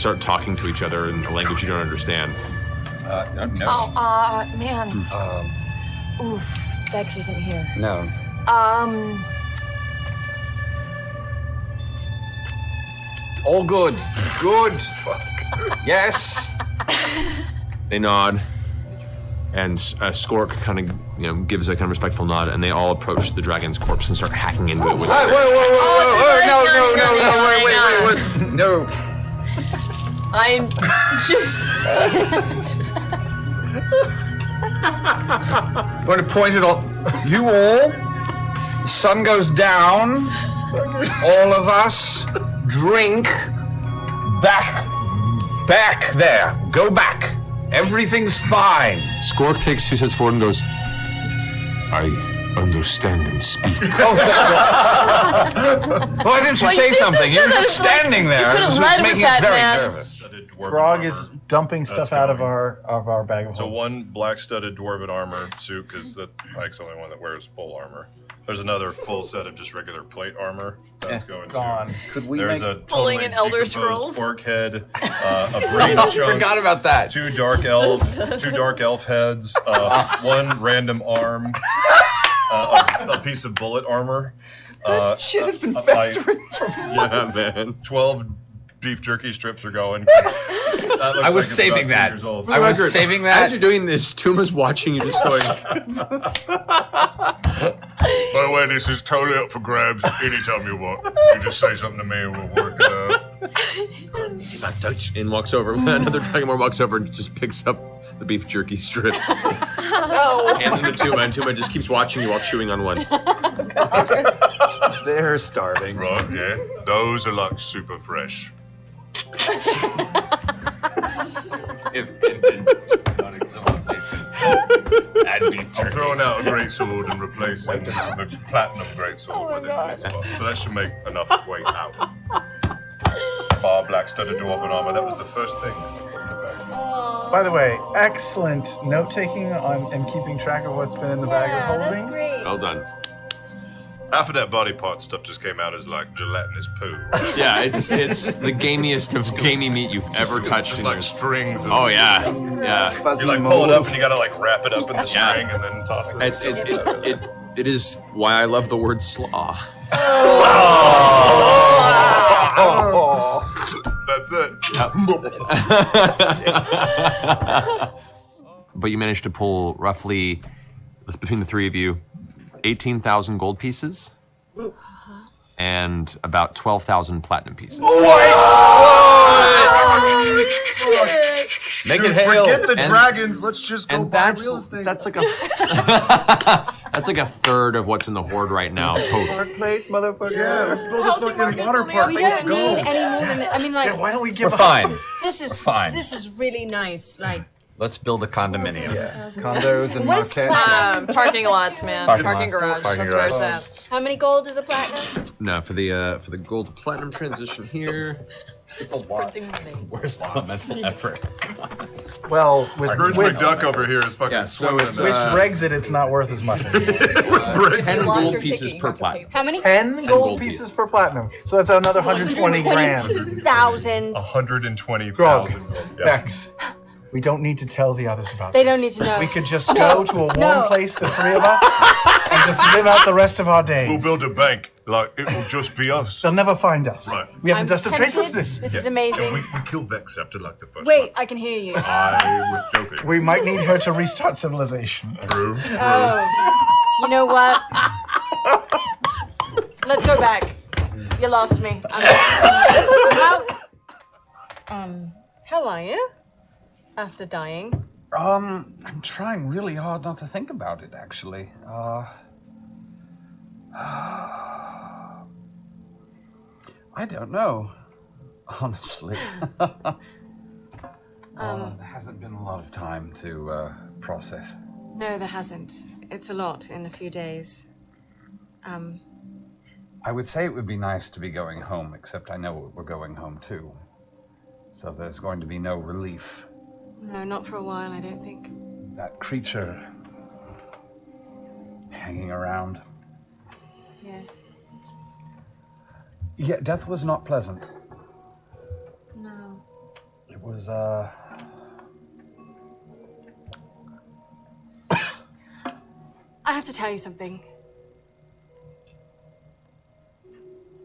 start talking to each other in a language you don't understand. No. Oh, man. Oof, Bex isn't here. No. All good. Good. Fuck. Yes. They nod, and Skork kind of, gives a kind of respectful nod, and they all approach the dragon's corpse and start hacking into it with. Whoa! No. I'm just. I'm going to point it out. You all. The sun goes down. All of us drink. Back there. Go back. Everything's fine. Skork takes 2 steps forward and goes, I understand and speak. Why didn't you say something? You were just standing there. You It was led with making that, us very man. nervous. Grog is dumping stuff out of our bag of So holding. one black studded dwarven armor suit, because Pike's the only one that wears full armor. There's another full set of just regular plate armor that's going gone. Could we There's make a Pulling totally an Elder decomposed Scrolls. orc head, a brain chunk, Forgot about that. two dark elf heads, one random arm, a piece of bullet armor. shit has been festering for Yeah, man. 12 beef jerky strips are going. I was saving that. I was saving that. As you're doing this, Tuma's watching you just going, By the way, this is totally up for grabs anytime you want. You just say something to me and we'll work it out. and walks over. Another dragonborn walks over and just picks up the beef jerky strips. Hands them to Tuma, and Tuma just keeps watching you while chewing on one. They're starving. Right, yeah. Those are like super fresh. I'm throwing out a great sword and replacing the platinum great sword with it. So that should make enough weight out. Bar black studded dwarven armor. That was the first thing. By the way, excellent note taking on and keeping track of what's been in the bag of holding. That's great. Well done. Half of that body part stuff just came out as like gelatinous poo. Yeah, it's the gamiest of gamey meat you've ever touched. Just in like your... strings. Oh yeah, yeah. Fuzzy You like pull it up mold. and you gotta like wrap it up in the Yeah. string and then toss it. It is why I love the word slaw. That's it. But you managed to pull roughly, between the three of you, 18,000 gold pieces and about 12,000 platinum pieces. Make it hail. Forget the And- dragons. Let's just go And buy that's real estate. that's like a that's like a third of what's in the horde right now total. Park place, motherfucker. Yeah, let's build a Housing fucking market's water only park. up. We Let's don't go. need any more than that. I mean, like, Yeah, why don't we We're give up? fine. this is fine. This is really nice. Like, Let's build a condominium. Yeah. Condos and what is marquettes. platinum? Parking lots, man. Parking Parking lots. garage. Parking That's where it's garage. at. How many gold is a platinum? No, for the gold to platinum transition here. Printing money. Where's the mental effort? Well, with Scrooge McDuck over here is fucking Yeah, so swimming it's, in with that. Brexit, it's not worth as much. 10 Lost gold your pieces ticket, per you have to pay platinum. How many? 10 gold pieces per platinum. So that's another 120 grand. 1,000. 120,000. Yeah. Bex, we don't need to tell the others about They this. don't need to know. We could just go to a warm No. place, the three of us, and just live out the rest of our days. We'll build a bank. Like, it will just be us. They'll never find us. Right. We have I'm the dust of tempted. tracelessness. This is Yeah, amazing. we killed Vex after like the first Wait, time. I can hear you. I was joking. We might need her to restart civilization. True. Oh, you know what? Let's go back. You lost me. How are you? After dying. I'm trying really hard not to think about it, actually. I don't know, honestly. There hasn't been a lot of time to process. No, there hasn't. It's a lot in a few days. I would say it would be nice to be going home, except I know we're going home too. So there's going to be no relief. No, not for a while, I don't think. That creature hanging around. Yes. Yeah, death was not pleasant. No. was, I have to tell you something.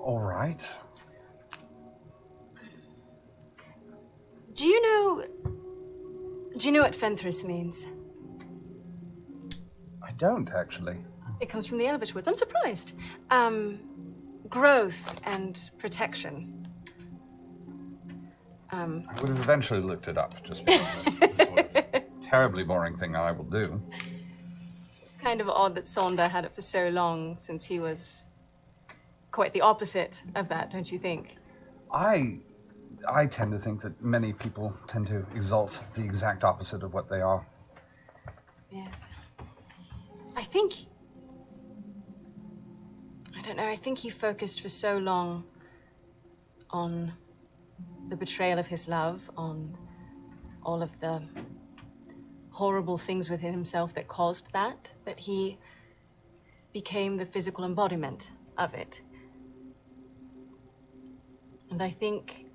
all right. Do you know what Fenthris means? I don't, actually. It comes from the Elvish woods. I'm surprised. Growth and protection. I would have eventually looked it up, just because it's the sort of terribly boring thing I will do. It's kind of odd that Sonder had it for so long, since he was quite the opposite of that, don't you think? I tend to think that many people tend to exalt the exact opposite of what they are. Yes. I don't know, I think he focused for so long on the betrayal of his love, on all of the horrible things within himself that caused that he became the physical embodiment of it. And I think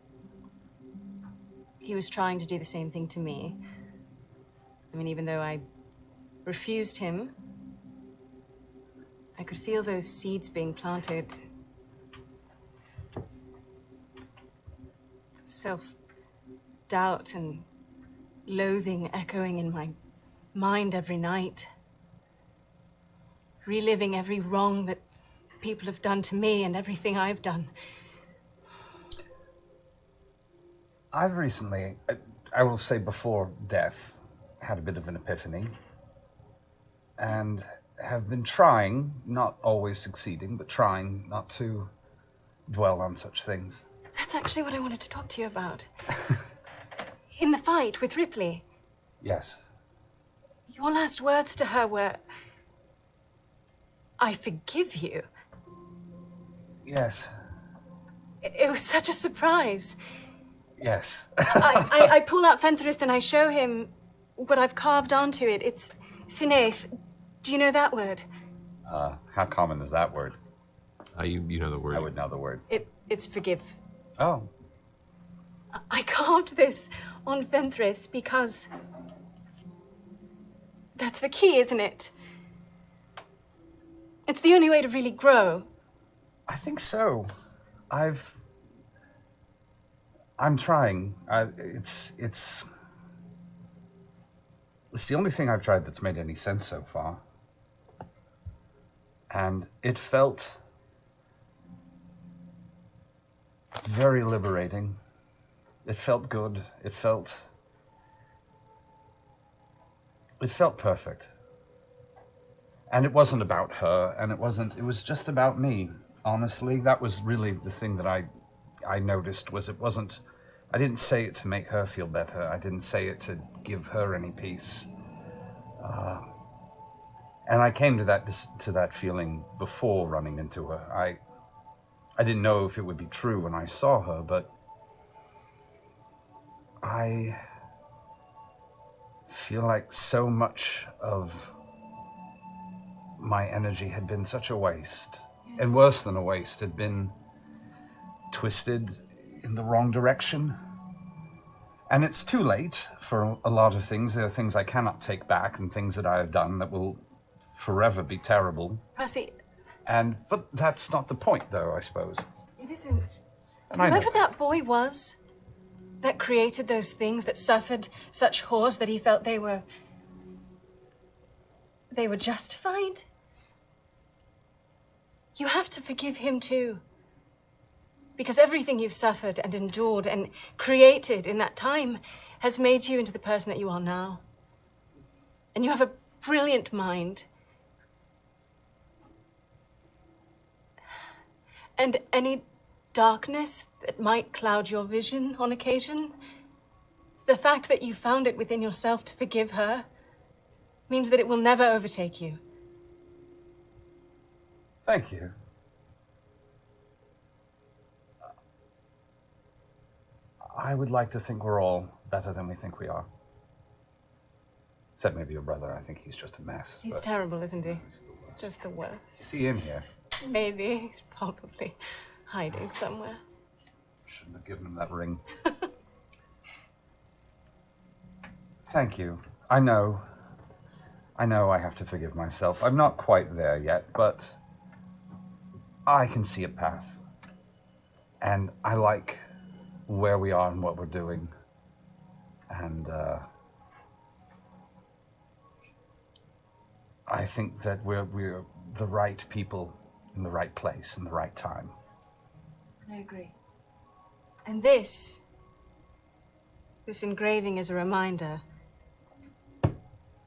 he was trying to do the same thing to me. I mean, even though I refused him, I could feel those seeds being planted. Self-doubt and loathing echoing in my mind every night. Reliving every wrong that people have done to me and everything I've done. I've recently, I will say before death, had a bit of an epiphany. And have been trying, not always succeeding, but trying not to dwell on such things. That's actually what I wanted to talk to you about. In the fight with Ripley, Yes. your last words to her were, "I forgive you." Yes. It was such a surprise. Yes. I pull out Fenthris and I show him what I've carved onto it. It's Sineth. Do you know that word? How common is that word? You know the word. I would know the word. It's forgive. Oh. I carved this on Fenthris because that's the key, isn't it? It's the only way to really grow. I think so. I'm trying. It's the only thing I've tried that's made any sense so far. And it felt very liberating. It felt good. It felt perfect. And it wasn't about her, and it was just about me. Honestly, that was really the thing that I noticed was I didn't say it to make her feel better. I didn't say it to give her any peace. And I came to that feeling before running into her. I didn't know if it would be true when I saw her, but I feel like so much of my energy had been such a waste. Yes. And worse than a waste, had been twisted in the wrong direction. And it's too late for a lot of things. There are things I cannot take back and things that I have done that will forever be terrible. Percy. But that's not the point, though, I suppose. It isn't. And Whoever that boy was that created those things, that suffered such horrors that he felt they were justified, you have to forgive him too. Because everything you've suffered and endured and created in that time has made you into the person that you are now. And you have a brilliant mind. And any darkness that might cloud your vision on occasion, the fact that you found it within yourself to forgive her means that it will never overtake you. Thank you. I would like to think we're all better than we think we are. Except maybe your brother. I think he's just a mess. He's terrible, isn't he? Just the worst. Is he in here? Maybe. He's probably hiding somewhere. Shouldn't have given him that ring. Thank you. I know I have to forgive myself. I'm not quite there yet, but I can see a path. And I like where we are and what we're doing. And I think that we're the right people in the right place in the right time. I agree. And this engraving is a reminder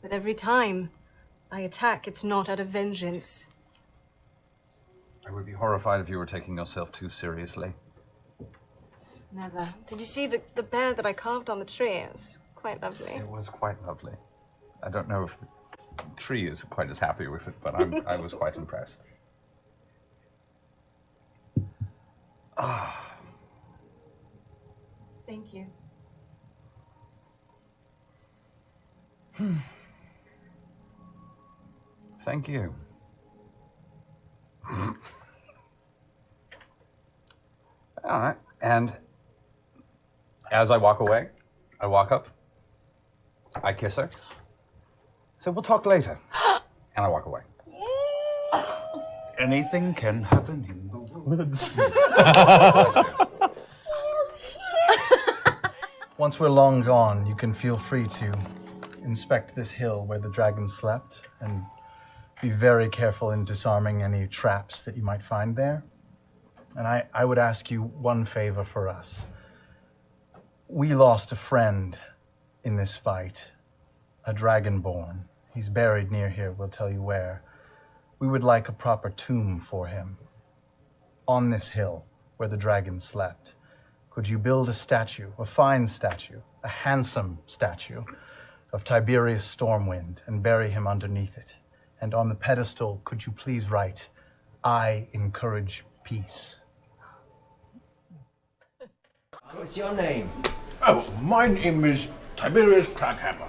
that every time I attack, it's not out of vengeance. I would be horrified if you were taking yourself too seriously. Never. Did you see the bear that I carved on the tree? It was quite lovely. It was quite lovely. I don't know if the tree is quite as happy with it, but I was quite impressed. Thank you. Thank you. All right. And as I walk away, I walk up, I kiss her. So we'll talk later. And I walk away. Anything can happen in the woods. Once we're long gone, you can feel free to inspect this hill where the dragon slept and be very careful in disarming any traps that you might find there. And I would ask you one favor for us. We lost a friend in this fight, a dragonborn. He's buried near here, we'll tell you where. We would like a proper tomb for him on this hill where the dragon slept. Could you build a statue, a fine statue, a handsome statue of Tiberius Stormwind and bury him underneath it? And on the pedestal, could you please write, "I encourage peace"? What's your name? Oh, my name is Tiberius Crackhammer.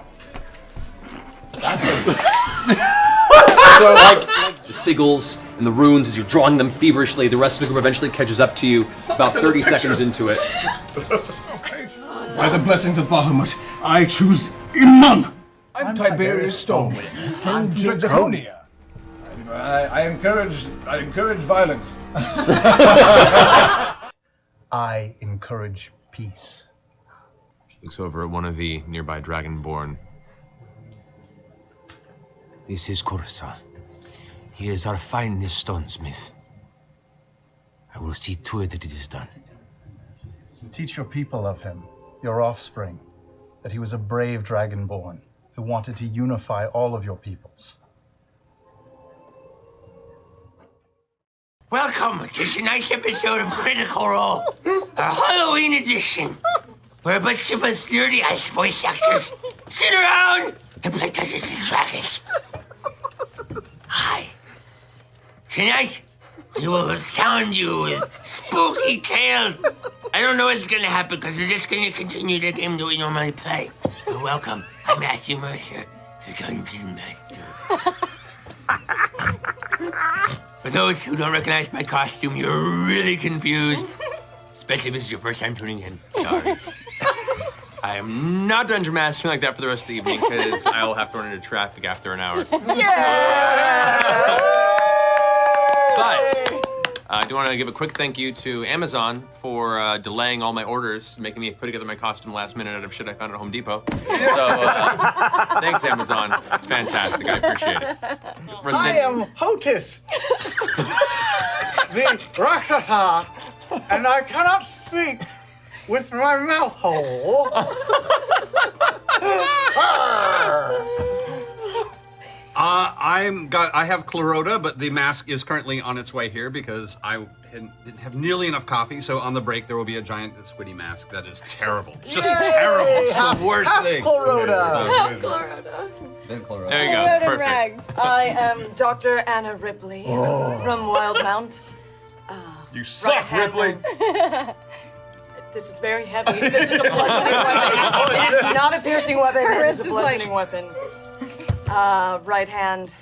So, like the sigils and the runes, as you're drawing them feverishly, the rest of the group eventually catches up to you about 30 seconds into it. Okay. By the blessings of Bahamut, I choose Iman. I'm Tiberius Stormwind from Draconia. I encourage violence. I encourage peace. She looks over at one of the nearby dragonborn. This is Kursa. He is our finest stonesmith. I will see to it that it is done. Teach your people of him, your offspring, that he was a brave dragonborn who wanted to unify all of your peoples. Welcome to tonight's episode of Critical Role, our Halloween edition, where a bunch of us nerdy-ass voice actors sit around and play Dungeons and Dragons. Hi. Tonight, we will astound you with spooky tales. I don't know what's going to happen because we're just going to continue the game that we normally play. But welcome, I'm Matthew Mercer, the Dungeon Master. For those who don't recognize my costume, you're really confused. Especially if this is your first time tuning in. Sorry. I am not Dungeon Mastering like that for the rest of the evening because I will have to run into traffic after an hour. Yeah! But I do want to give a quick thank you to Amazon for delaying all my orders, making me put together my costume last minute out of shit I found at Home Depot. So thanks, Amazon. It's fantastic. I appreciate it. I am Hotis, the Rakshasa, and I cannot speak with my mouth hole. I have Clarota, but the mask is currently on its way here because I didn't have nearly enough coffee. So on the break, there will be a giant squiddy mask that is terrible. Just terrible. It's the worst thing. Clarota. Clarota. Then Clarota. There you go. Clarota Perfect. Rags. I am Dr. Anna Ripley from Wildmount. You suck, Ripley. This is very heavy. This is a bludgeoning weapon. It is not a piercing weapon. It is a bludgeoning weapon. Right hand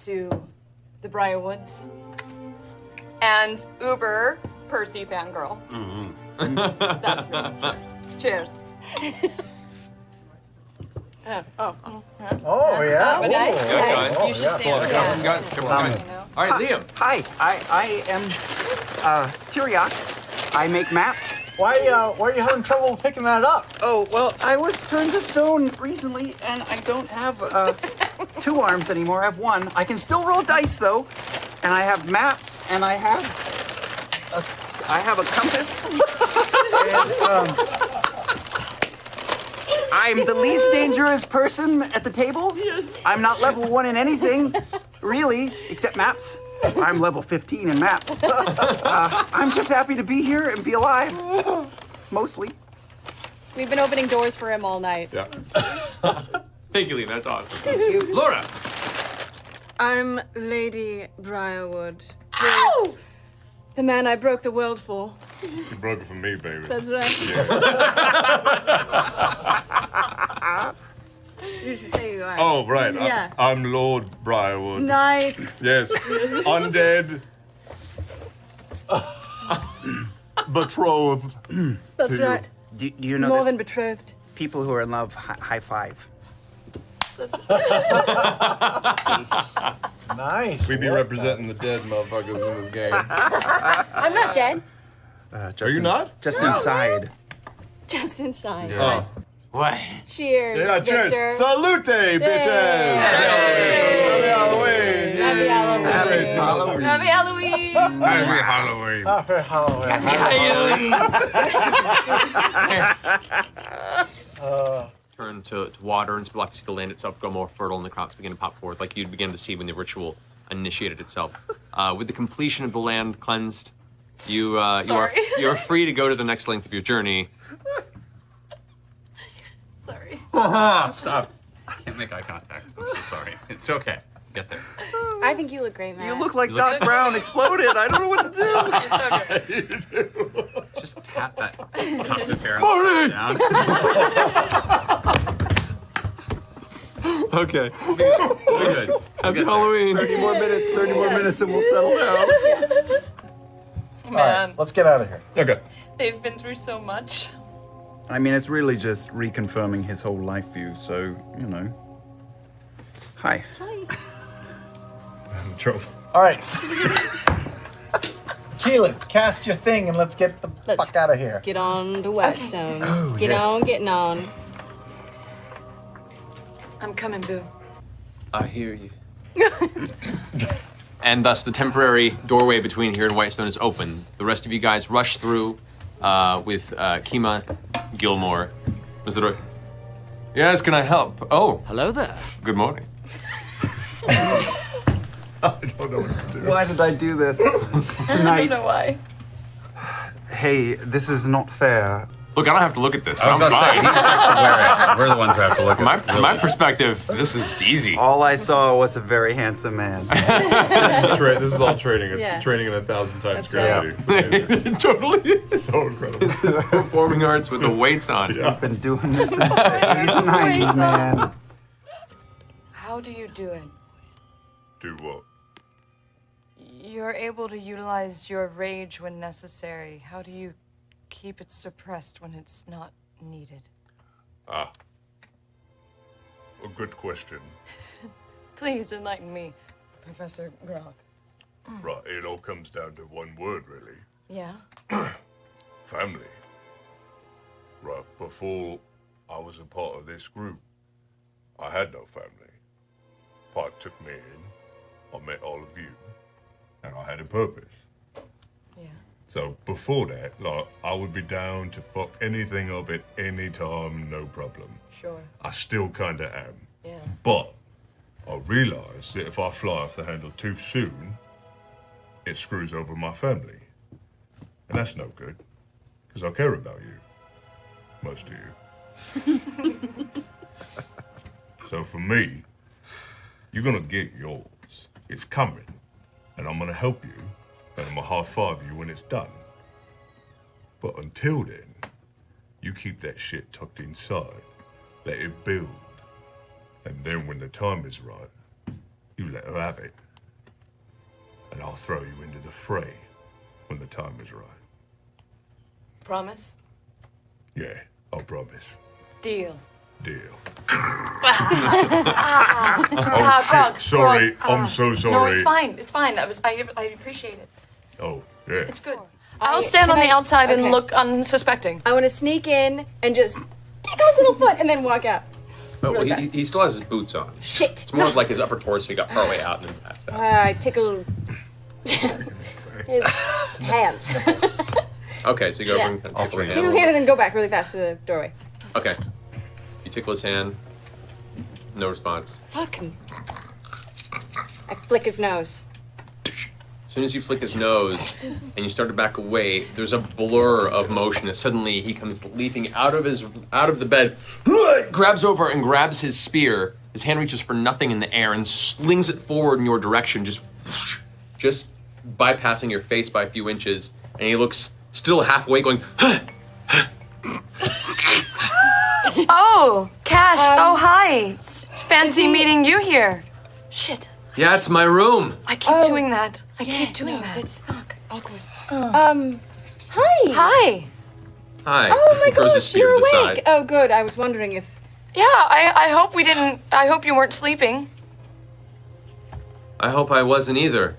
to the Briarwoods. And Uber Percy fangirl. That's me. Cheers. Oh, yeah. Oh, nice. Good, guys. You should yeah. say All right, Liam. Hi, I am Tyriak. I make maps. Why are you having trouble picking that up? Oh, well, I was turned to stone recently, and I don't have 2 arms anymore. I have 1. I can still roll dice, though. And I have maps, and I have a compass. And, I'm the least dangerous person at the tables. Yes. I'm not level 1 in anything, really, except maps. I'm level 15 in maps. I'm just happy to be here and be alive, mostly. We've been opening doors for him all night. Yeah. Thank you, Liam. That's awesome. Laura. I'm Lady Briarwood. Ow! The man I broke the world for. She broke it for me, baby. That's right. You should say who you are. Oh, right. Yeah. I'm Lord Briarwood. Nice. Yes. Undead. Betrothed. That's to you. right. Do you know More that than betrothed. people who are in love high five? Nice. We be representing the dead motherfuckers in this game. I'm not dead. Are you not? Just inside. Just inside. Oh. What? Cheers, Yeah, Victor. cheers. Salute, bitches. Happy Halloween. Happy Halloween. Happy Halloween. Happy Halloween! Happy Halloween. Happy Halloween. Turn to water and splash the land itself go more fertile and the crops begin to pop forth like you'd begin to see when the ritual initiated itself. With the completion of the land cleansed, you are free to go to the next length of your journey. Sorry. Stop. I can't make eye contact. I'm so sorry. It's okay. Get there. I think you look great, man. You look like Doc Brown exploded. I don't know what to do. Just pat that tuft of hair down. Okay. We're good. Happy Halloween. 30 more minutes and we'll settle down. All right, let's get out of here. Okay. They've been through so much. I mean, it's really just reconfirming his whole life view, so, you know. Hi. I'm in trouble. All right. Keelan, cast your thing and let's get the fuck out of here. Get on to Whetstone. Oh, Get yes. on, getting on. I'm coming, Boo. I hear you. And thus the temporary doorway between here and Whitestone is open. The rest of you guys rush through with Kima Gilmore. Mr. Roy. Yes, can I help? Oh, Hello there. good morning. I don't know what to do. Why did I do this I don't tonight? know why. Hey, this is not fair. Look, I don't have to look at this. I was I'm about to say, he fine. has to wear it. We're the ones who have to look at it. From my perspective, this is easy. All I saw was a very handsome man. This is all training. It's Yeah. training in 1,000 times That's right. gravity. It's amazing. It totally is. So incredible. Performing arts with the weights on. Yeah. I've been doing this since the 80s and 90s, man. How do you do it? Do what? You're able to utilize your rage when necessary. How do you keep it suppressed when it's not needed? A good question. Please enlighten me, Professor Grog. Right, it all comes down to one word, really. Yeah? Family. Right, before I was a part of this group, I had no family. Pike took me in, I met all of you, and I had a purpose. Yeah. So before that, like, I would be down to fuck anything up at any time, no problem. Sure. I still kinda am. Yeah. But I realize that if I fly off the handle too soon, it screws over my family. And that's no good, because I care about you. Most of you. So for me, you're gonna get yours. It's coming. And I'm gonna help you, and I'm gonna high-five you when it's done. But until then, you keep that shit tucked inside. Let it build. And then when the time is right, you let her have it. And I'll throw you into the fray when the time is right. Promise? Yeah, I'll promise. Deal. deal. Grog, Sorry, Grog, I'm so No, sorry. it's fine. It's fine. I appreciate it. Oh, yeah. It's good. I'll stand on the outside and look unsuspecting. I want to sneak in and just take his little foot and then walk out. Oh, Really he, fast. he still has his boots on. Shit. It's more of like his upper torso. He got far way out and then passed out. I tickle his hands. Okay, so you go Yeah. over and kind of tickle Tickle his hand and then go back really fast to the doorway. Okay. You tickle his hand. No response. Fucking. I flick his nose. As soon as you flick his nose and you start to back away, there's a blur of motion. And suddenly he comes leaping out of the bed, grabs over and grabs his spear. His hand reaches for nothing in the air and slings it forward in your direction, just bypassing your face by a few inches. And he looks still halfway, going. Oh, Cash. Oh, hi. Fancy meeting you here. Shit. Yeah, it's my room. I keep doing that. I keep doing that. It's awkward. Hi. Hi. Hi. Oh my He throws his gosh, spear you're to the awake. side. Oh, good. I was wondering if. Yeah, I hope you weren't sleeping. I hope I wasn't either.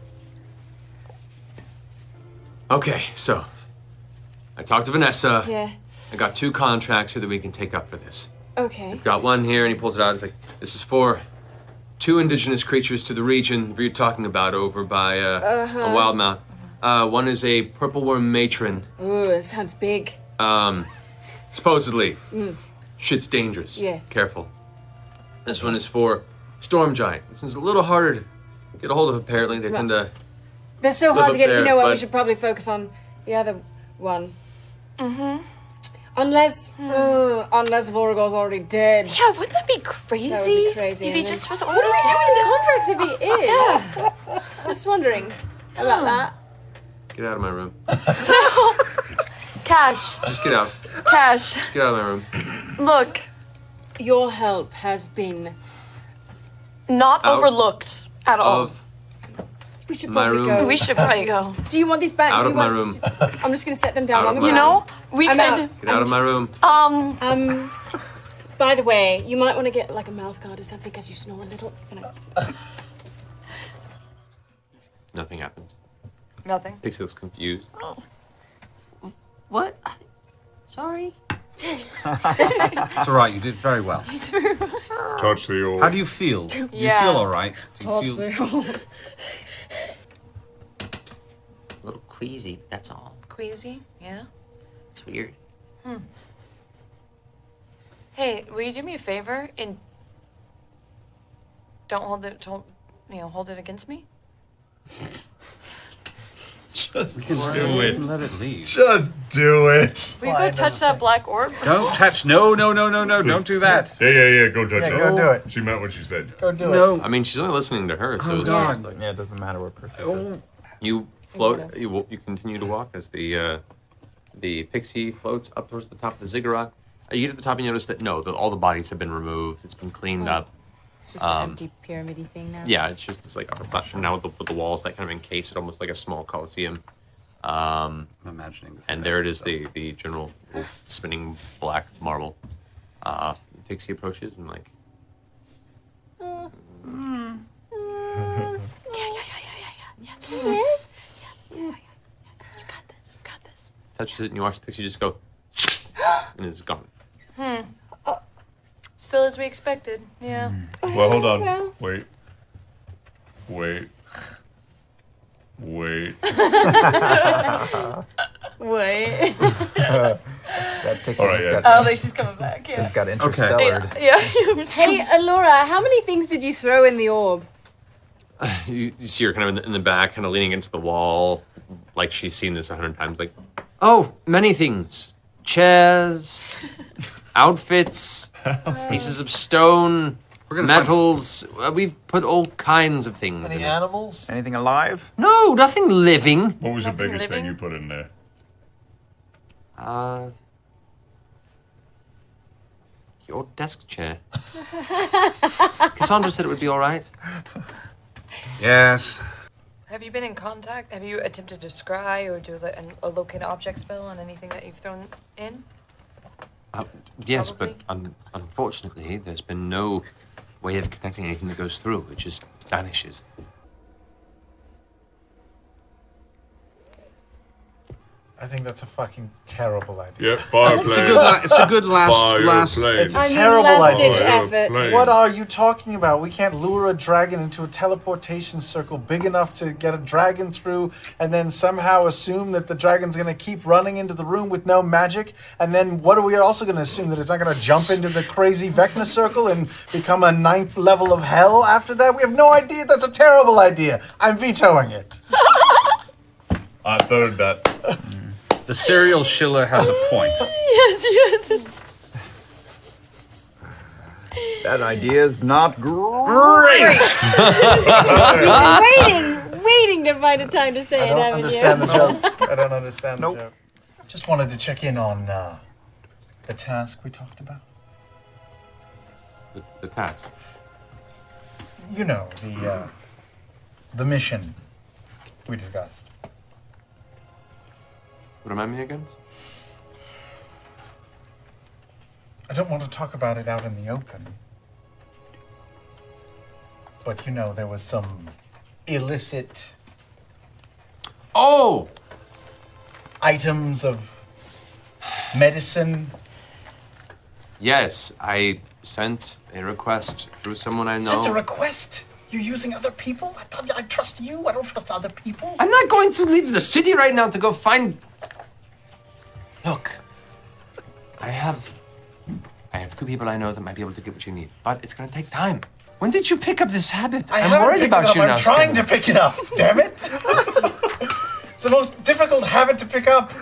Okay, so I talked to Vanessa. Yeah. I got 2 contracts here that we can take up for this. Okay. I've got one here, and he pulls it out. It's like, this is for 2 indigenous creatures to the region you're talking about over by on Wildmouth. One is a purple worm matron. Ooh, that sounds big. Supposedly. Shit's dangerous. Yeah. Careful. This one is for Storm Giant. This one's a little harder to get a hold of, apparently. They tend to... They're so Live hard up to get. there, You know what? We but- should probably focus on the other one. Unless Voragor's already dead. Yeah, wouldn't that be crazy? That would be crazy. If he and just was then- What do we do with his contracts if he is? Yeah. Just wondering about that. Get out of my room. Cash. Just get out. Cash. Get out of my room. Look, Your help has been. not Out overlooked at all. Of We should my probably room. go. We should probably go. Do you want these back? Out Do of you my want- room. I'm just gonna set them down Out on of the my You ground. know, we I'm could. out. Get out of my room. By the way, you might want to get like a mouth guard or something because you snore a little. You know. Nothing happens. Nothing. Pixie looks confused. What? Sorry. It's all right. You did very well. Touch the orb. How do you feel? Do you Yeah. feel all right? Do you feel... A little queasy, that's all. Queasy? Yeah. It's weird. Hey, will you do me a favor and don't hold it against me? Just do it. Let it leave. Just do it. Will you go touch that black orb? Don't touch. No. Don't do that. Yeah. Go touch it. Go do it. She meant what she said. Go do it. No. I mean, she's only listening to her, so it's God. just like... Yeah, it doesn't matter what Percy says. You float. You continue to walk as the pixie floats up towards the top of the ziggurat. You get to the top and you notice that all the bodies have been removed. It's been cleaned up. It's just an empty pyramid-y thing now. Yeah, it's just this like upper platform now with the walls that kind of encase it almost like a small coliseum. I'm imagining this. And there it is, the general spinning black marble. Pixie approaches and like. You got this. Touches it and you watch the pixie just go, and it's gone. Still as we expected. Yeah. Well, hold on. Well. Wait. Wait. That pixie All right, just yeah. got, Oh, like she's coming back. Yeah. just got interstellar. Yeah. Hey, Alora, how many things did you throw in the orb? You see her kind of in the back, kind of leaning against the wall, like she's seen this 100 times. Like, oh, many things: chairs, outfits, pieces of stone, metals. We've put all kinds of things Any in it. animals? Anything alive? No, nothing living. What was the Nothing biggest thing living? you put in there? Your desk chair. Cassandra said it would be all right. Yes. Have you been in contact? Have you attempted to scry or do a locate object spell on anything that you've thrown in? Yes, Probably. but unfortunately, there's been no way of connecting anything that goes through. It just vanishes. I think that's a fucking terrible idea. Yep, fire plane. It's a good last Plane. It's a I mean, terrible last-ditch idea. effort. Plane. What are you talking about? We can't lure a dragon into a teleportation circle big enough to get a dragon through and then somehow assume that the dragon's going to keep running into the room with no magic. And then what are we also going to assume? That it's not going to jump into the crazy Vecna circle and become a 9th level of hell after that? We have no idea. That's a terrible idea. I'm vetoing it. I third that. The serial shiller has a point. Yes. That idea is not Great! waiting to find a time to say I it, don't haven't understand you? the joke. I don't understand the joke. Just wanted to check in on the task we talked about. The task. You know, the mission we discussed. Remind me again? I don't want to talk about it out in the open. But you know, there was some illicit Oh! items of medicine. Yes, I sent a request through someone I know. Sent a request? You're using other people? I thought I trust you. I don't trust other people. I'm not going to leave the city right now to go find. Look, I have 2 people I know that might be able to get what you need, but it's going to take time. When did you pick up this habit? I I'm haven't worried picked about it up. you now. I'm trying Skinner. to pick it up. Damn it! It's the most difficult habit to pick up.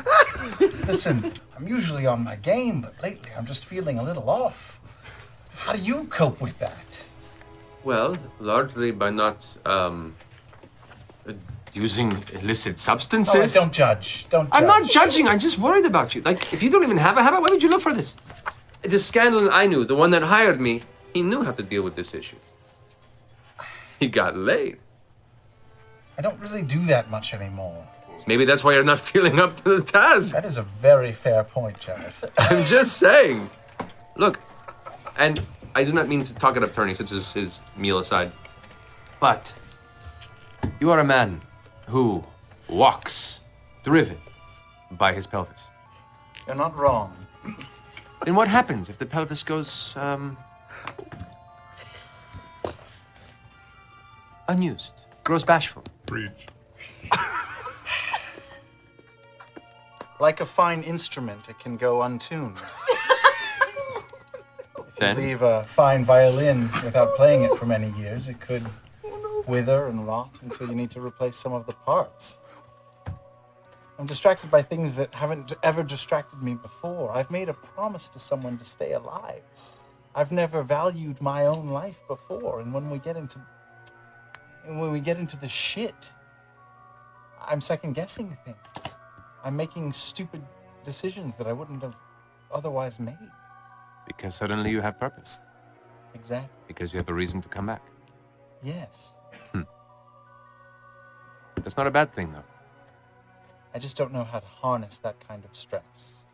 Listen, I'm usually on my game, but lately I'm just feeling a little off. How do you cope with that? Well, largely by not using illicit substances. Oh, don't judge. Don't judge. I'm not judging. I'm just worried about you. Like, if you don't even have a habit, why would you look for this? The Scanlan I knew, the one that hired me, he knew how to deal with this issue. He got laid. I don't really do that much anymore. Maybe that's why you're not feeling up to the task. That is a very fair point, Jared. I'm just saying. Look, and I do not mean to talk it up, Turney, such as his meal aside, but you are a man who walks driven by his pelvis. You're not wrong. Then what happens if the pelvis goes unused, grows bashful? Preach. Like a fine instrument, it can go untuned. Then? Leave a fine violin without playing it for many years, it could wither and rot until you need to replace some of the parts. I'm distracted by things that haven't ever distracted me before. I've made a promise to someone to stay alive. I've never valued my own life before, and when we get into the shit, I'm second guessing things. I'm making stupid decisions that I wouldn't have otherwise made. Because suddenly you have purpose. Exactly. Because you have a reason to come back. Yes. That's not a bad thing, though. I just don't know how to harness that kind of stress.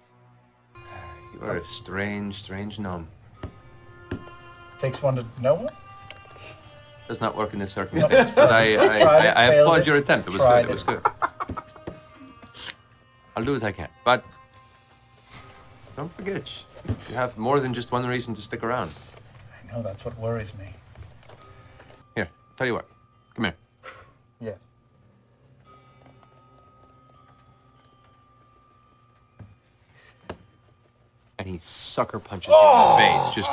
You are a strange, strange gnome. Takes one to know one? Does not work in this circumstance, but I applaud your attempt. It was good. It was good. I'll do what I can, but don't forget, you have more than just one reason to stick around. I know, that's what worries me. Here, tell you what. Come here. Yes. And he sucker punches you in the face. Just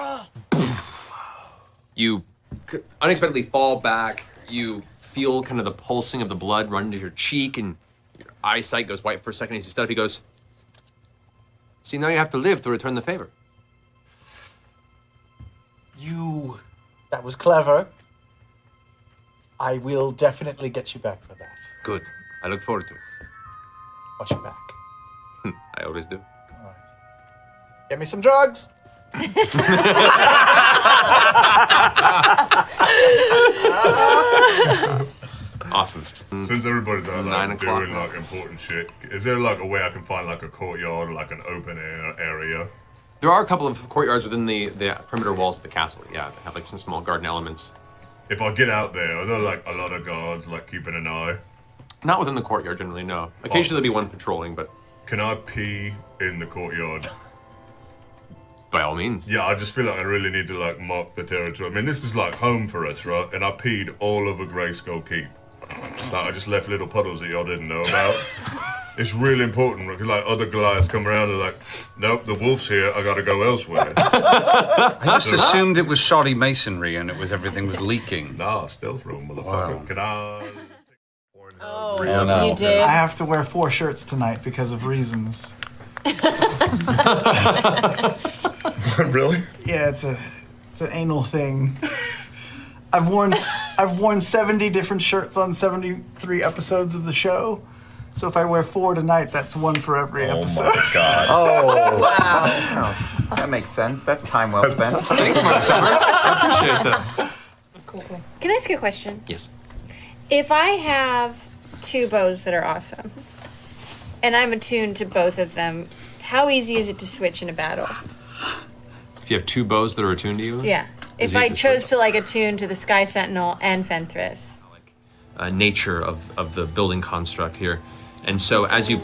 you unexpectedly fall back. You feel kind of the pulsing of the blood run to your cheek, and your eyesight goes white for a second. As you stand up, he goes, "See, now you have to live to return the favor." That was clever. I will definitely get you back for that. Good. I look forward to it. Watch your back. I always do. All right. Get me some drugs. Awesome. Since everybody's out 9 like o'clock. doing like important shit, is there like a way I can find like a courtyard or like an open air area There are a couple of courtyards within the perimeter walls of the castle. Yeah, they have like some small garden elements. If I get out there, are there like a lot of guards like keeping an eye? Not within the courtyard, generally, no. Occasionally there'll be one patrolling, but... Can I pee in the courtyard? By all means. Yeah, I just feel like I really need to like mark the territory. I mean, this is like home for us, right? And I peed all over Grayskull Keep. Like, I just left little puddles that y'all didn't know about. It's really important because like other Goliaths come around and like, nope, the wolf's here. I gotta go elsewhere. I just assumed it was shoddy masonry and everything was leaking. Nah, stealth room, motherfucker. Wow. Can I? Oh, no. you did. I have to wear 4 shirts tonight because of reasons. Really? Yeah, it's an anal thing. I've worn 70 different shirts on 73 episodes of the show. So if I wear 4 tonight, that's 1 for every episode. Oh my god. Oh, Wow. oh, that makes sense. That's time well spent. Thanks, Mark Summers. I appreciate that. Cool. Can I ask you a question? Yes. If I have 2 bows that are awesome, and I'm attuned to both of them, how easy is it to switch in a battle? If you have 2 bows that are attuned to you? Yeah. Is If it I just chose to like attune to the Sky Sentinel and Fenthris. Nature of the building construct here. And so as you...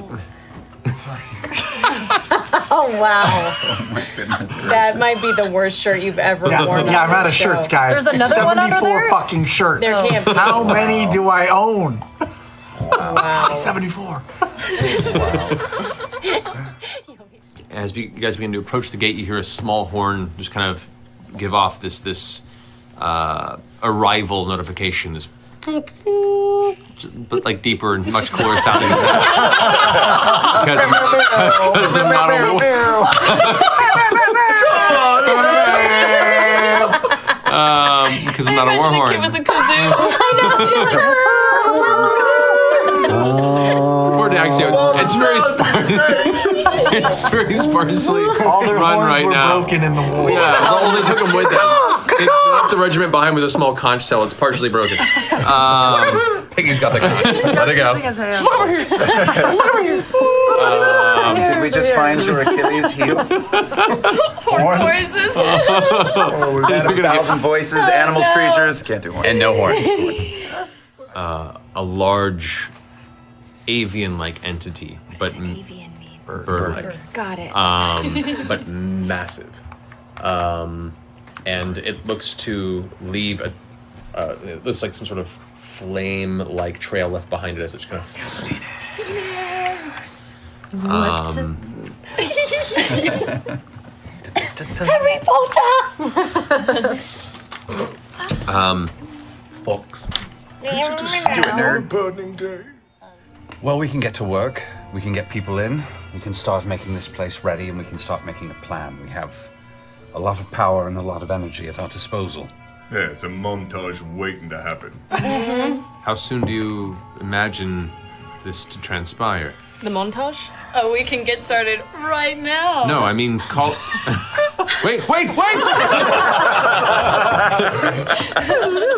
Oh, wow. Oh my goodness. That might be the worst shirt you've ever worn. Yeah, I'm out of shirts, guys. There's another one under 74 there? fucking shirts. There can't be. How many do I own? Wow. 74. As you guys begin to approach the gate, you hear a small horn just kind of give off this arrival notification. This, but like deeper and much cooler sounding than that. Because I'm not a because I'm not a war horn. Poor Daxio, it's very sparsely All their run horns right were now. broken in the war. Yeah, they only took them with them. They left the regiment behind with a small conch shell. It's partially broken. Piggy's got the conch. Let it go. Did we just find your Achilles heel? Voices. Man of 1,000 voices, animals, creatures, can't do horns. And no horns. A large avian-like entity, but Avian mean. bird-like. Got it. But massive. And it looks to leave it looks like some sort of flame-like trail left behind it as it's kind of. Yes. Harry Potter! Fox. Burning day. Well, we can get to work. We can get people in. We can start making this place ready, and we can start making a plan. We have a lot of power and a lot of energy at our disposal. Yeah, it's a montage waiting to happen. How soon do you imagine this to transpire? The montage? Oh, we can get started right now. No, I mean call. Wait!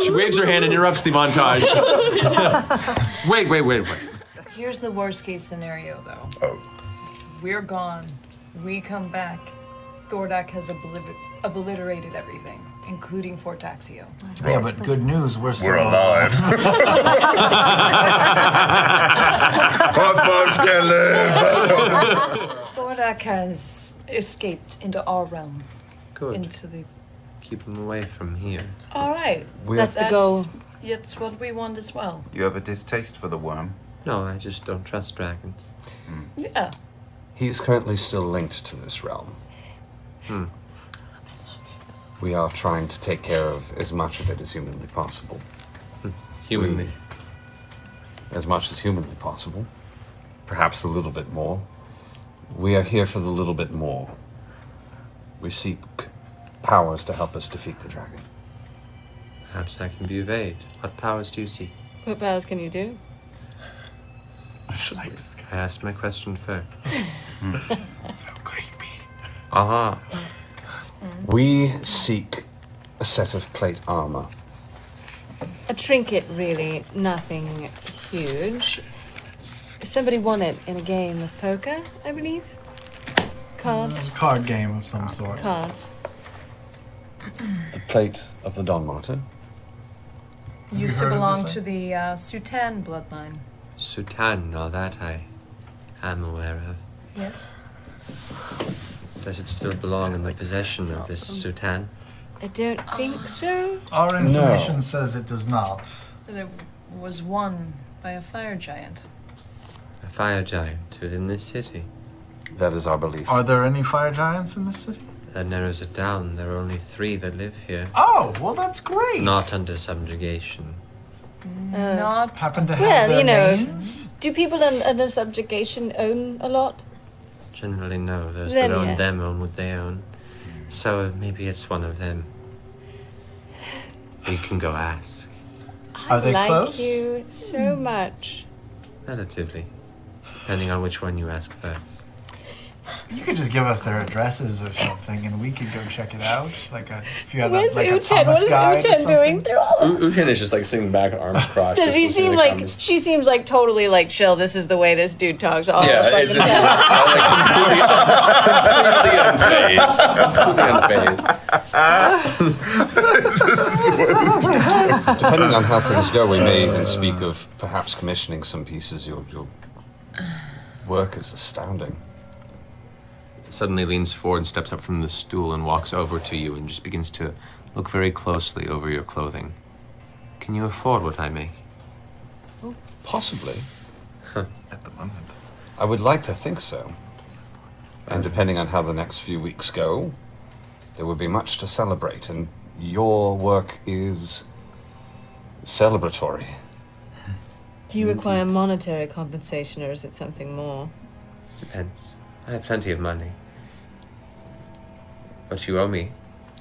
She waves her hand and interrupts the montage. Wait. Here's the worst case scenario, though. Oh. We're gone. We come back. Thordak has obliterated everything, including Fort Taxio. Yeah, but good news, we're still We're alive. High five, Skeleton. Thordak has escaped into our realm. Good. Into the. Keep him away from here. All right. That's the goal. It's what we want as well. You have a distaste for the worm? No, I just don't trust dragons. Yeah. He's currently still linked to this realm. We are trying to take care of as much of it as humanly possible. Humanly. As much as humanly possible. Perhaps a little bit more. We are here for the little bit more. We seek powers to help us defeat the dragon. Perhaps I can be of aid. What powers do you seek? What powers can you do? I asked my question first. so creepy. Aha. We seek a set of plate armor. A trinket, really. Nothing huge. Somebody won it in a game of poker, I believe. Cards. Card game of some sort. Cards. The plate of the Don Martin. you Used to heard of belong this to the Sutan bloodline. Sutan, now that I am aware of. Yes. Does it still belong in the possession of this Sutan? I don't think so. Our information says it does not. That it was won by a fire giant. A fire giant within this city? That is our belief. Are there any fire giants in this city? That narrows it down. There are only 3 that live here. Oh, well, that's great. Not under subjugation. Not happen to have their names. Do people under subjugation own a lot? Generally, no. Those Then, that own yeah. them own what they own. So maybe it's one of them. We can go ask. Are they like close? you so much. Relatively. Depending on which one you ask first. You could just give us their addresses or something, and we could go check it out. If you had Where's like a Uten? Thomas What is guide or Uten something. doing through all of Uten is just like sitting back, arms crossed. Does he seem like she seems like totally like chill? This is the way this dude talks all the fucking time. Depending on how things go, we may even speak of perhaps commissioning some pieces. Your work is astounding. Suddenly leans forward and steps up from the stool and walks over to you and just begins to look very closely over your clothing. Can you afford what I make? Possibly. At the moment. I would like to think so. And depending on how the next few weeks go, there will be much to celebrate, and your work is celebratory. Do you require monetary compensation, or is it something more? Depends. I have plenty of money. But you owe me.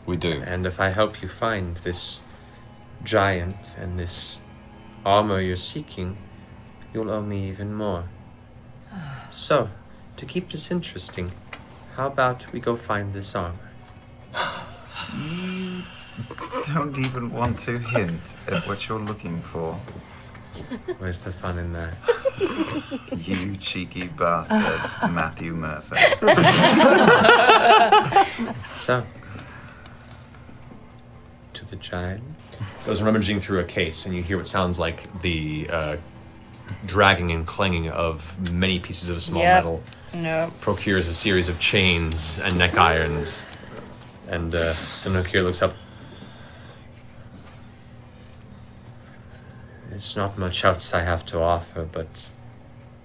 We do. And if I help you find this giant and this armor you're seeking, you'll owe me even more. So, to keep this interesting, how about we go find this armor? You don't even want to hint at what you're looking for. Where's the fun in that? You cheeky bastard, Matthew Mercer. So, to the giant. Goes rummaging through a case, and you hear what sounds like the dragging and clanging of many pieces of small metal. No. Procures a series of chains and neck irons. And Sinokir looks up. It's not much else I have to offer, but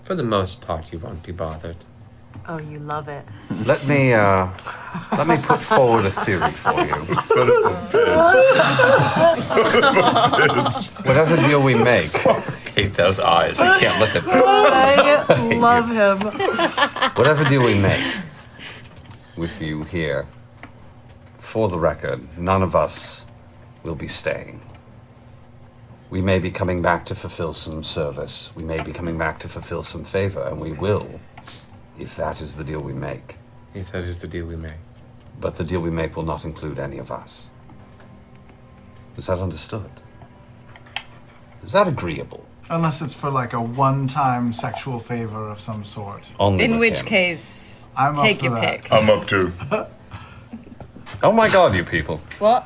for the most part, you won't be bothered. Oh, you love it. Let me put forward a theory for you. Whatever deal we make. Hate those eyes. I can't look at them. I love him. Whatever deal we make with you here, for the record, none of us will be staying. We may be coming back to fulfill some service. We may be coming back to fulfill some favor, and we will, if that is the deal we make. If that is the deal we make. But the deal we make will not include any of us. Is that understood? Is that agreeable? Unless it's for like a one-time sexual favor of some sort. Only In with which him. case, I'm up take for your that. pick. I'm up too. Oh my god, you people. What?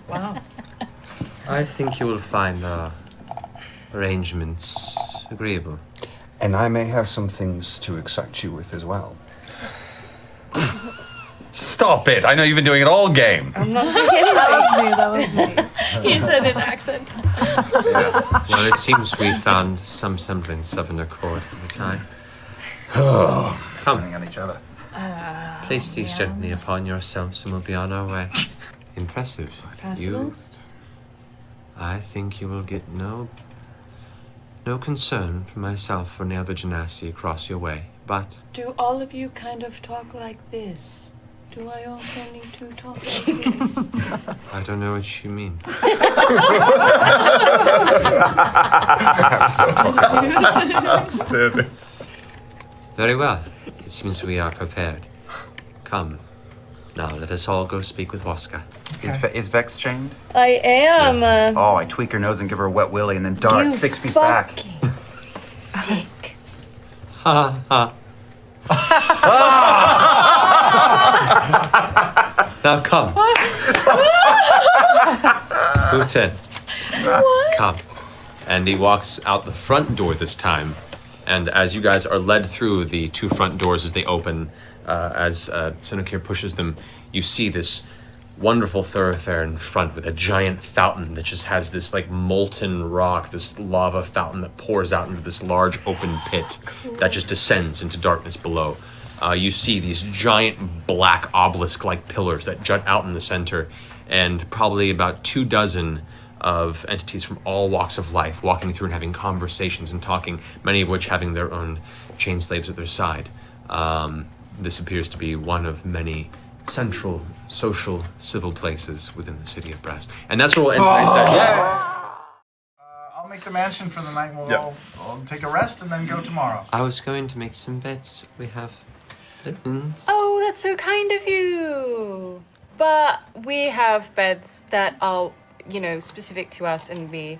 Wow. I think you will find our arrangements agreeable. And I may have some things to excite you with as well. Stop it! I know you've been doing it all game. I'm not doing anything. That was me. You said in accent. Well, it seems we found some semblance of an accord for the time. Come, Turning on each other. place these gently upon yourselves and we'll be on our way. Impressive. You, I think you will get no concern from myself or any other genasi across your way, but Do all of you kind of talk like this? Do I also need to talk like this? I don't know what you mean. Very well. It seems we are prepared. Come. Now let us all go speak with Waska. Is Vex chained? I am. Oh, I tweak her nose and give her a wet willy and then dart You 6 feet back. Dick. Ha ha. Now come. Move in. Come. And he walks out the front door this time. And as you guys are led through the two front doors as they open, as Senokir pushes them, you see this wonderful thoroughfare in front with a giant fountain that just has this like molten rock, this lava fountain that pours out into this large open pit that just descends into darkness below. You see these giant black obelisk-like pillars that jut out in the center, and probably about 24 of entities from all walks of life walking through and having conversations and talking, many of which having their own chain slaves at their side. This appears to be one of many central social civil places within the city of Brest. And that's where we'll end tonight's session. I'll make the mansion for the night. We'll all take a rest and then go tomorrow. I was going to make some bets. We have linens. Oh, that's so kind of you. But we have beds that are, specific to us, and we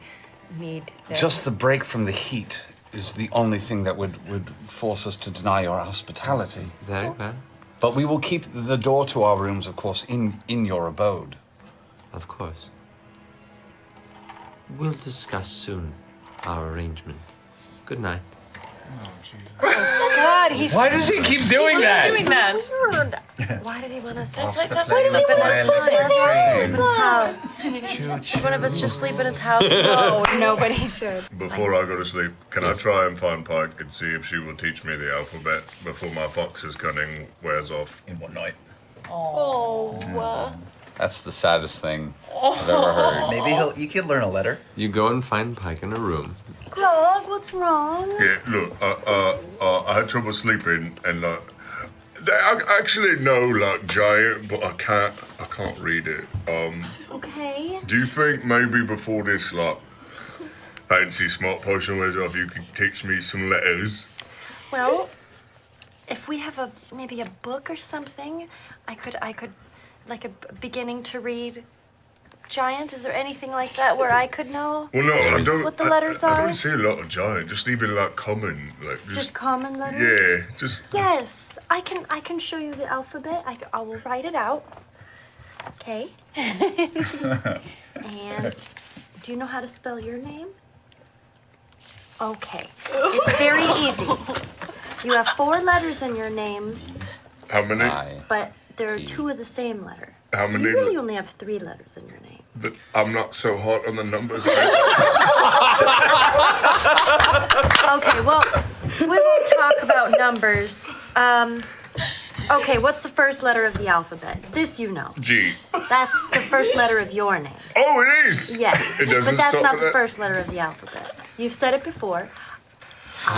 need them. Just the break from the heat is the only thing that would force us to deny your hospitality. Very well. But we will keep the door to our rooms, of course, in your abode. Of course. We'll discuss soon our arrangement. Good night. Oh, Jesus. Oh, God, he's... Why does he keep doing that? Doing that? Why did he want us? That's Why like, did he want us to sleep in his house? Should one of us just sleep in his house? No, nobody should. Before I go to sleep, can I try and find Pike and see if she will teach me the alphabet before my fox's cunning wears off? In one night. Oh. That's the saddest thing I've ever heard. Maybe you could learn a letter. You go and find Pike in a room. Grog, what's wrong? Yeah, look, I had trouble sleeping, and I actually know giant, but I can't read it. Okay. Do you think maybe before this fancy smart potion wears off, you could teach me some letters? Well, if we have maybe a book or something, I could like a beginning to read giant. Is there anything like that where I could know? Well, no, I don't. What the letters I are? don't see a lot of giant. Just even common, Just common letters. Yeah, just. Yes, I can show you the alphabet. I will write it out. Okay. And do you know how to spell your name? Okay. It's very easy. You have 4 letters in your name. How many? But there are 2 of the same letter. How so many? You really only have 3 letters in your name. But I'm not so hot on the numbers. Okay, well, we won't talk about numbers. Okay, what's the first letter of the alphabet? This you know. G. That's the first letter of your name. Oh, it is? Yes. It doesn't But that's stop not at the that? first letter of the alphabet. You've said it before. Hey.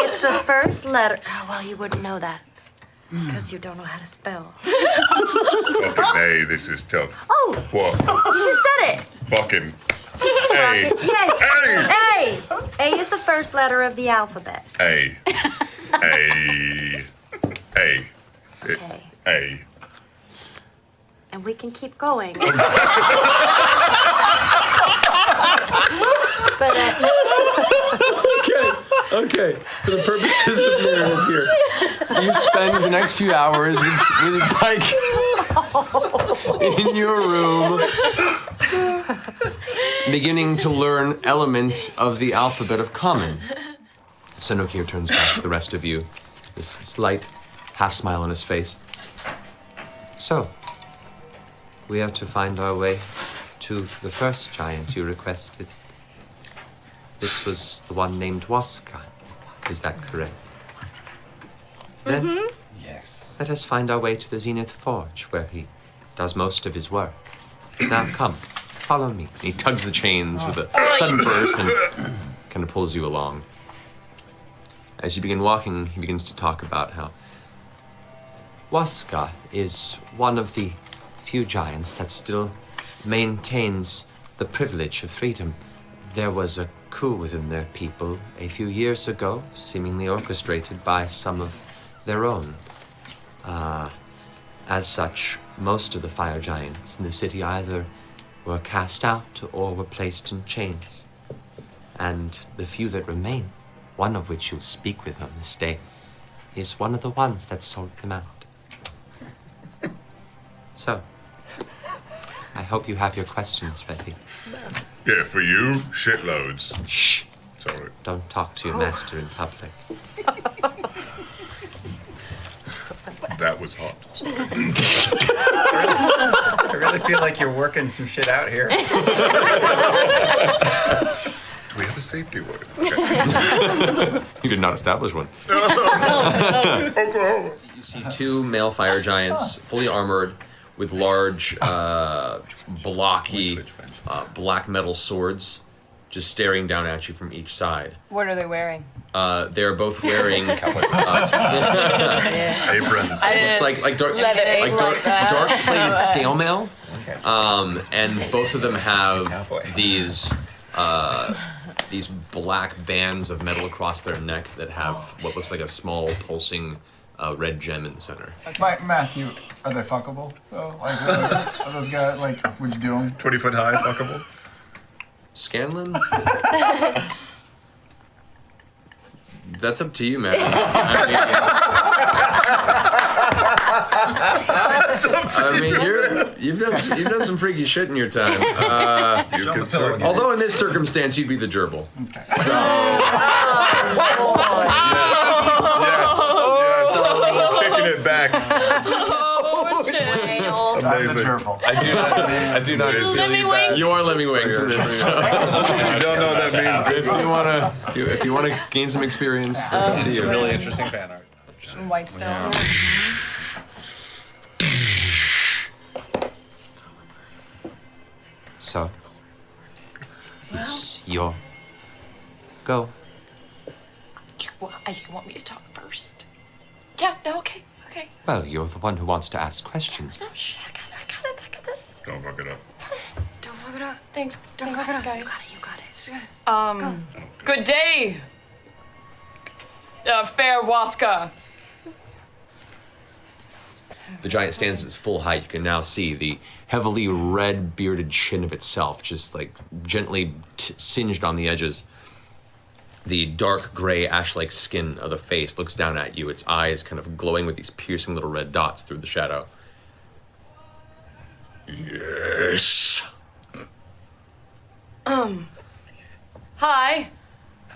It's the first letter. Oh, well, you wouldn't know that because you don't know how to spell. Fucking A, this is tough. Oh! What? You just said it. Fucking A. Yes. A. A is the first letter of the alphabet. A. A. A. Okay. A. And we can keep going. But Okay. For the purposes of narrative here, you spend the next few hours with Pike in your room, beginning to learn elements of the alphabet of common. Senokir turns back to the rest of you, this slight half smile on his face. So, we have to find our way to the first giant you requested. This was the one named Waska. Is that correct? Then, yes. Let us find our way to the Zenith Forge, where he does most of his work. Now come, follow me. He tugs the chains with a sudden burst and kind of pulls you along. As you begin walking, he begins to talk about how Waska is one of the few giants that still maintains the privilege of freedom. There was a coup within their people a few years ago, seemingly orchestrated by some of their own. As such, most of the fire giants in the city either were cast out or were placed in chains. And the few that remain, one of which you'll speak with on this day, is one of the ones that sold them out. So, I hope you have your questions ready. Yeah, for you, shitloads. Shh. Sorry. Don't talk to your master in public. That was hot. I really feel like you're working some shit out here. Do we have a safety word? You did not establish one. You see two male fire giants, fully armored, with large, blocky, black metal swords, just staring down at you from each side. What are they wearing? They're both wearing aprons. It's like dark plated scale mail, and both of them have these black bands of metal across their neck that have what looks like a small pulsing red gem in the center. Matthew, are they fuckable? Though? Like, are those guys, like, would you do them? 20-foot high, fuckable? Scanlan? That's up to you, man. You've done some freaky shit in your time. Although in this circumstance, you'd be the gerbil. Okay. So. Kicking it back. Amazing. I do not feel you bad. You are Lemmy Wings in this. So. You don't know what that means. If you wanna gain some experience, that's up to you. Some really interesting fan art. Whitestone. So, it's your go. You want me to talk first? Yeah, no, okay. Well, you're the one who wants to ask questions. No, shit, I got this. Don't fuck it up. Don't fuck it up. Thanks, guys. You got it. Good day, fair Waska. The giant stands at its full height. You can now see the heavily red bearded chin of itself, just like gently singed on the edges. The dark gray ash-like skin of the face looks down at you, its eyes kind of glowing with these piercing little red dots through the shadow. Yes. Hi,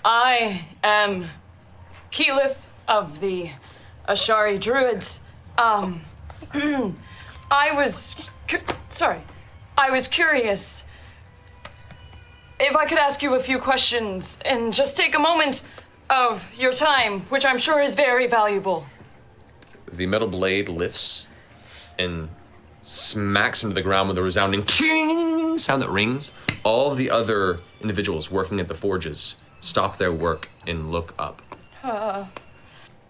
I am Keyleth of the Ashari Druids. I was curious if I could ask you a few questions and just take a moment of your time, which I'm sure is very valuable. The metal blade lifts and smacks into the ground with a resounding ting sound that rings. All the other individuals working at the forges stop their work and look up.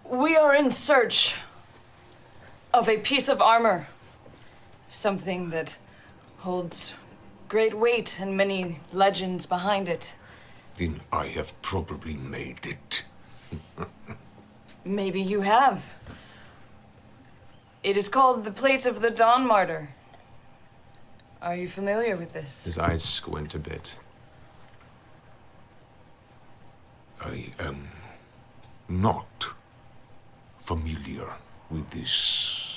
We are in search of a piece of armor, something that holds great weight and many legends behind it. Then I have probably made it. Maybe you have. It is called the Plate of the Dawn Martyr. Are you familiar with this? His eyes squint a bit. I am not familiar with this.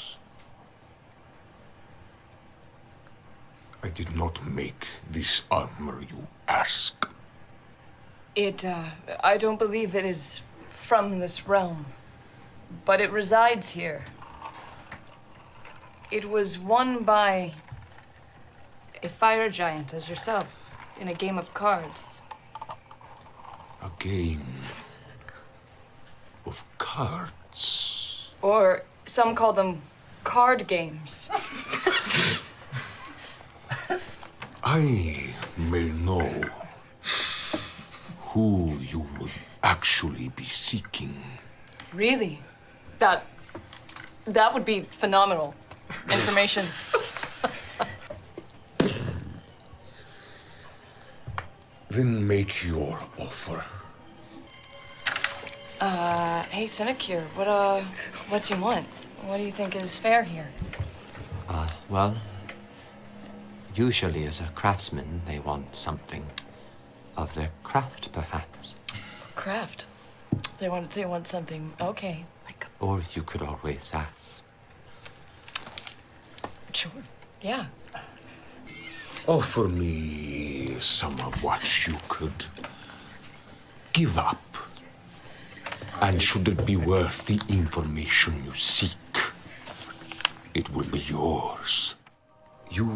I did not make this armor you ask. I don't believe it is from this realm, but it resides here. It was won by a fire giant as yourself in a game of cards. A game of cards. Or some call them card games. I may know who you would actually be seeking. Really? That would be phenomenal information. Then make your offer. Hey, Sinecure, what's you want? What do you think is fair here? Well, usually as a craftsman, they want something of their craft, perhaps. Craft. They want something. Okay. Or you could always ask. Sure. Yeah. Offer me some of what you could give up. And should it be worth the information you seek, it will be yours. You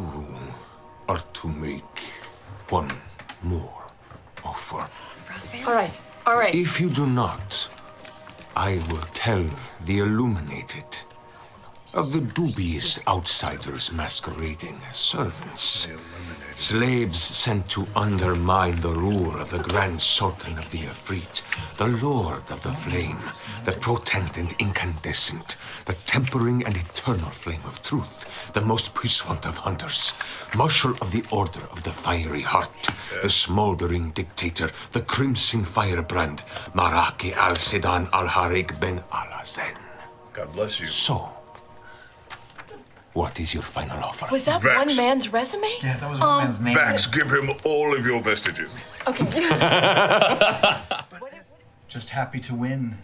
are to make one more offer. All right. All right. If you do not, I will tell the Illuminated of the dubious outsiders masquerading as servants. Slaves sent to undermine the rule of the Grand Sultan of the Ifrit, the Lord of the Flame, the potent and incandescent, the tempering and eternal flame of truth, the most puissant of hunters, Marshal of the Order of the Fiery Heart, the smoldering dictator, the crimson firebrand, Maraki al-Sedan al-Harig ben al-Hazen. God bless you. So, what is your final offer? Was that Vex. one man's resume? Yeah, that was one man's name. Vax, give him all of your vestiges. Just happy to win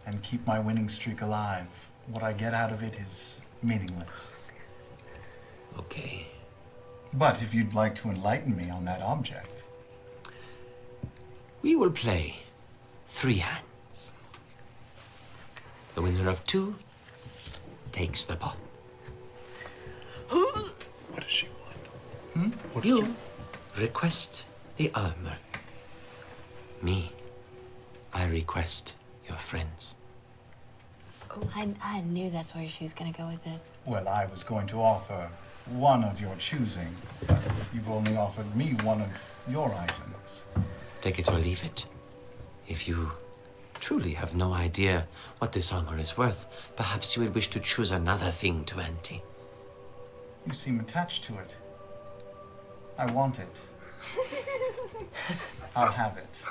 and keep my winning streak alive. What I get out of it is meaningless. Okay. But if you'd like to enlighten me on that object. We will play 3 hands. The winner of 2 takes the pot. What does she want? You request the armor. Me, I request your friends. Oh, I knew that's where she was gonna go with this. Well, I was going to offer one of your choosing, but you've only offered me one of your items. Take it or leave it. If you truly have no idea what this armor is worth, perhaps you would wish to choose another thing to ante. You seem attached to it. I want it. I'll have it.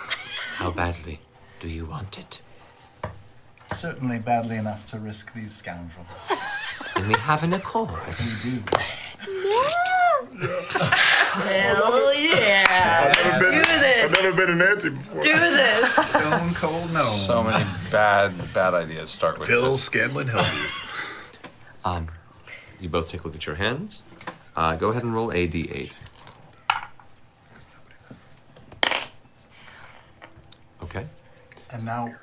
How badly do you want it? Certainly badly enough to risk these scoundrels. Then we have an accord. We do. Hell yeah! Let's do this. I've never been a Nancy before. Do this. Stone cold no. So many bad ideas start with Bill this. Scanlon, help you. You both take a look at your hands. Go ahead and roll a d8. Okay. And now,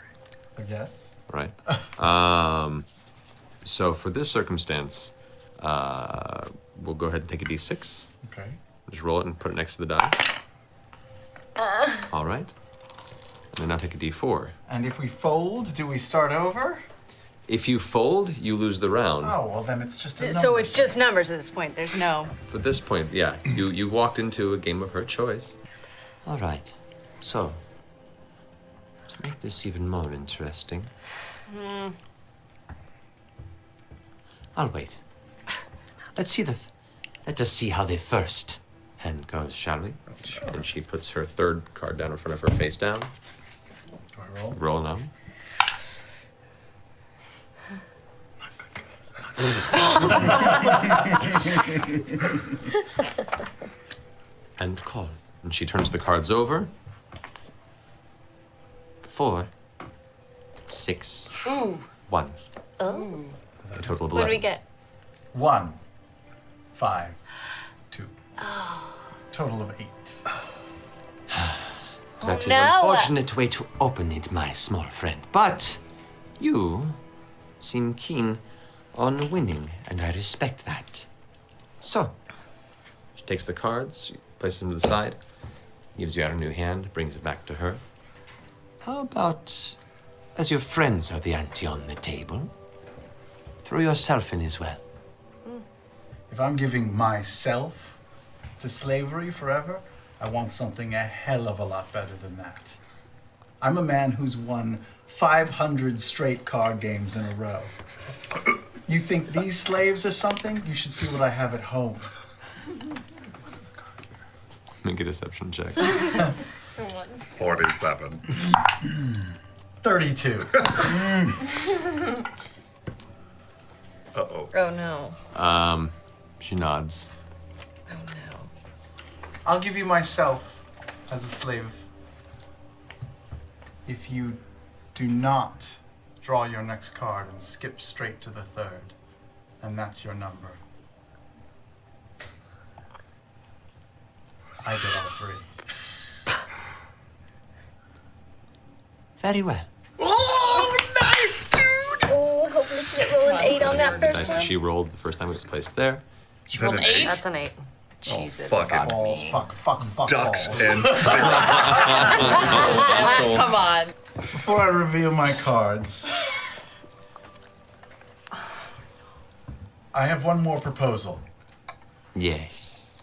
a guess? Right. So for this circumstance, we'll go ahead and take a d6. Okay. Just roll it and put it next to the die. All right. And then now take a d4. And if we fold, do we start over? If you fold, you lose the round. Oh, well then it's just a number. So it's just numbers at this point. There's no. For this point, yeah, you walked into a game of her choice. All right. So, to make this even more interesting, I'll wait. Let us see how the first hand goes, shall we? Sure. And she puts her third card down in front of her, face down. Do I roll? Roll now. And call. And she turns the cards over. 4, 6, Ooh. 1. Oh. A total of 11. What do we get? 1, 5, 2. Total of 8. That is no. an unfortunate way to open it, my small friend. But you seem keen on winning, and I respect that. So, she takes the cards, places them to the side, gives you out a new hand, brings it back to her. How about, as your friends are the ante on the table, throw yourself in as well. If I'm giving myself to slavery forever, I want something a hell of a lot better than that. I'm a man who's won 500 straight card games in a row. You think these slaves are something? You should see what I have at home. Make a deception check. 47. 32. Uh-oh. Oh no. She nods. I'll give you myself as a slave if you do not draw your next card and skip straight to the third. And that's your number. I did all three. Very well. Oh, nice, dude! Oh, hopefully she didn't roll an 8 on that Nice first that one. she rolled the first time it was placed there. She rolled an 8? That's an 8. Jesus, fuck it. Balls, fuck Ducks balls. and Come on. Before I reveal my cards, I have one more proposal. Yes.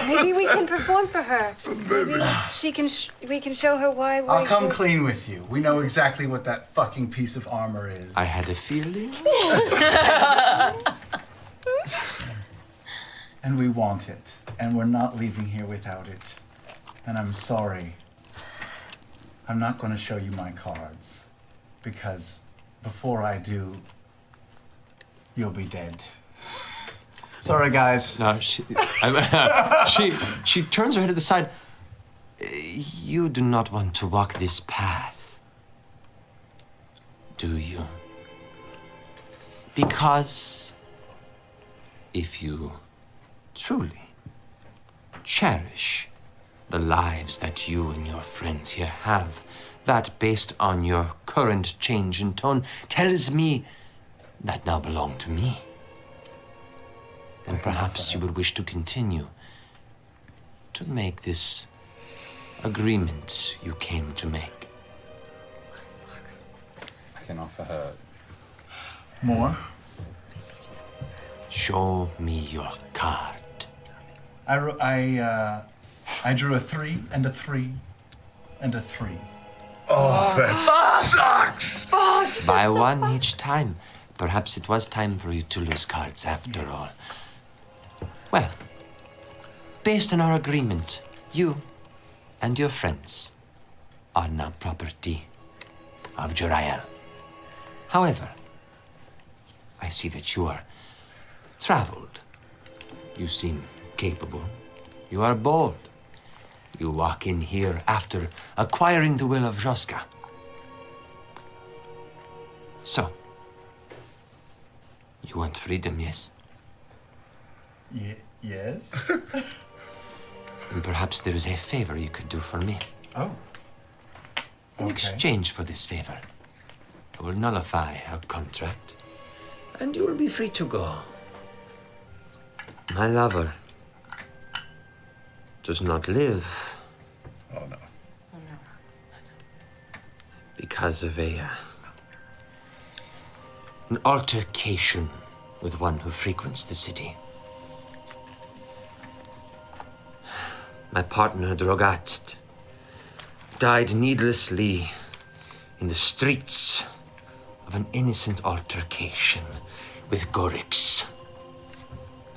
Maybe we can perform for her. Maybe she can. We can show her why. I'll come we're- clean with you. We know exactly what that fucking piece of armor is. I had a feeling. And we want it. And we're not leaving here without it. And I'm sorry. I'm not going to show you my cards. Because before I do, you'll be dead. Sorry, guys. No, she turns her head to the side. You do not want to walk this path, do you? Because if you truly cherish the lives that you and your friends here have, that based on your current change in tone tells me that now belong to me. Then perhaps you would wish to continue to make this agreement you came to make. I can offer her more. Show me your card. I drew a 3 and a 3 and a 3. Oh, that sucks! By one each time. Perhaps it was time for you to lose cards after all. Well, based on our agreement, you and your friends are now property of Joriel. However, I see that you are traveled. You seem capable. You are bold. You walk in here after acquiring the will of Joska. So, you want freedom, yes? Yes? And perhaps there is a favor you could do for me. Oh. In exchange for this favor, I will nullify our contract, and you will be free to go. My lover does not live. Oh, no. Because of an altercation with one who frequents the city. My partner, Drogat, died needlessly in the streets of an innocent altercation with Gorix,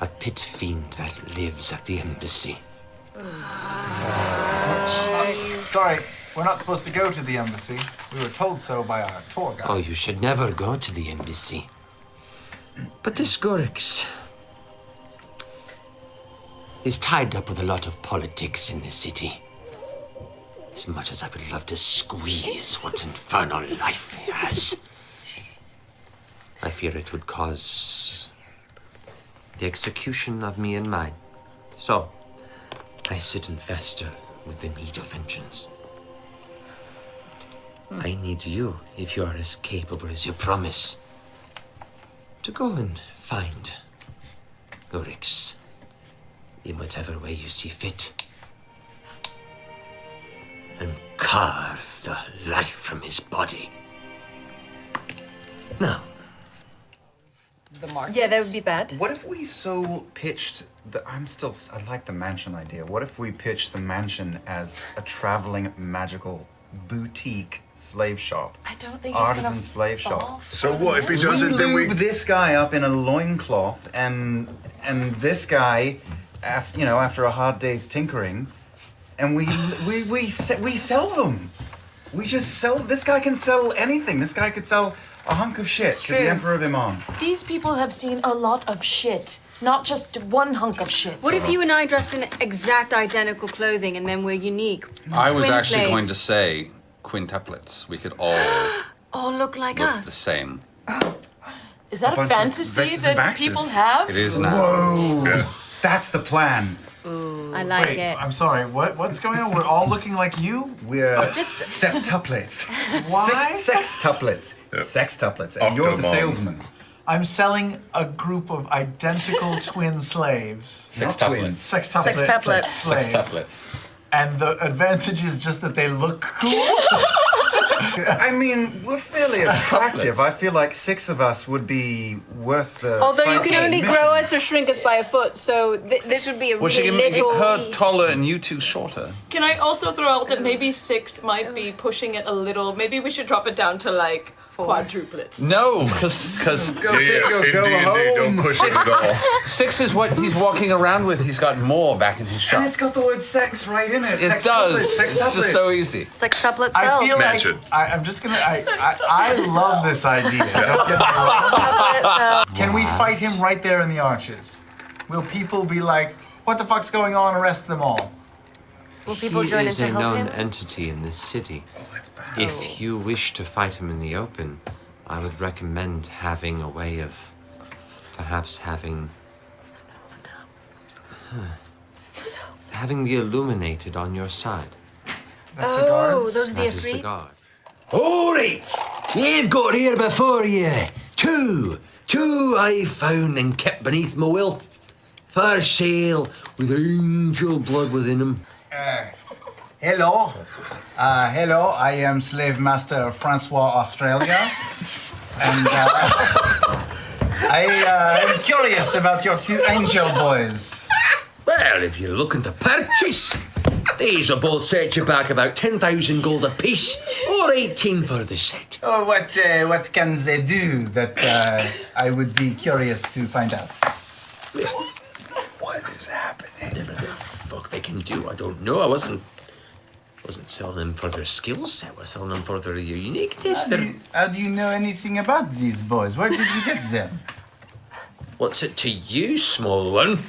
a pit fiend that lives at the embassy. Sorry, we're not supposed to go to the embassy. We were told so by our tour guide. Oh, you should never go to the embassy. But this Gorix is tied up with a lot of politics in the city. As much as I would love to squeeze what infernal life he has, I fear it would cause the execution of me and mine. So, I sit and fester with the need of vengeance. I need you, if you are as capable as you promise, to go and find Gorix in whatever way you see fit, and carve the life from his body. Now. The market. Yeah, that would be bad. What if we pitched the? I like the mansion idea. What if we pitched the mansion as a traveling magical boutique slave shop? I don't think he's artisan gonna slave fall shop. for So what if he doesn't? We Then we lube this guy up in a loincloth, and this guy, after a hard day's tinkering, and we sell them. We just sell. This guy can sell anything. This guy could sell a hunk of shit to the Emperor of Iman. These people have seen a lot of shit, not just one hunk of shit. What if you and I dressed in exact identical clothing and then we're unique? I was Twin actually going to slaves. say quintuplets. We could all All look like look us. the same. Is that a bunch of fantasy Vexes and that Baxes. people have? It is now. Whoa! That's the plan. I like Wait, it. I'm sorry. What's going on? We're all looking like you? We're Just- septuplets. Why? Sextuplets. Yep. Sextuplets. And you're the Octomom. salesman. I'm selling a group of identical twin slaves. Sextuplets. Sextuplet slaves. Sextuplets. And the advantage is just that they look cool. I mean, we're fairly attractive. I feel like 6 of us would be worth the. Although you price can of only admission. grow us or shrink us by a foot, so this would be a Well, she really can make little. her taller and you two shorter. Can I also throw out that maybe 6 might be pushing it a little? Maybe we should drop it down to like quadruplets. No, because Indeed, don't push it at all. 6 is what he's walking around with. He's got more back in his And shop. it's got the word sex right in it. It does. It's just so easy. Sextuplet I cells. feel Imagine. like I'm just gonna. I love this idea. Don't get me wrong. Can we fight him right there in the arches? Will people be like, "What the fuck's going on? Arrest them all." Will people He join in is to a help known him? entity in this city. If you wish to fight him in the open, I would recommend having a way of perhaps having the illuminated on your side. That's the Oh, guards. those are That the is the three. guard. All right, you've got here before you two I found and kept beneath my will, for sale with angel blood within them. Hello. Hello. I am Slave Master Francois Australia. And I am curious about your 2 angel boys. Well, if you're looking to purchase, these will both set you back about 10,000 gold apiece, or 18 for the set. Oh, what can they do that I would be curious to find out? What is happening? Whatever the fuck they can do, I don't know. I wasn't selling them for their skill set. I was selling them for their uniqueness. How do you know anything about these boys? Where did you get them? What's it to you, small one?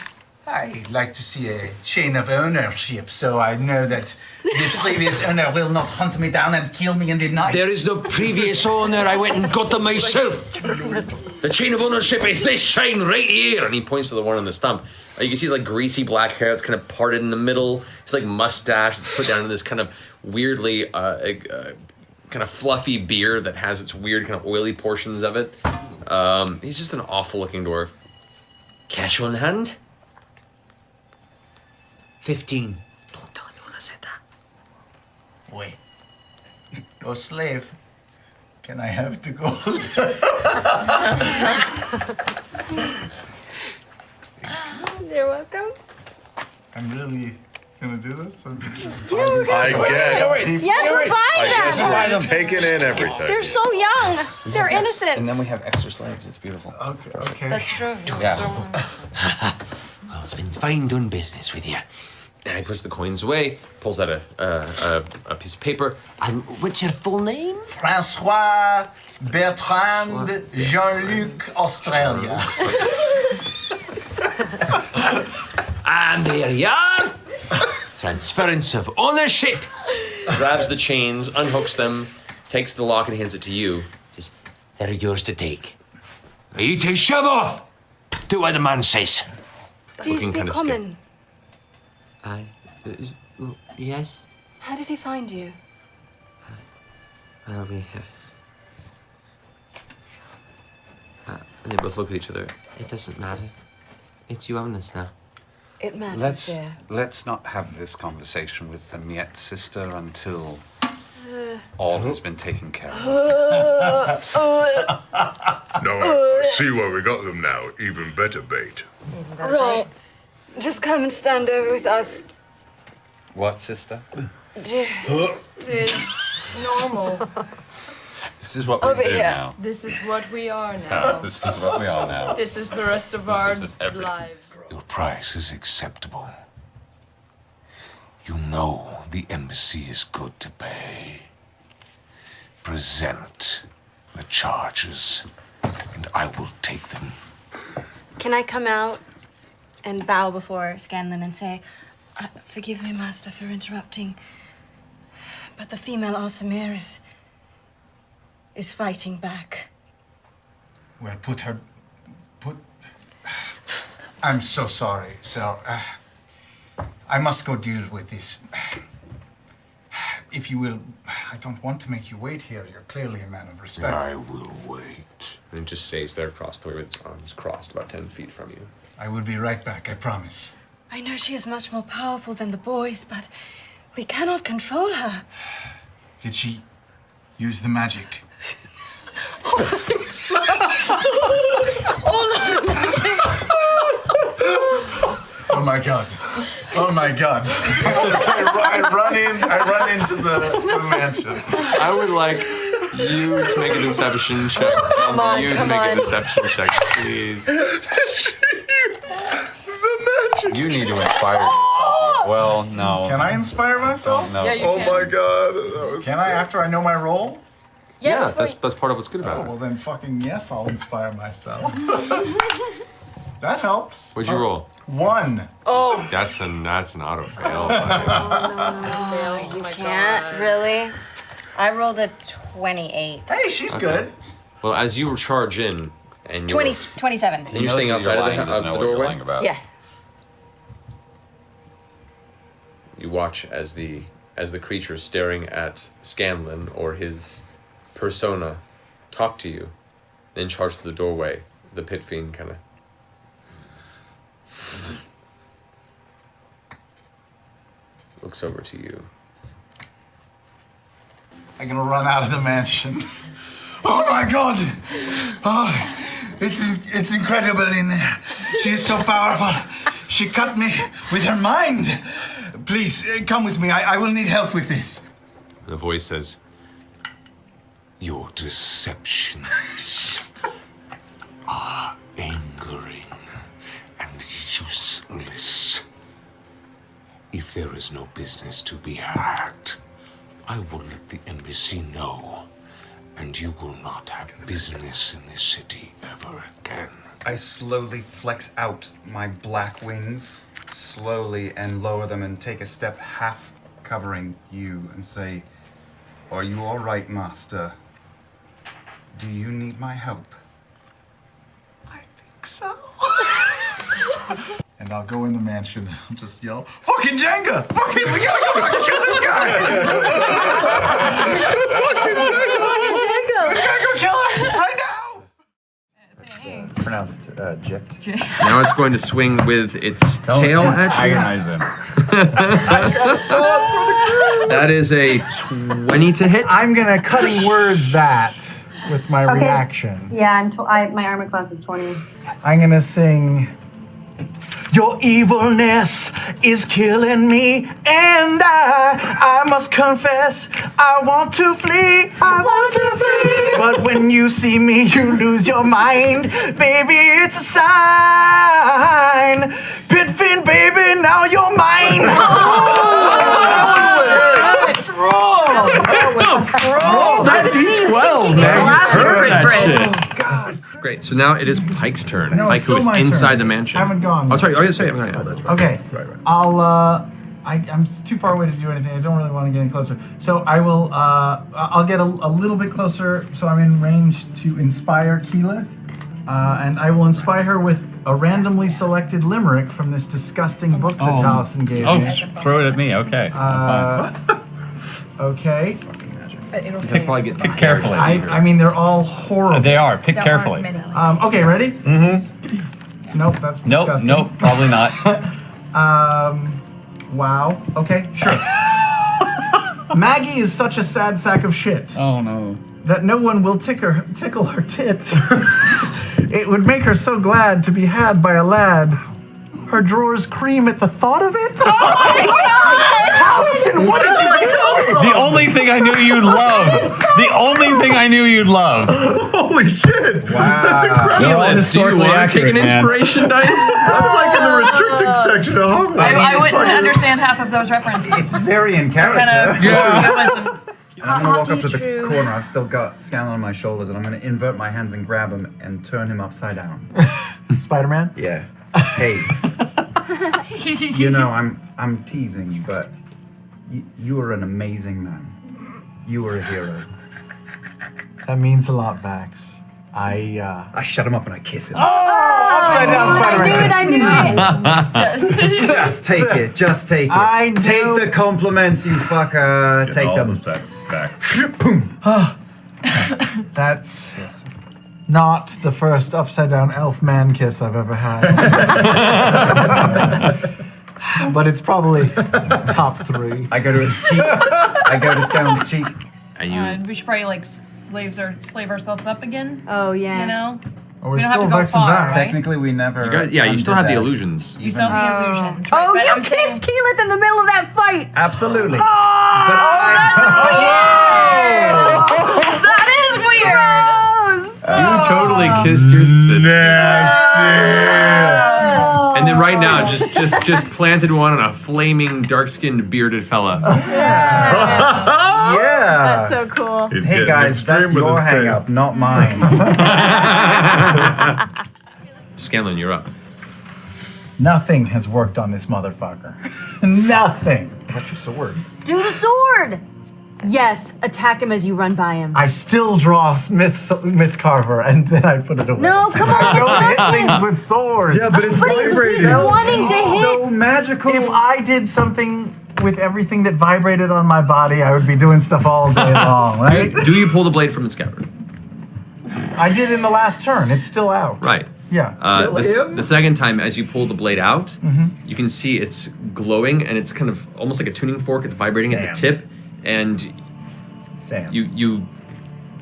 I like to see a chain of ownership, so I know that the previous owner will not hunt me down and kill me in the night. There is no previous owner. I went and got them myself. The chain of ownership is this chain right here. And he points to the one on the stump. You can see his like greasy black hair that's kind of parted in the middle. His like mustache that's put down in this kind of weirdly kind of fluffy beard that has its weird kind of oily portions of it. He's just an awful looking dwarf. Cash on hand? 15. Don't tell anyone I said that. Wait. Oh, slave. Can I have the gold? You're welcome. I'm really gonna do this? I guess. Yes, we're buying I them. guess we're taking in everything. They're so young. They're innocent. And then we have extra slaves. It's beautiful. Okay. That's true. Yeah. Well, it's been fine doing business with you. And he puts the coins away, pulls out a piece of paper. And what's your full name? Francois Bertrand Jean-Luc Australia. And there you are. Transference of ownership. Grabs the chains, unhooks them, takes the lock and hands it to you. Just, they're yours to take. Are you to shove off? Do what the man says. Do you Looking speak kinda common? Yes? How did he find you? Well, and they both look at each other. It doesn't matter. It's you own us now. It matters, Let's not have this conversation with them yet, sister, until all has been taken care of. No, I see why we got them now. Even better bait. Right. Just come and stand over with us. What, sister? This is normal. This is what we Over do here. now. This is what we are now. This is what we are now. This is the rest of our is everything. lives. Your price is acceptable. You know the embassy is good to pay. present the charges, and I will take them. Can I come out and bow before Scanlan and say, forgive me, Master, for interrupting, but the female Aasimar is fighting back. Well, I'm so sorry, sir. I must go deal with this. If you will, I don't want to make you wait here. You're clearly a man of respect. I will wait. And it just stays there across the way with its arms crossed about 10 feet from you. I will be right back, I promise. I know she is much more powerful than the boys, but we cannot control her. Did she use the magic? Oh my god. Oh my god. I run into the mansion. I would like you to make a deception check. And you to make a deception check, please. You need to inspire yourself. Well, no. Can I inspire myself? No. Yeah, you can. my god. Can I after I know my role? Yeah, that's part of what's good about Oh, it. well then fucking yes, I'll inspire myself. That helps. What'd you roll? 1. Oh. That's an auto fail. You can't, really? I rolled a 28. Hey, she's good. Well, as you charge in and you're 27. and you're staying outside of the doorway, Yeah. you watch as the creature staring at Scanlan or his persona talk to you, then charge through the doorway. The pit fiend kind of looks over to you. I'm gonna run out of the mansion. Oh my god! Oh, it's incredible in there. She is so powerful. She cut me with her mind. Please, come with me. I will need help with this. The voice says, Your deceptions are angering and useless. If there is no business to be had, I will let the embassy know, and you will not have business in this city ever again. I slowly flex out my black wings, slowly, and lower them and take a step half covering you and say, are you all right, Master? Do you need my help? So. And I'll go in the mansion and just yell, fucking Jenga! Fucking, we gotta go fucking kill this guy! Fucking Jenga! We gotta go kill him right now! It's pronounced Jipt. now it's going to swing with its tail at you. Him. That is a 20 to hit. I'm gonna cutting words that with my reaction. Yeah, my armor class is 20. I'm gonna sing. Your evilness is killing me, and I must confess, I want to flee, But when you see me, you lose your mind. Baby, it's a sign. Pitfin, baby, now you're mine. That D12, man. You heard that shit. God. Great. So now it is Pike's turn. No, Pike, it's who is still my inside turn. the mansion. I haven't gone Oh, sorry. yet. Oh, yeah, sorry. Okay. I'm too far away to do anything. I don't really want to get any closer. So I will. I'll get a little bit closer. So I'm in range to inspire Keyleth, and I will inspire her with a randomly selected limerick from this disgusting book that Taliesin gave me. Throw it at me. Okay. Okay. Pick carefully. I mean, they're all horrible. They are. Pick carefully. Okay, ready? Mm-hmm. Nope, that's disgusting. Nope, probably not. Wow. Okay, sure. Maggie is such a sad sack of shit. Oh no. That no one will tickle her tit. It would make her so glad to be had by a lad. Her drawers cream at the thought of it. Oh my god! Taliesin, what did you do? The only thing I knew you'd love. The only thing I knew you'd love. Holy shit! Wow. That's incredible. Do you want to take an inspiration dice? That's like in the restricted section of Hogwarts. I wouldn't understand half of those references. It's very in character. Kind of, And I'm gonna walk up to the corner. I've still got Scanlan on my shoulders, and I'm gonna invert my hands and grab him and turn him upside down. Spider-Man? Yeah. Hey. You know, I'm teasing, but you are an amazing man. You are a hero. That means a lot, Vax. I shut him up and I kiss him. Upside down Spider-Man. I knew it. Just take it. Just take it. I knew- Take the compliments, you fucker. Get Take all them. the sex back. Boom. That's not the first upside down elf man kiss I've ever had. But it's probably top 3. I go to his cheek. I go to Scanlan's cheek. And We should probably like slave ourselves up again. Oh yeah. You know. We're We don't still have to go vexing far, Vax. right? Technically, we never. You still undid have the that. illusions. We still have the illusions. Right? Oh, But you I'm saying- kissed Keyleth in the middle of that fight. Absolutely. Oh, that is weird. You totally kissed your sister. And then right now, just planted one on a flaming, dark-skinned, bearded fella. Yeah. That's so cool. He's Hey getting guys, extreme that's with your his hang up, taste. not mine. Scanlan, you're up. Nothing has worked on this motherfucker. Nothing. What's your sword? Do the sword. Yes, attack him as you run by him. I still draw myth carver and then I put it away. No, come on, I it's don't hit fine. things with swords. Yeah, but it's But he's wanting to hit. So magical. If I did something with everything that vibrated on my body, I would be doing stuff all day long, right? Do you pull the blade from the scabbard? I did in the last turn. It's still out. Right. Yeah. The second time, as you pull the blade out, Mhm. you can see it's glowing and it's kind of almost like a tuning fork. It's vibrating at the tip, and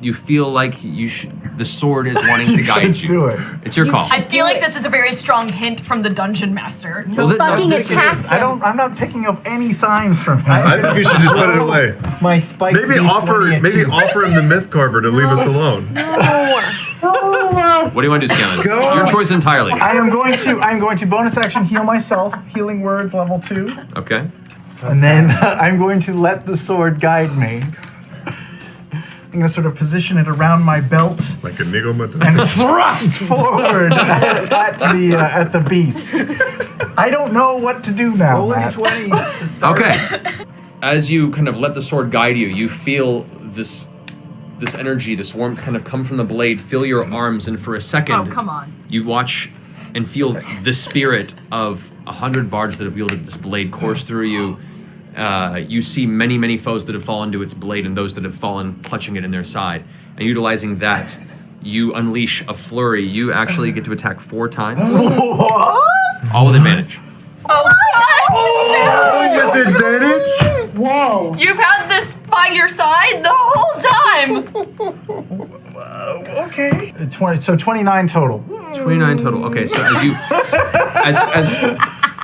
you feel like the sword is wanting to guide you. Do it. It's your call. I feel like this is a very strong hint from the dungeon master. Well, This is- I'm not picking up any signs from him. I think you should just put it away. My spike. Maybe offer him the myth carver to leave us alone. What do you want to do, Scanlan? Your choice entirely. I'm going to bonus action heal myself. Healing words level 2. Okay. And then I'm going to let the sword guide me. I'm going to sort of position it around my belt like a niggle and thrust forward at the beast. I don't know what to do now. Roll Matt. 20. Okay. As you kind of let the sword guide you, you feel this energy, this warmth kind of come from the blade, fill your arms, and for a second, Oh, come on. you watch and feel the spirit of 100 bards that have wielded this blade course through you. You see many, many foes that have fallen to its blade and those that have fallen clutching it in their side. And utilizing that, you unleash a flurry. You actually get to attack 4 times. What? All with advantage. Oh, you get the advantage? Whoa. You've had this by your side the whole time. Okay. 29 total. 29 total. Okay, so as you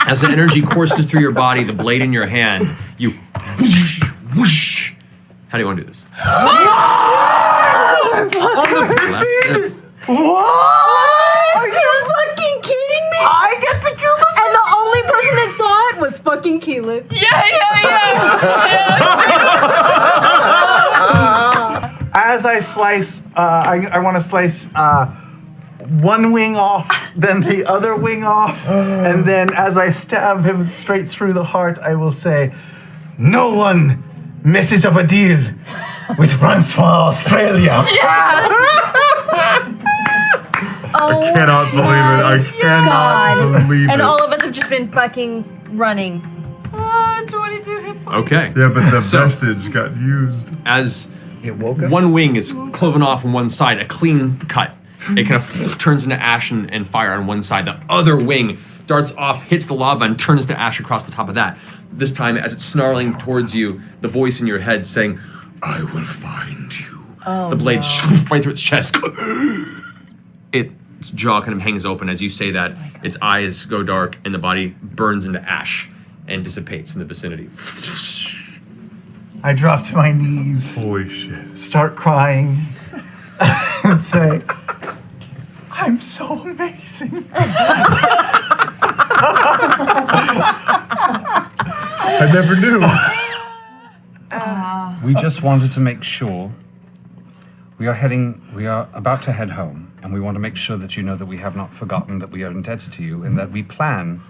as the energy courses through your body, the blade in your hand, you whoosh, whoosh. How do you want to do this? What? Are you fucking kidding me? I get to kill them. And the only person that saw it was fucking Keyleth. Yeah. As I slice, I want to slice one wing off, then the other wing off, and then as I stab him straight through the heart, I will say, "No one messes up a deal with Francois Australia." Yeah. Oh, I cannot believe it. I cannot believe And it. all of us have just been fucking running. 22 hit points. Okay. Yeah, but the vestige got used. As one wing is cloven off on one side, a clean cut. It kind of turns into ash and fire on one side. The other wing darts off, hits the lava, and turns to ash across the top of that. This time, as it's snarling towards you, the voice in your head saying, "I will find you." Oh, the blade right through its chest. Its jaw kind of hangs open as you say that. Its eyes go dark, and the body burns into ash and dissipates in the vicinity. I drop to my knees. Holy shit. Start crying and say, "I'm so amazing." I never knew. We just wanted to make sure we are about to head home, and we want to make sure that you know that we have not forgotten that we are indebted to you, and that we plan,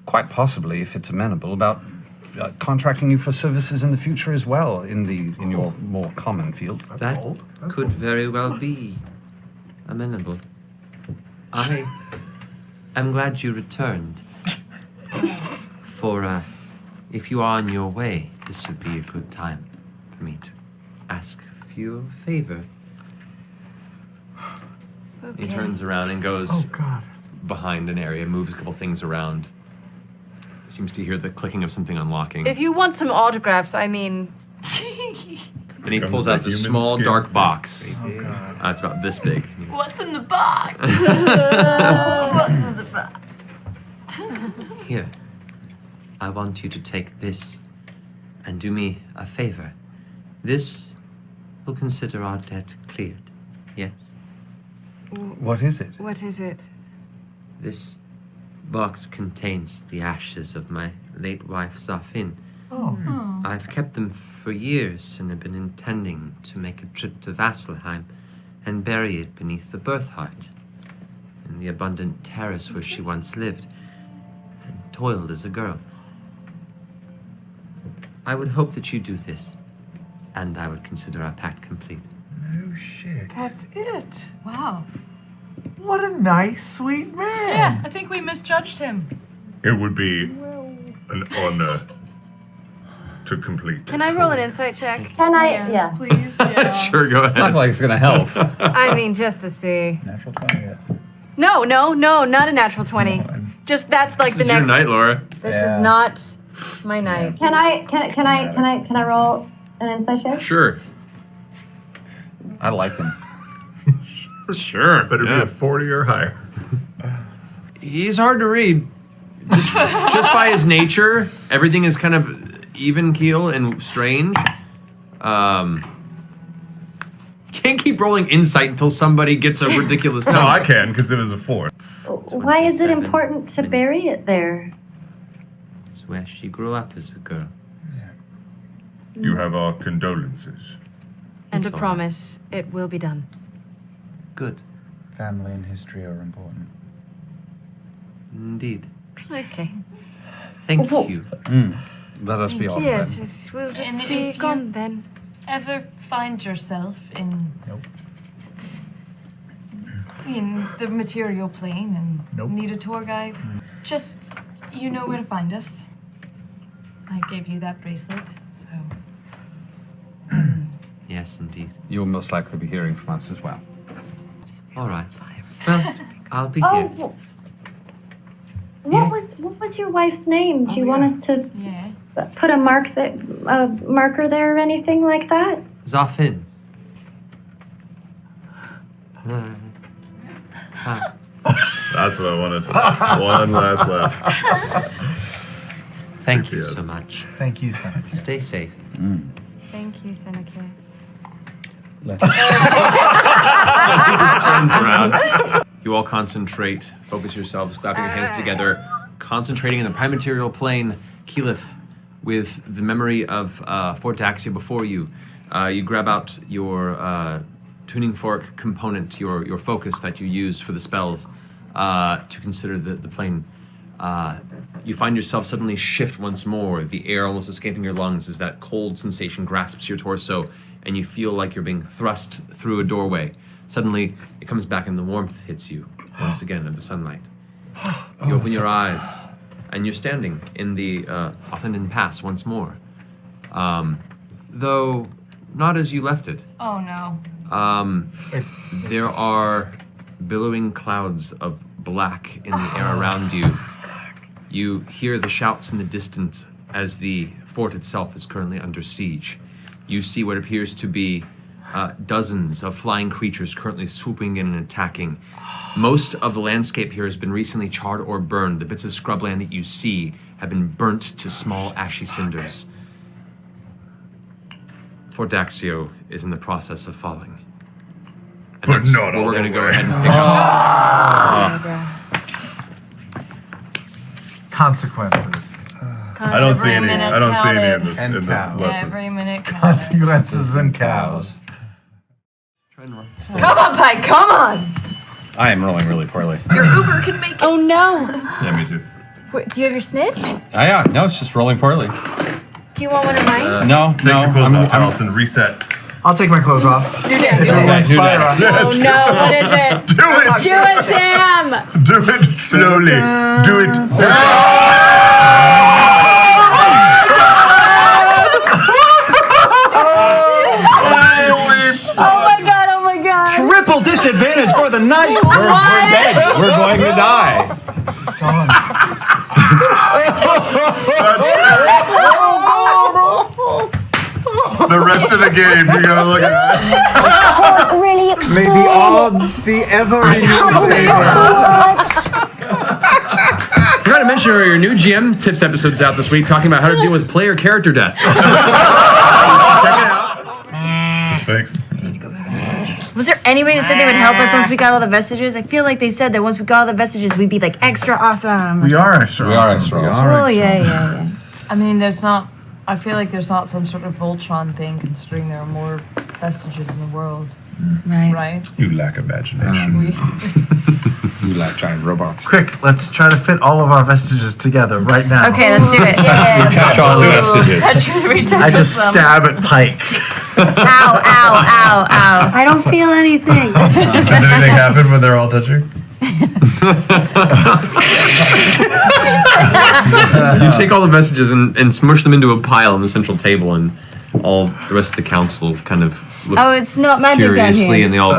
quite possibly, if it's amenable, about contracting you for services in the future as well, in your more common field. That could very well be amenable. I am glad you returned. For if you are on your way, this would be a good time for me to ask you a favor. He turns around and goes behind an area, moves a couple things around. Seems to hear the clicking of something unlocking. If you want some autographs, I mean. And he pulls out this small dark box. It's about this big. What's in the box? What's in the box? Here, I want you to take this and do me a favor. This will consider our debt cleared. Yes? What is it? What is it? This box contains the ashes of my late wife, Zafin. Oh. I've kept them for years and have been intending to make a trip to Vasselheim and bury it beneath the birth heart in the abundant terrace where she once lived and toiled as a girl. I would hope that you do this, and I would consider our pact complete. No shit. That's it. Wow. What a nice, sweet man. Yeah, I think we misjudged him. It would be an honor to complete. Can I roll an insight check? Can I? Yes, Yeah. please. Yeah. Sure, go ahead. It's not like it's going to help. I mean, just to see. Natural 20. Yeah. No, not a natural 20. Just that's like This the is next. your night, Laura. This is not my night. Can I roll an insight check? Sure. I like him. Sure. Better be a 40 or higher. He's hard to read. Just by his nature, everything is kind of even keel and strange. Can't keep rolling insight until somebody gets a ridiculous number. No, I can because it was a 4. Why is it important to bury it there? It's where she grew up as a girl. You have our condolences. And a It's all promise, it will be done. Good. Family and history are important. Indeed. Okay. Thank you. Let us be off Yes, then. we'll just And be if you- gone then. Ever find yourself in the material plane and need a tour guide, just you know where to find us. I gave you that bracelet, so Yes, indeed. You'll most likely be hearing from us as well. All right. Well, I'll be Oh, here. what was your wife's name? Do you want us to yeah. put a marker there or anything like that? Zafin. That's what I wanted. One last laugh. Thank you Yes. so much. Thank you, Senator. Stay safe. Thank you, Seneca. Turns around. You all concentrate, focus yourselves, clapping your hands together, concentrating in the prime material plane, Keyleth, with the memory of Fort Daxia before you. You grab out your tuning fork component, your focus that you use for the spells, to consider the plane. You find yourself suddenly shift once more, the air almost escaping your lungs as that cold sensation grasps your torso, and you feel like you're being thrust through a doorway. Suddenly, it comes back and the warmth hits you once again of the sunlight. You open your eyes, and you're standing in the Othenden Pass once more. Though not as you left it. Oh no. There are billowing clouds of black in the air around you. You hear the shouts in the distance as the fort itself is currently under siege. You see what appears to be dozens of flying creatures currently swooping in and attacking. Most of the landscape here has been recently charred or burned. The bits of scrubland that you see have been burnt to small ashy cinders. Fort Daxio is in the process of falling. And But that's not where all we're going to the go way. ahead and pick up. Consequences. I don't see Every any. minute I don't see any in counted. this And in this cows. lesson. Every minute counted. Consequences and cows. Come on, Pike, come on! I am rolling really poorly. Your Uber can make it. Oh no! Yeah, me too. Wait, do you have your snitch? Yeah, no, it's just rolling poorly. Do you want one of mine? No, Take your clothes off, Allison. Reset. I'll take my clothes off. Do that. If it will inspire us. Oh no, what is it? Do it. Do it, Sam! Do it slowly. Do it. Oh my god! Triple disadvantage for the night. We're dead. We're going to die. It's on. The rest of the game, you gotta look at that. Really May the odds be ever in your favor. Forgot to mention earlier, your new GM tips episode's out this week talking about how to deal with player character death. Check it out. Just fakes. Was there anybody that said they would help us once we got all the vestiges? I feel like they said that once we got all the vestiges, we'd be like extra awesome. We are extra We are awesome. extra We awesome. are Oh extra yeah, awesome. yeah, yeah. I mean, there's not. I feel like there's not some sort of Voltron thing, considering there are more vestiges in the world. Right. Right? You lack imagination. You like giant robots. Quick, let's try to fit all of our vestiges together right now. Okay, let's do it. Yeah. Touch all the vestiges. I just stab at Pike. Ow, ow, ow, ow. I don't feel anything. Does anything happen when they're all touching? You take all the vestiges and smush them into a pile on the central table, and all the rest of the council kind of look Oh, it's not magic down curiously, here. and they all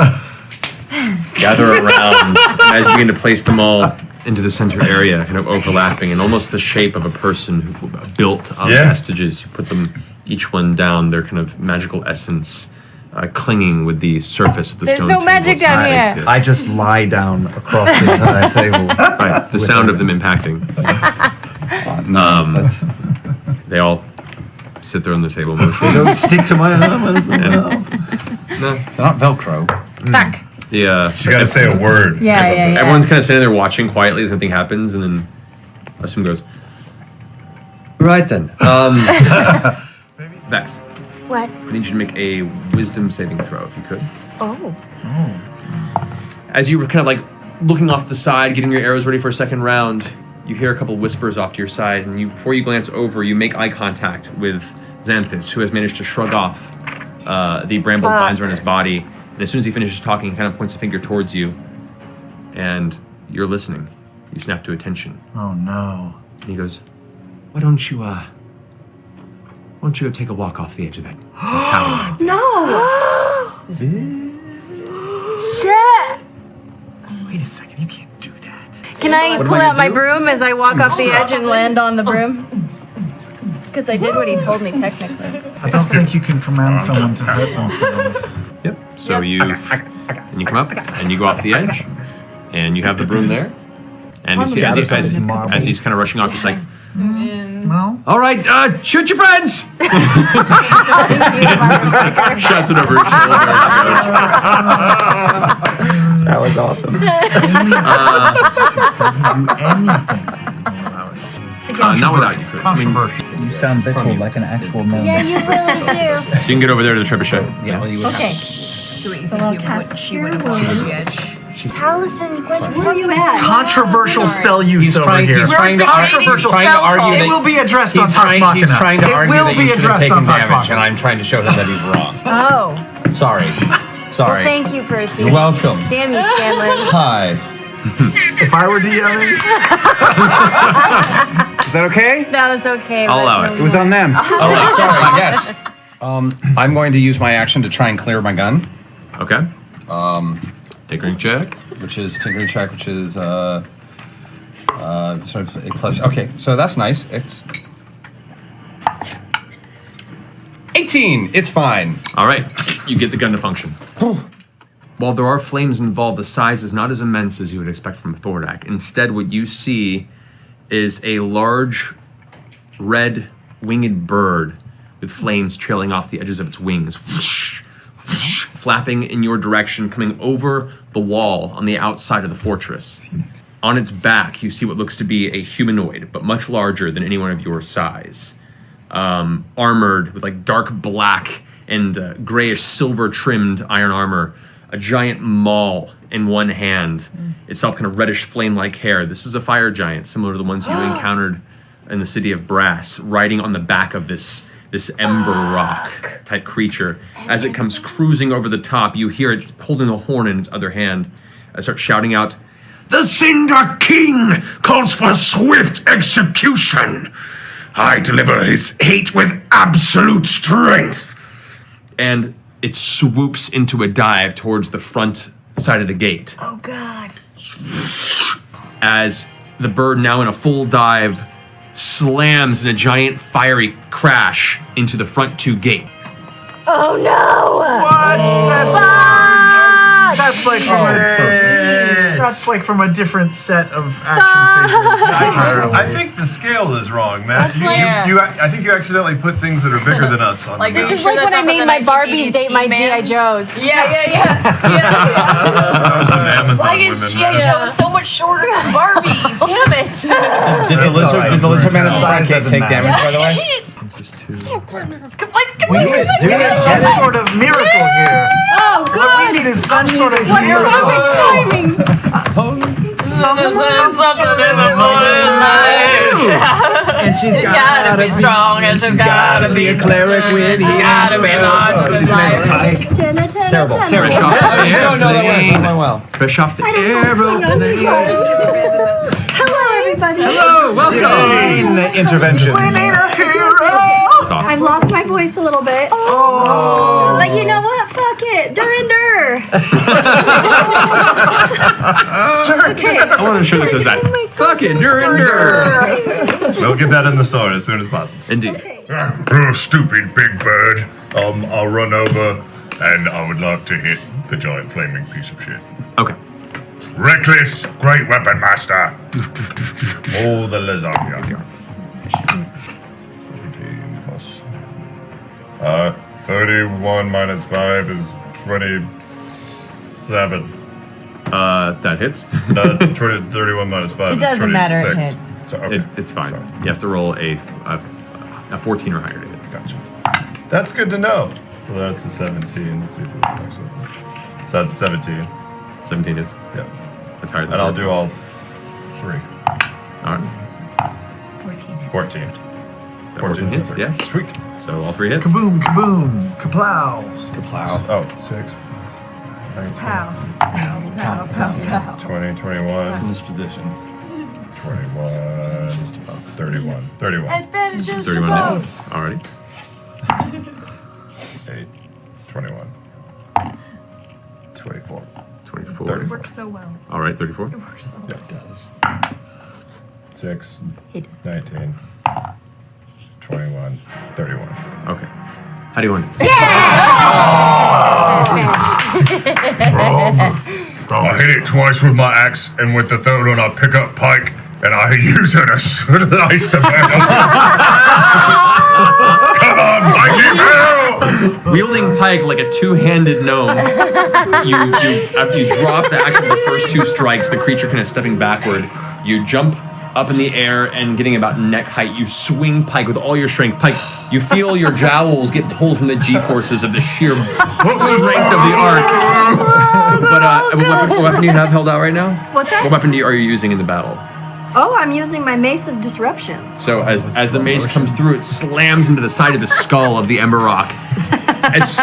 gather around. And as you begin to place them all into the center area, kind of overlapping, and almost the shape of a person who built on vestiges, you put them each one down. Their kind of magical essence clinging with the surface of the There's stone no table. magic It's down nice here. to- I just lie down across the entire table. Right, the sound of them impacting. They all sit there on the table. They don't stick to my armor. No, they're not Velcro. Back. Yeah. She's got to say a word. Yeah, yeah, yeah. Everyone's kind of standing there watching quietly as something happens, and then Asum goes, "Right then. Vex, What? I need you to make a wisdom saving throw, if you could." Oh. As you were kind of like looking off the side, getting your arrows ready for a second round, you hear a couple whispers off to your side, and before you glance over, you make eye contact with Xanthus, who has managed to shrug off the bramble vines around his body. And as soon as he finishes talking, he kind of points a finger towards you, and you're listening. You snap to attention. Oh no. And he goes, "Why don't you go take a walk off the edge of that tower?" No. Shit. Wait a second, you can't do that. Can I What am pull I out gonna my do? broom as I walk off the edge and land on the broom? Because I did what he told me, technically. I don't think you can command someone to hurt themselves. Yep. So you come up and you go off the edge, and you have the broom there. And you see, as he's kind of rushing off, he's like, No? "All right, shoot your friends!" Shouts it over his shoulder. That was awesome. Doesn't do anything. Not without you, Chris. I mean, You sound little like an actual man. Yeah, you really do. so you can get over there to the trebuchet. Yeah, well, you would Okay. So I'll cast Cure Wounds. Taliesin, you guys, where are you at? Controversial spell use over here. He's trying to Controversial argue It that will be addressed on he's Talks Machina. He's trying to It argue will that be you should have addressed taken on Talks damage, and Machina. I'm trying to show him that he's wrong. Oh. Sorry. Sorry. Well, thank you, Percy. You're welcome. Damn you, Scanlan. Hi. If I were DMing, Is that okay? That was okay. I'll but allow no it. It was on them. Oh, wait, sorry. Yes. I'm going to use my action to try and clear my gun. Okay. Tinkering check. Which is tinkering check, which is sort of a plus. Okay, so that's nice. It's 18. It's fine. All right, you get the gun to function. While there are flames involved, the size is not as immense as you would expect from Thordak. Instead, what you see is a large red winged bird with flames trailing off the edges of its wings, flapping in your direction, coming over the wall on the outside of the fortress. on its back, you see what looks to be a humanoid, but much larger than anyone of your size. Armored with like dark black and grayish silver trimmed iron armor, a giant maul in one hand, itself kind of reddish flame-like hair. This is a fire giant, similar to the ones you encountered in the city of Brass, riding on the back of this ember rock type creature. As it comes cruising over the top, you hear it holding a horn in its other hand. It starts shouting out, The Cinder King calls for swift execution. I deliver his hate with absolute strength. And it swoops into a dive towards the front side of the gate. Oh God. As the bird, now in a full dive, slams in a giant fiery crash into the front 2 gate. Oh no! That's like from that's like from a different set of action figures. I think the scale is wrong, man. I think you accidentally put things that are bigger than us on Like the this map. is like when I made my Barbies date my G.I. Joes. Some Amazon Why is women, G.I. man. Joe so much shorter than Barbie? Damn it! Did the lizard man in the front cake take damage, by the way? We need some sort of miracle here. Oh What God! we need is some sort of miracle. Something in the morning light. And she's gotta be strong, and she's gotta be a cleric with healing spell. She's named Pike. Terrible. Fresh off the airplane. Fresh off the aeroplane. Hello, everybody. Hello, welcome. Intervention. We need a hero. I've lost my voice a little bit. Oh. But you know what? Fuck it. Dur. Okay. I want to show this as that. Fucking dur. We'll get that in the store as soon as possible. Indeed. Oh, stupid big bird. I'll run over, and I would like to hit the giant flaming piece of shit. Okay. Reckless, great weapon master. Oh, the lasagna. 31 minus 5 is 27. That hits. 31 minus 5 It is 26. doesn't matter, it hits. So, okay. It's fine. You have to roll a 14 or higher to hit. Gotcha. That's good to know. So that's a 17. Let's see if it works. So that's 17. 17 is? Yeah. That's higher than And I'll that. do all 3. All right. 14. 14 hits, yeah. Sweet. So all 3 hits. Kaboom, kaboom, kaplow. Oh, 6. Pow. Pow, pow, pow. 20, 21. In this position. 21. 31. 31. Advantages 31 to hits. both. Alrighty. 8. 21. 24. 24. 34. Works so well. Alright, 34. It works so well. It does. 6. 19. 21. 31. Okay. How do you want it? I hit it twice with my axe, and with the third one I pick up Pike, and I use it to slice the metal. Come on, Pikey, hell! Wielding Pike like a two-handed gnome, after you drop the axe with the first 2 strikes, the creature kind of stepping backward. You jump up in the air and getting about neck height, you swing Pike with all your strength. Pike, you feel your jowls get pulled from the G-forces of the sheer strength of the arc. But what weapon do you have held out right now? What's that? What weapon are you using in the battle? Oh, I'm using my Mace of Disruption. So as the mace comes through, it slams into the side of the skull of the Ember Rock. As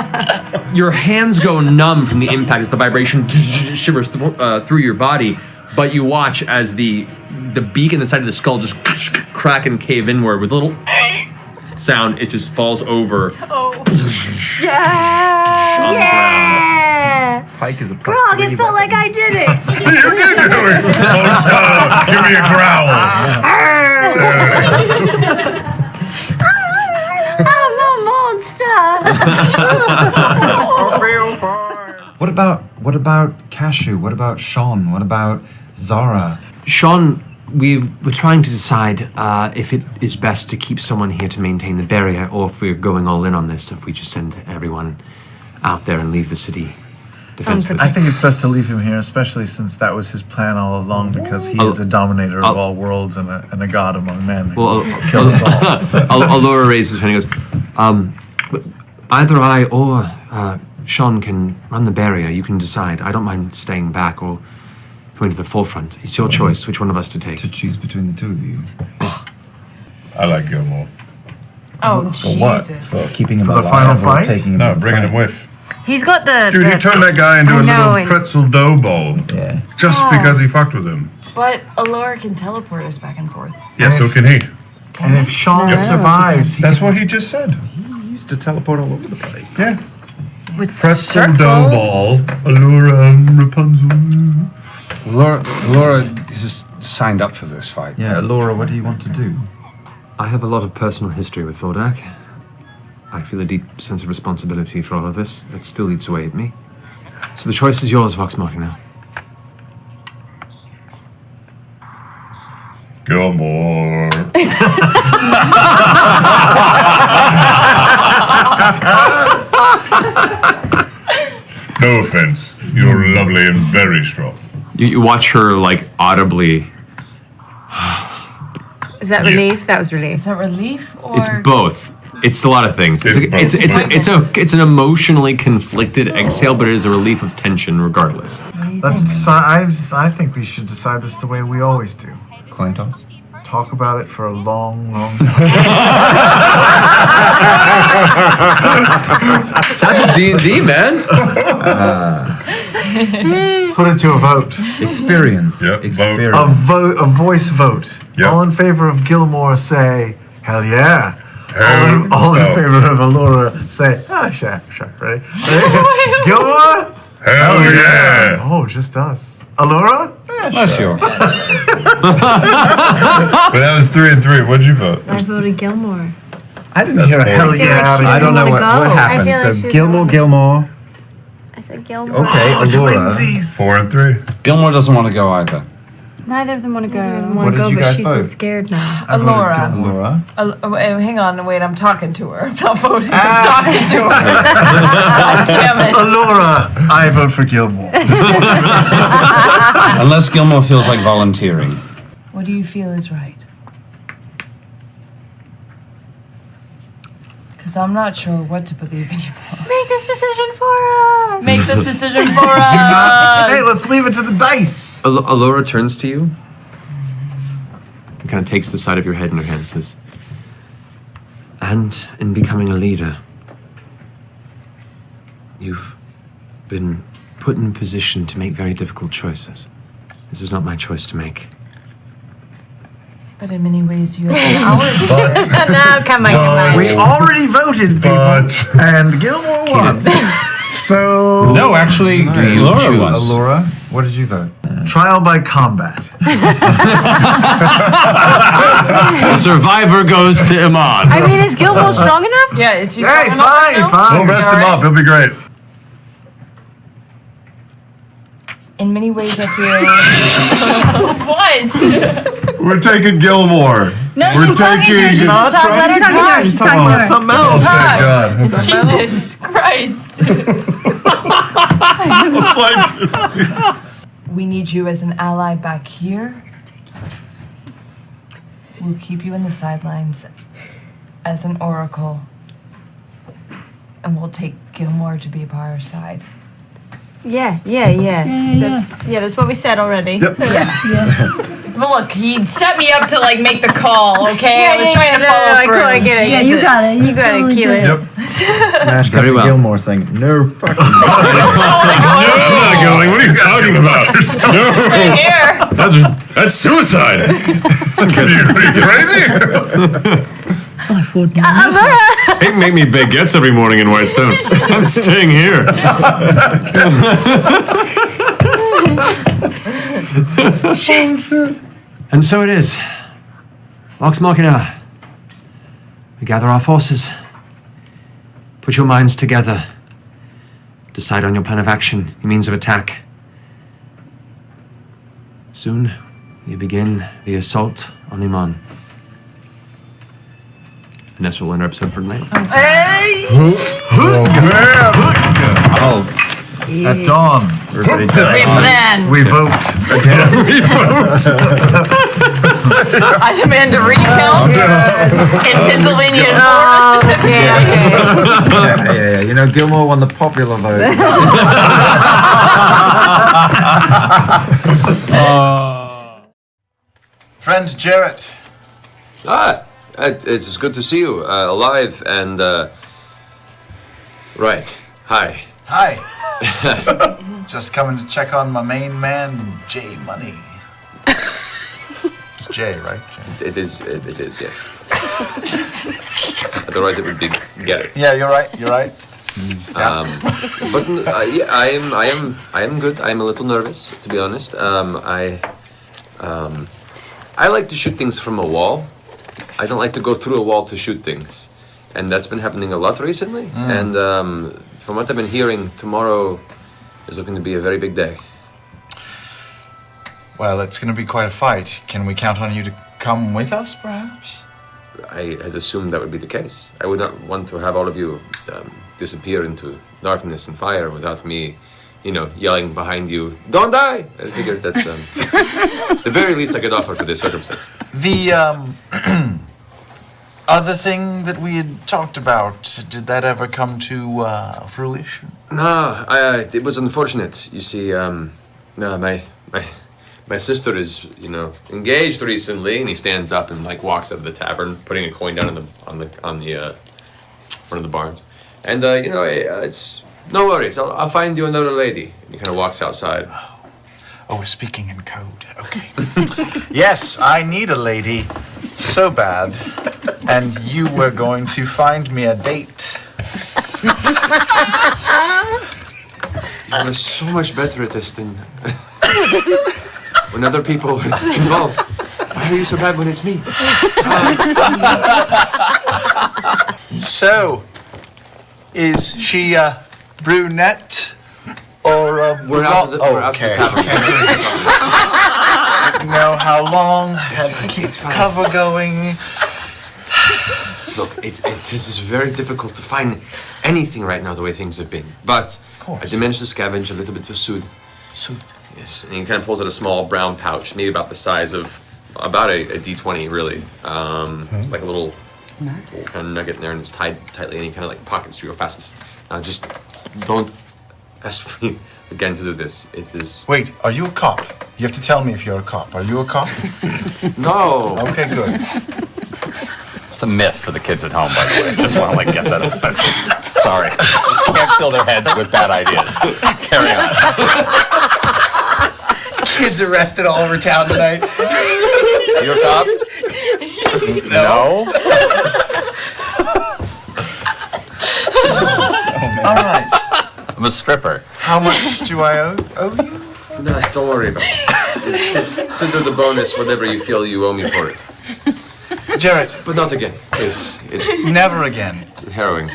your hands go numb from the impact, as the vibration shivers through your body, but you watch as the beak in the side of the skull just crack and cave inward with a little sound. It just falls over. Oh. Yeah! Pike is a Grog, it felt like I did it. You did do it! Monster! Give me a growl! I'm a monster. What about Cashew? What about Sean? What about Zara? Sean, we're trying to decide if it is best to keep someone here to maintain the barrier, or if we're going all in on this, if we just send everyone out there and leave the city defenseless. I think it's best to leave him here, especially since that was his plan all along, because he is a dominator of all worlds and a god among men. Well, Kill us all. Allura raises her hand and goes, either I or Sean can run the barrier. You can decide. I don't mind staying back or going to the forefront. It's your choice which one of us to take. To choose between the two of you. I like Gilmore. Oh, For what? Jesus. For keeping him For the alive final or fight? taking him No, to the bringing fight? him with. He's got the. Dude, he turned that guy into I a know, little and- pretzel dough bowl. Yeah. Just Oh. because he fucked with him. But Allura can teleport us back and forth. Yeah, so can he. And if Sean Yep. survives, he That's what he just said. He used to teleport all over the place. Yeah. With Pretzel circles. dough ball, Allura, Rapunzel. Laura just signed up for this fight. Yeah, Laura, what do you want to do? I have a lot of personal history with Thordak. I feel a deep sense of responsibility for all of this that still eats away at me. So the choice is yours, Vox Machina. Gilmore. No offense. You're lovely and very strong. You watch her like audibly. Is that relief? That was relief. Is that relief or? It's both. It's a lot of things. It's an emotionally conflicted exhale, but it is a relief of tension regardless. I think we should decide this the way we always do. Coin toss? Talk about it for a long, long time. It's time for D&D, man. Let's put it to a vote. Experience. Yep, Experience. A voice vote. Yep. All in favor of Gilmore say, hell yeah. Hell all in no. favor of Allura say, sure, ready? Gilmore? Hell yeah. Oh, just us. Allura? Oh, sure. But that was 3 and 3. What'd you vote? I voted Gilmore. I didn't hear a hell yeah out of I don't know wanna what go. I happened. feel like So she doesn't Gilmore, wanna- Gilmore. I said Gilmore. Okay, Allura. twinsies. 4 and 3. Gilmore doesn't want to go either. Neither of them want to go. What Want to did go, you but guys she's so vote? scared now. Allura. Allura. Hang on, wait, I'm talking to her. I'm not voting, I'm talking to her. God damn it. Allura, I vote for Gilmore. Unless Gilmore feels like volunteering. What do you feel is right? Because I'm not sure what to believe in you. Make this decision for us. Make this decision for us. Hey, let's leave it to the dice. Allura turns to you and kind of takes the side of your head in her hand and says, and in becoming a leader, you've been put in a position to make very difficult choices. This is not my choice to make. But in many ways, you have power. No, come on. We already voted, people, and Gilmore won. So No, actually, Laura was. Allura, what did you vote? trial by combat. The survivor goes to Iman. I mean, is Gilmore strong enough? Yeah, is he Yeah, he's fine. He's fine. We'll rest him up. He'll be great. In many ways, I feel. What? We're taking Gilmore. No, We're she's talking to her. She's not talking. Let her talk. She's talking to her. Something Oh, else. thank God. Jesus Christ. We need you as an ally back here. We'll keep you in the sidelines as an oracle. And we'll take Gilmore to be by our side. Yeah. That's what we said already. Yep. So, yeah. But look, he set me up to like make the call, okay? I was trying to follow through. I get it. Yeah, you got it. You got it, Keelan. Yep. Smash cut Very to well. Gilmore saying, no fucking. I'm not going. What are you talking about? Right here. That's suicide. Are you crazy? They make me bake gets every morning in Whitestone. I'm staying here. And so it is. Vox Machina. We gather our forces. Put your minds together. Decide on your plan of action, your means of attack. Soon, we begin the assault on Iman. Vanessa will end our episode for tonight. Hey! Oh, At dawn. We vote. I demand a recount in Pennsylvania and Florida specifically. Yeah. You know, Gilmore won the popular vote. Friend Jarrett. It's good to see you alive and right. Hi. Hi. Just coming to check on my main man, Jay Money. It's Jay, right? Jay. It is, yes. Otherwise, it would be Garrett. Yeah, you're right. But yeah, I am good. I'm a little nervous, to be honest. I like to shoot things from a wall. I don't like to go through a wall to shoot things, and that's been happening a lot recently. And from what I've been hearing, tomorrow is looking to be a very big day. Well, it's going to be quite a fight. Can we count on you to come with us, perhaps? I had assumed that would be the case. I would not want to have all of you disappear into darkness and fire without me, yelling behind you, "Don't die!" I figured that's the very least I could offer for this circumstance. The other thing that we had talked about, did that ever come to fruition? No, it was unfortunate. You see, my sister is, engaged recently, and he stands up and walks out of the tavern, putting a coin down on the front of the barns, and it's no worries. I'll find you another lady. And he kind of walks outside. Oh, we're speaking in code. Okay. Yes, I need a lady so bad, and you were going to find me a date. You're so much better at this than when other people are involved. Why are you so bad when it's me? So, is she a brunette or a We're out of the tavern. Didn't know how long. Had to keep cover going. Look, this is very difficult to find anything right now the way things have been. But I did manage to scavenge a little bit of food. Food? Yes, and he kind of pulls out a small brown pouch, maybe about the size of about a D20, really. Like a little kind of nugget in there, and it's tied tightly, and he kind of pockets through real fast. Just don't ask me again to do this. It is. Wait, are you a cop? You have to tell me if you're a cop. Are you a cop? No. Okay, good. It's a myth for the kids at home, by the way. Just want to get that up. Sorry. Just can't fill their heads with bad ideas. Carry on. Kids arrested all over town tonight. You a cop? No. All right. I'm a stripper. How much do I owe you? No, don't worry about it. Consider the bonus whatever you feel you owe me for it. Jarrett. But not again. It's Never again. Harrowing.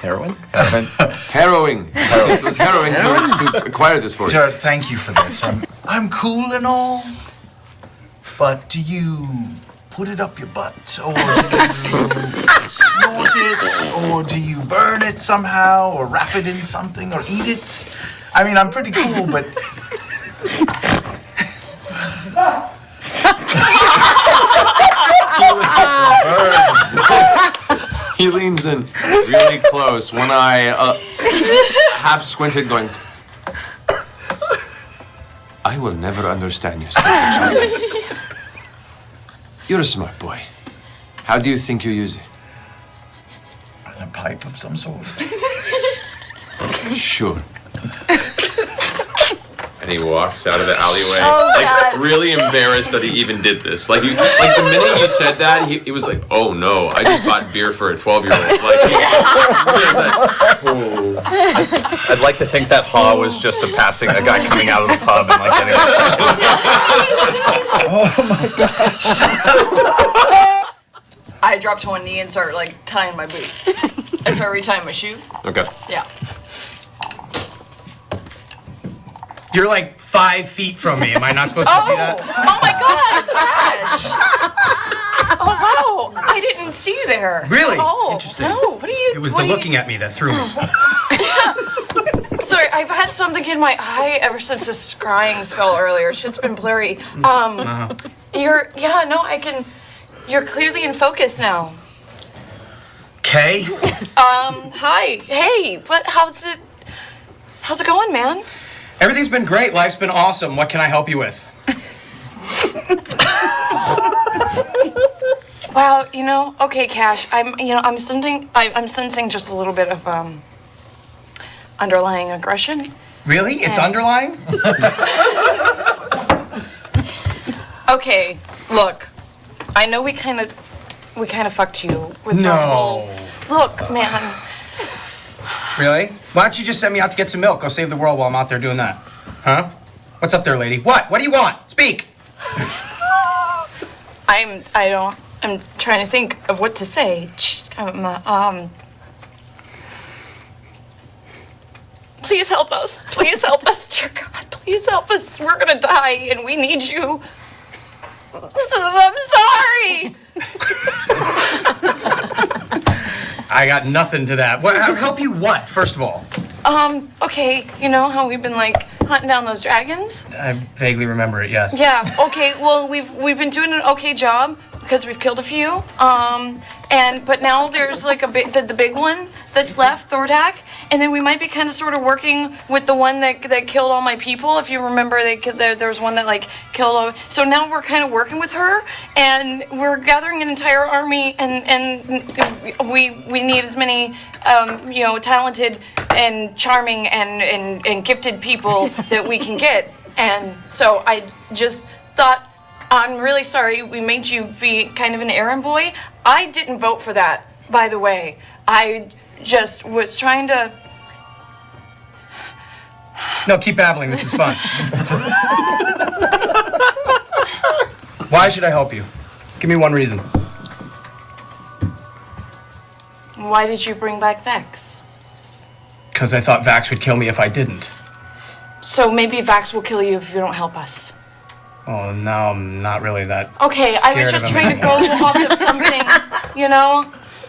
Heroin? Harrowing. It was harrowing to acquire this for you. Jarrett, thank you for this. I'm cool and all, but do you put it up your butt, or do you snort it, or do you burn it somehow, or wrap it in something, or eat it? I mean, I'm pretty cool, but... He leans in really close, one eye half squinted, going, I will never understand you, child. You're a smart boy. How do you think you use it? A pipe of some sort. Sure. And he walks out of the alleyway, God. really embarrassed that he even did this. The minute you said that, he was like, "Oh no, I just bought beer for a 12-year-old." I'd like to think that Ha was just a guy coming out of the pub and getting a second. Oh my gosh. I drop to one knee and start tying my boot. I start retying my shoe. Okay. Yeah. You're 5 feet from me. Am I not supposed to see that? Oh my God, Crash! Oh wow, I didn't see you there. Really? Oh, Interesting. no. What are you? It was the looking at me that threw me. Sorry, I've had something in my eye ever since this scrying spell earlier. Shit's been blurry. You're clearly in focus now. Okay. Hi. Hey, how's it going, man? Everything's been great. Life's been awesome. What can I help you with? Wow, okay, Cash. I'm sensing just a little bit of underlying aggression. Really? It's underlying? Okay, look. I know we kind of fucked you with the whole. Look, man. Really? Why don't you just send me out to get some milk? Go save the world while I'm out there doing that. Huh? What's up there, lady? What? What do you want? Speak. I'm trying to think of what to say. Please help us. Please help us, dear God. Please help us. We're gonna die, and we need you. I'm sorry. I got nothing to that. What? Help you what? First of all. Okay. You know how we've been like hunting down those dragons? I vaguely remember it. Yes. Yeah. Okay. Well, we've been doing an okay job because we've killed a few. But now there's like the big one that's left, Thordak, and then we might be kind of sort of working with the one that killed all my people. If you remember, there was one that like killed all. So now we're kind of working with her, and we're gathering an entire army, and we need as many talented and charming and gifted people that we can get. And so I just thought, I'm really sorry we made you be kind of an errand boy. I didn't vote for that, by the way. I just was trying to... No, keep babbling. This is fun. Why should I help you? Give me one reason. Why did you bring back Vex? Because I thought Vax would kill me if I didn't. So maybe Vax will kill you if you don't help us. Oh, no, I'm not really that. Okay, I was scared just of him. trying to go off of something,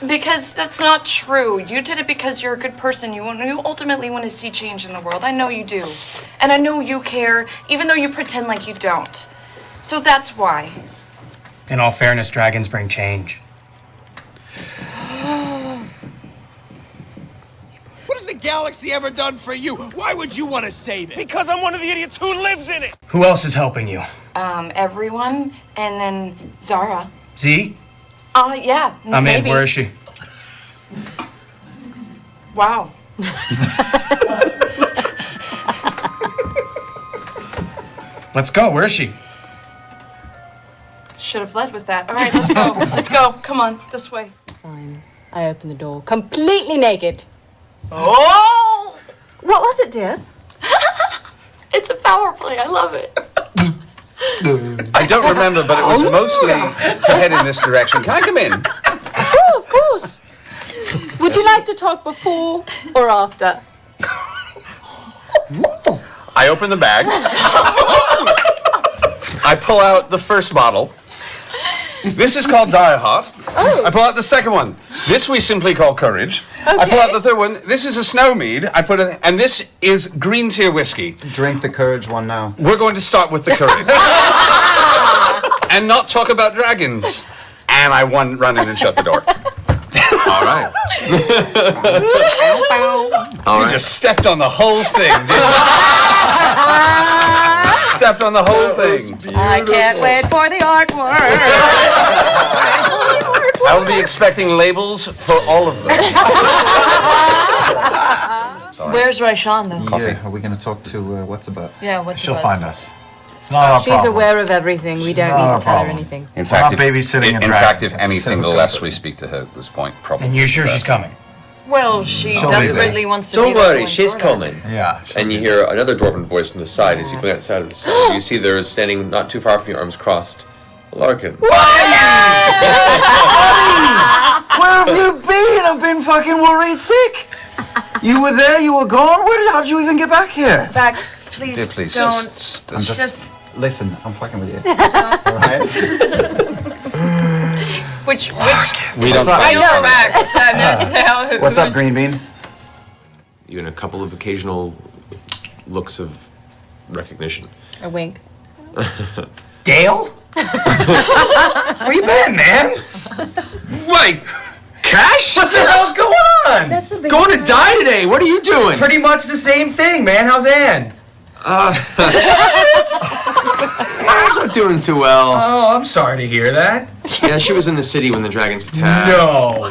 because that's not true. You did it because you're a good person. You ultimately want to see change in the world. I know you do. And I know you care, even though you pretend like you don't. So that's why. In all fairness, dragons bring change. What has the galaxy ever done for you? Why would you want to save it? Because I'm one of the idiots who lives in it. Who else is helping you? Everyone, and then Zara. Z? Yeah, I'm maybe. in. Where is she? Wow. Let's go. Where is she? Should have led with that. All right, let's go. Let's go. Come on, this way. Fine. I open the door, completely naked. Oh! What was it, dear? It's a power play. I love it. I don't remember, but it was mostly to head in this direction. Can I come in? Sure, of course. Would you like to talk before or after? I open the bag. I pull out the first bottle. This is called Direheart. I pull out the second one. This we simply call Courage. I pull out the third one. This is a Snowmead. And this is green tier whiskey. Drink the Courage one now. We're going to start with the Courage. And not talk about dragons. And I run in and shut the door. All right. You just stepped on the whole thing, didn't you? Stepped on the whole thing. I can't wait for the artwork. I will be expecting labels for all of them. Where's Raishan, though? Yeah, are we going to talk to what's about? Yeah, what's She'll about? find us. It's not our She's problem. aware of everything. We don't not need our to tell her problem. anything. In fact, not babysitting a in dragon. fact, if That's anything, the so less good. we speak to her at this point, probably. And you're sure she's coming? Well, she She'll be desperately there. wants to Don't be there worry, going she's forward. coming. Yeah. And you hear another dwarven voice from the side as you go outside of the side. You see there is standing not too far from your arms crossed, Larkin. Where have you been? I've been fucking worried sick. You were there, you were gone? How did you even get back here? Vax, please, Dear, please, don't. just Listen, I'm fucking with you. Don't. All right? Which we don't. I know, Max. What's up, Green Bean? You and a couple of occasional looks of recognition. A wink. Dale? Where you been, man? Wait, Cash? What the hell's going on? That's the biggest Going to one. die today. What are you doing? Pretty much the same thing, man. How's Ann? Anne's not doing too well. Oh, I'm sorry to hear that. Yeah, she was in the city when the dragons attacked. No.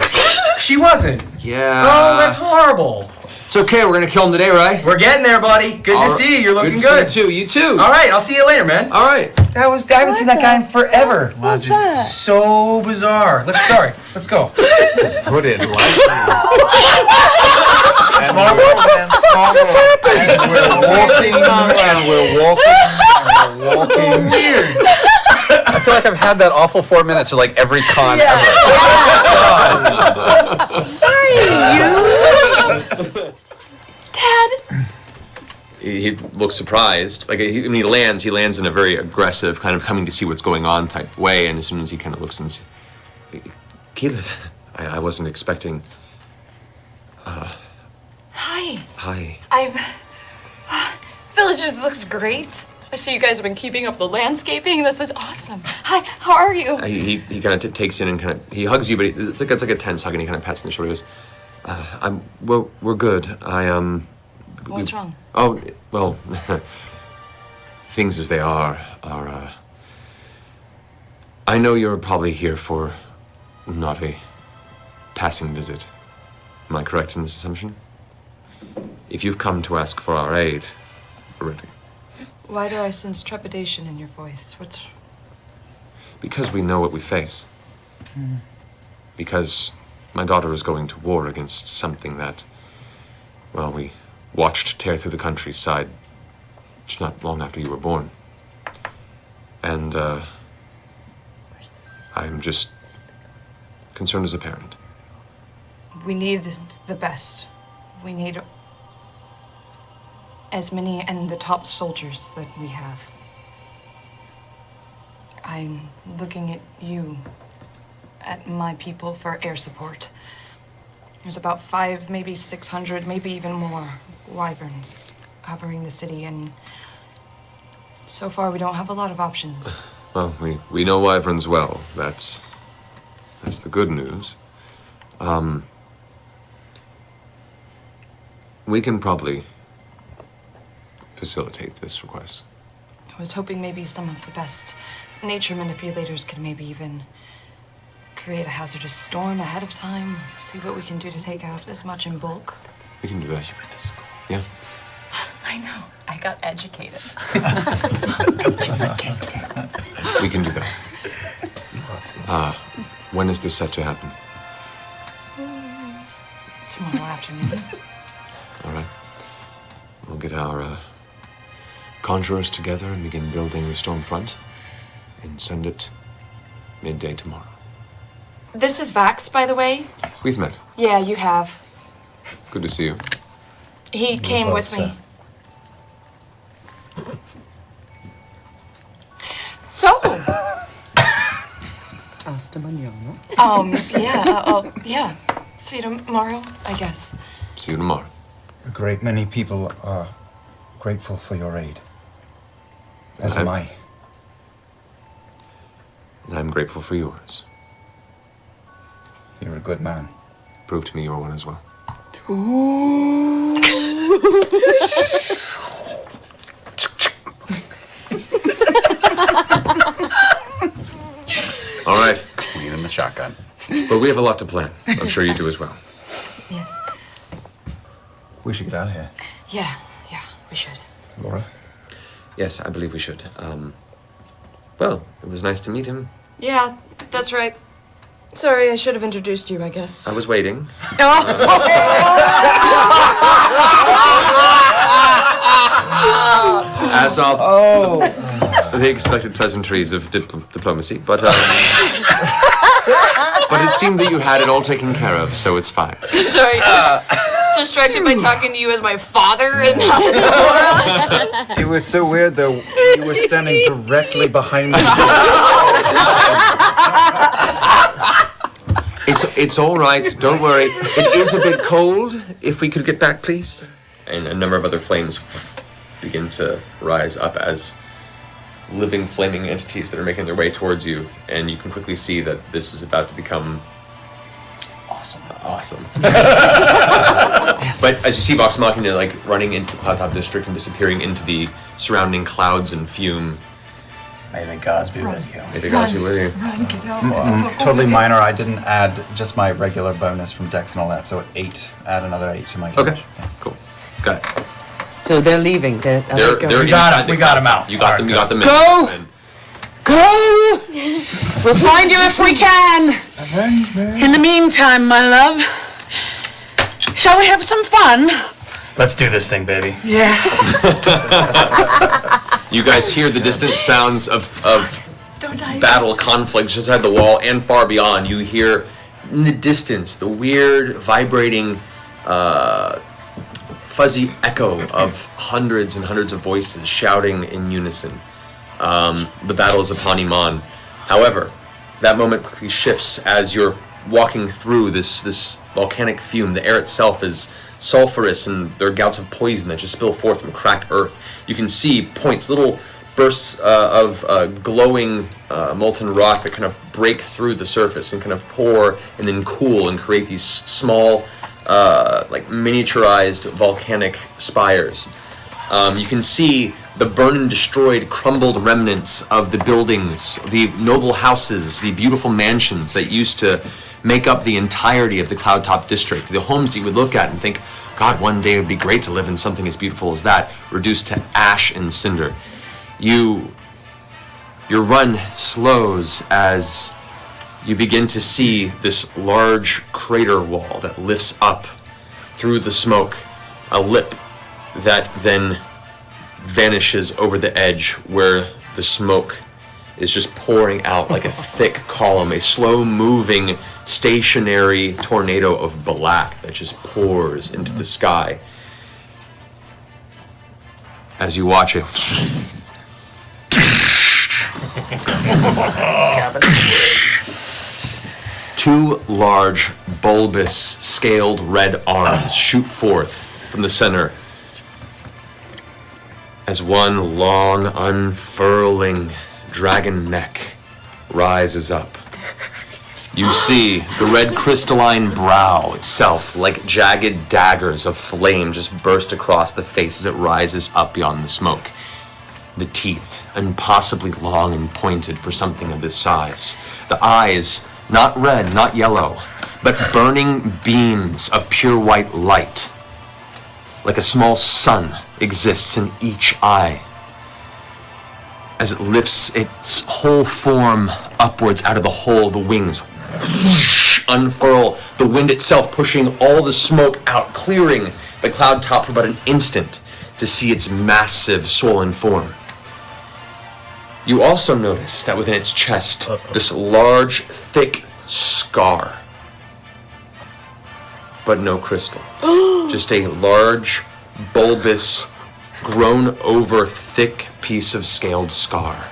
She wasn't. Yeah. Oh, that's horrible. It's okay. We're gonna kill him today, right? We're getting there, buddy. Good to see you. You're looking good. to see you too. You too. All right, I'll see you later, man. All right. I haven't seen that guy in forever. What's that? So bizarre. Let's go. Put it like Small world, man. Small just world. happened? We're walking. Weird. I feel like I've had that awful 4 minutes of like every con ever. Dad! He looks surprised. Like when he lands in a very aggressive, kind of coming to see what's going on type way. And as soon as he kind of looks and sees, Keyleth, I wasn't expecting. Hi. Hi. Villages looks great. I see you guys have been keeping up the landscaping. This is awesome. Hi, how are you? He kind of takes you in and kind of he hugs you, but it's like a tense hug, and he kind of pats on the shoulder. He goes, we're good. What's wrong? Oh, well, things as they are. I know you're probably here for not a passing visit. Am I correct in this assumption? If you've come to ask for our aid, we're ready. Why do I sense trepidation in your voice? What's... Because we know what we face. Because my daughter is going to war against something that, well, we watched tear through the countryside just not long after you were born. And, I'm just concerned as a parent. We need the best. We need as many and the top soldiers that we have. I'm looking at you, at my people for air support. There's about 500, maybe 600, maybe even more wyverns hovering the city, and so far we don't have a lot of options. Well, we know wyverns well. That's the good news. We can probably facilitate this request. I was hoping maybe some of the best nature manipulators could maybe even create a hazardous storm ahead of time, see what we can do to take out as much in bulk. We can do that. You went to school. Yeah. I know. I got educated. We can do that. When is this set to happen? Tomorrow afternoon. All right. We'll get our conjurers together and begin building the storm front and send it midday tomorrow. This is Vax, by the way. We've met. Yeah, you have. Good to see you. He came well, with sir. me. So. Hasta mañana. Yeah. See you tomorrow, I guess. See you tomorrow. A great many people are grateful for your aid. As am I. And I'm grateful for yours. You're a good man. Prove to me you're one as well. Ooh. All right. Queen in the shotgun. But we have a lot to plan. I'm sure you do as well. Yes. We should get out of here. Yeah, we should. Laura? Yes, I believe we should. Well, it was nice to meet him. Yeah, that's right. Sorry, I should have introduced you, I guess. I was waiting. As of the expected pleasantries of diplomacy, but it seemed that you had it all taken care of, so it's fine. Sorry. Distracted by talking to you as my father and not as Laura. It was so weird though. You were standing directly behind me. It's all right. Don't worry. It is a bit cold. If we could get back, please. And a number of other flames begin to rise up as living, flaming entities that are making their way towards you, and you can quickly see that this is about to become awesome. But as you see Vox Machina like running into the Cloudtop District and disappearing into the surrounding clouds and fume. May the gods be with you. May the gods be with you. Run, get out. Totally minor. I didn't add just my regular bonus from Dex and all that, so 8. Add another 8 to my damage. Okay, cool. Got it. So they're leaving. They're We got them out. You got them. You got them. Go! Go! We'll find you if we can. In the meantime, my love, shall we have some fun? Let's do this thing, baby. Yeah. You guys hear the distant sounds of battle, conflict just outside the wall and far beyond. You hear in the distance the weird, vibrating, fuzzy echo of hundreds and hundreds of voices shouting in unison. The battle is upon Iman. However, that moment quickly shifts as you're walking through this volcanic fume. The air itself is sulfurous, and there are gouts of poison that just spill forth from cracked earth. You can see points, little bursts of glowing molten rock that kind of break through the surface and kind of pour and then cool and create these small, like miniaturized volcanic spires. You can see the burned and destroyed, crumbled remnants of the buildings, the noble houses, the beautiful mansions that used to make up the entirety of the Cloudtop District. The homes that you would look at and think, God, one day it would be great to live in something as beautiful as that, reduced to ash and cinder. Your run slows as you begin to see this large crater wall that lifts up through the smoke, a lip that then vanishes over the edge where the smoke is just pouring out like a thick column, a slow-moving, stationary tornado of black that just pours into the sky. As you watch it, two large, bulbous, scaled red arms shoot forth from the center as one long, unfurling dragon neck rises up. You see the red crystalline brow itself, like jagged daggers of flame, just burst across the face as it rises up beyond the smoke. The teeth, impossibly long and pointed for something of this size. The eyes, not red, not yellow, but burning beams of pure white light. Like a small sun exists in each eye. As it lifts its whole form upwards out of the hole, the wings unfurl, the wind itself pushing all the smoke out, clearing the cloud top for about an instant to see its massive, swollen form. You also notice that within its chest, this large, thick scar. But no crystal. Just a large, bulbous, grown over thick piece of scaled scar.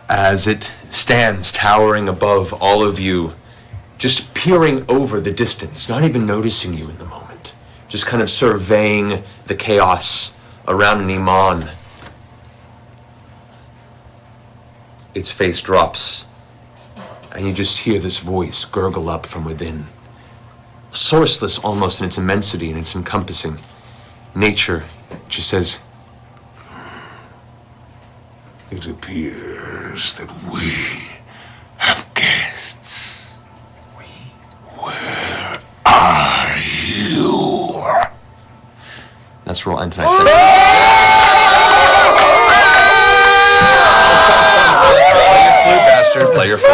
As it stands towering above all of you, just peering over the distance, not even noticing you in the moment, just kind of surveying the chaos around Iman. Its face drops, and you just hear this voice gurgle up from within. Sourceless almost in its immensity and its encompassing nature, just says, It appears that we have guests. Where are you? Let's roll end tonight's Play your flute.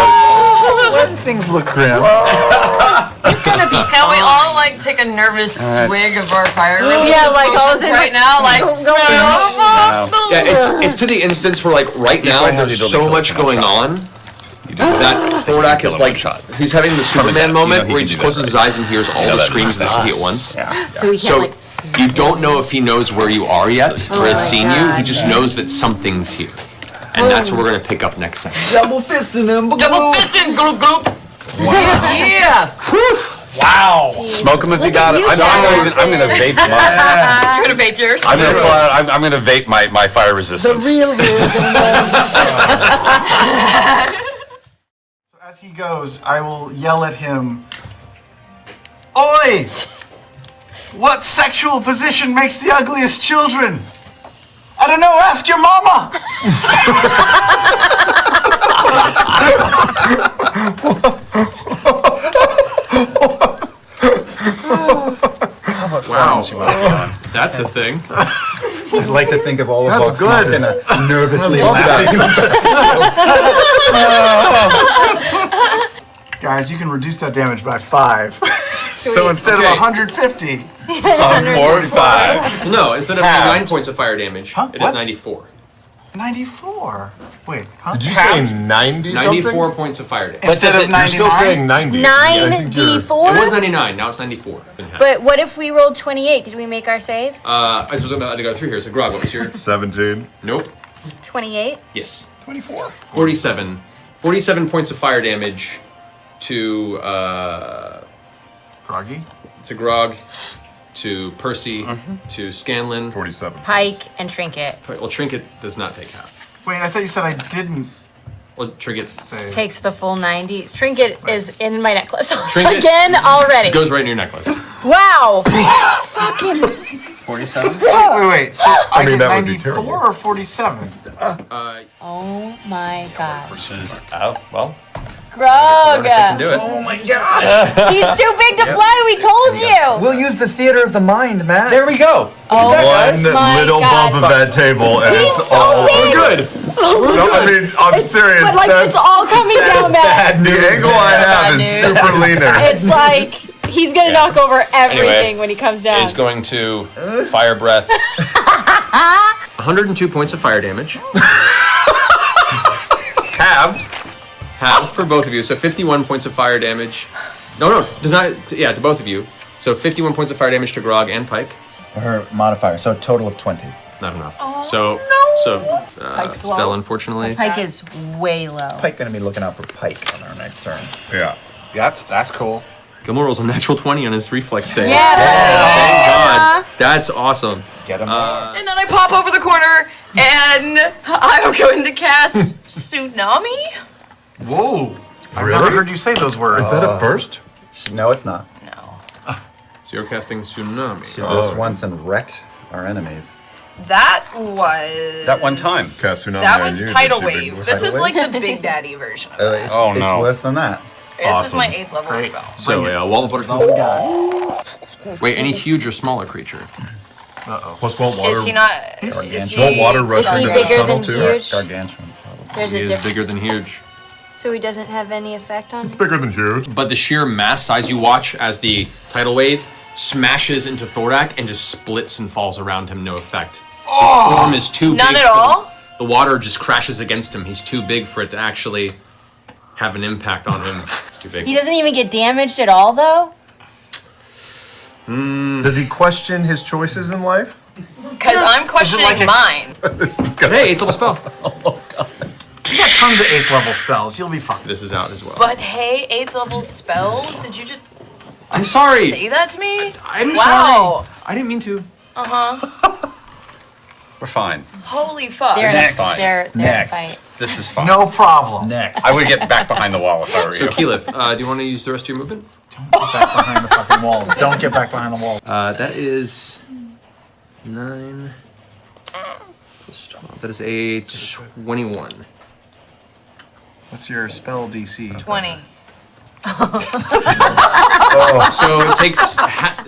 When things look grim. Can we all like take a nervous swig of our fire? Yeah, like all right now, like. Yeah, it's to the instance where like right now there's so much going on that Thordak is like he's having the Superman moment where he just closes his eyes and hears all the screams of the city at once. So he can't like. You don't know if he knows where you are yet or has seen you. He just knows that something's here. And that's what we're going to pick up next time. Double fisting him. Double fisting, gloop gloop. Wow. Yeah. Whew. Wow. Smoke them if you got it. I'm gonna vape them up. You're gonna vape yours? I'm gonna vape my fire resistance. So as he goes, I will yell at him, "Oi! What sexual position makes the ugliest children? I don't know, ask your mama!" Wow. That's a thing. I'd like to think of all of That's Vox good. Machina nervously I love laughing. Guys, you can reduce that damage by 5. So instead Okay. of 150, It's on 45. No, instead of Halved. 9 points of fire damage, it is What? 94. 94. Wait, huh? Did you say 90 something? 94 points of fire damage. But Instead of You're still saying 90. Nine I think you're- D4? It was 99, now it's 94. Been halved. But what if we rolled 28? Did we make our save? I was about to go through here. So, Grog, what was your 17? Nope. 28? Yes. 24. 47. 47 points of fire damage to Groggy? to Grog, to Percy, to Scanlan. 47. Pike and Trinket. Well, Trinket does not take half. Wait, I thought you said I didn't Well, Trinket say. Takes the full 90. Trinket is in my necklace. Trinket Again already. goes right in your necklace. Wow. Fucking. 47? Wait. So I mean, get that would be 94 terrible. or 47? Oh my gosh. Versus, well. Grog. can do it. Oh my gosh! He's too big to fly, we told you. We'll use the theater of the mind, Matt. There we go. Oh One my little God. bump of that table, and He's it's so all big. Good. No, I mean, I'm serious. But like That's it's all coming down, Matt. the angle I have is super leaner. It's like he's gonna knock over everything when he comes down. Is going to fire breath. 102 points of fire damage. Halved for both of you. So 51 points of fire damage. No, does not. Yeah, to both of you. So 51 points of fire damage to Grog and Pike. Her modifier, so a total of 20. Not enough. Oh, so Pike's spell, low. unfortunately. Pike is way low. Pike gonna be looking out for Pike on our next turn. Yeah. That's cool. Gilmore rolls a natural 20 on his reflex save. Yeah. Thank God. That's awesome. Get him. And then I pop over the corner and I'm going to cast Tsunami. Whoa. I've Really? never heard you say those words. Is that a first? No, it's not. So you're casting Tsunami. She did this once and wrecked our enemies. That was That one time. Cast Tsunami That on was you, Tidal did you, Wave. big This boy? is like the Big Daddy version of it. It's, Oh, it's no. worse than that. This is my 8th level spell. So wall of water. That's all we got. Wait, any huge or smaller creature? Plus, won't water. Is he not? Is Is Won't water he? rush Is he into bigger the tunnel than too? huge? Gargantuan, probably. There's He a is difference. bigger than huge. So he doesn't have any effect on. It's bigger than huge. But the sheer mass size you watch as the tidal wave smashes into Thordak and just splits and falls around him, no effect. His form is too None big. at for all? The water just crashes against him. He's too big for it to actually have an impact on him. It's too big. He doesn't even get damaged at all, though. Does he question his choices in life? Because I'm questioning mine. This is gonna Hey, 8th level spell. You got tons of 8th level spells. You'll be fine. This is out as well. But hey, 8th level spell? Did you just I'm sorry. say that to me? I'm Wow. sorry. I didn't mean to. Uh-huh. We're fine. Holy fuck. They're Next. fine. They're Next. Fight. This is fine. No problem. Next. I would get back behind the wall if I were So you. Keyleth, do you want to use the rest of your movement? Don't get back behind the fucking wall. Don't get back behind the wall. That is 9 plus 12. That is a 21. What's your spell DC? 20. So it takes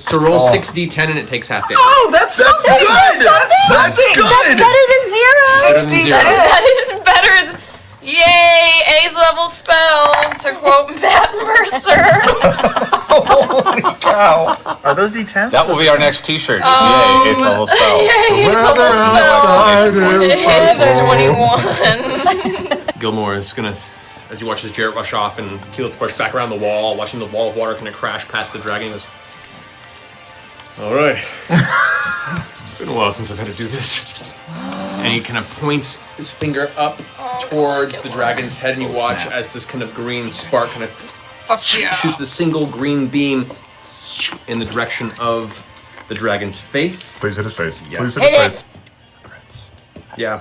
so roll 6d10 and it takes half damage. Oh, that's something. That's something. That's better than zero. Better than zero. That is better than... Yay! 8th level spell, to quote Matt Mercer. Holy cow. Are those D10? That will be our next T-shirt. Yay, 8th level spell. Yay! 8th level spell. 21. Gilmore is gonna, as he watches Jarrett rush off and Keyleth push back around the wall, watching the wall of water kind of crash past the dragon. He goes, "All right, it's been a while since I've had to do this." And he kind of points his finger up towards the dragon's head, and you watch as this kind of green spark kind of shoots the single green beam in the direction of the dragon's face. Please hit his face. Yes. Please hit his face. Yeah.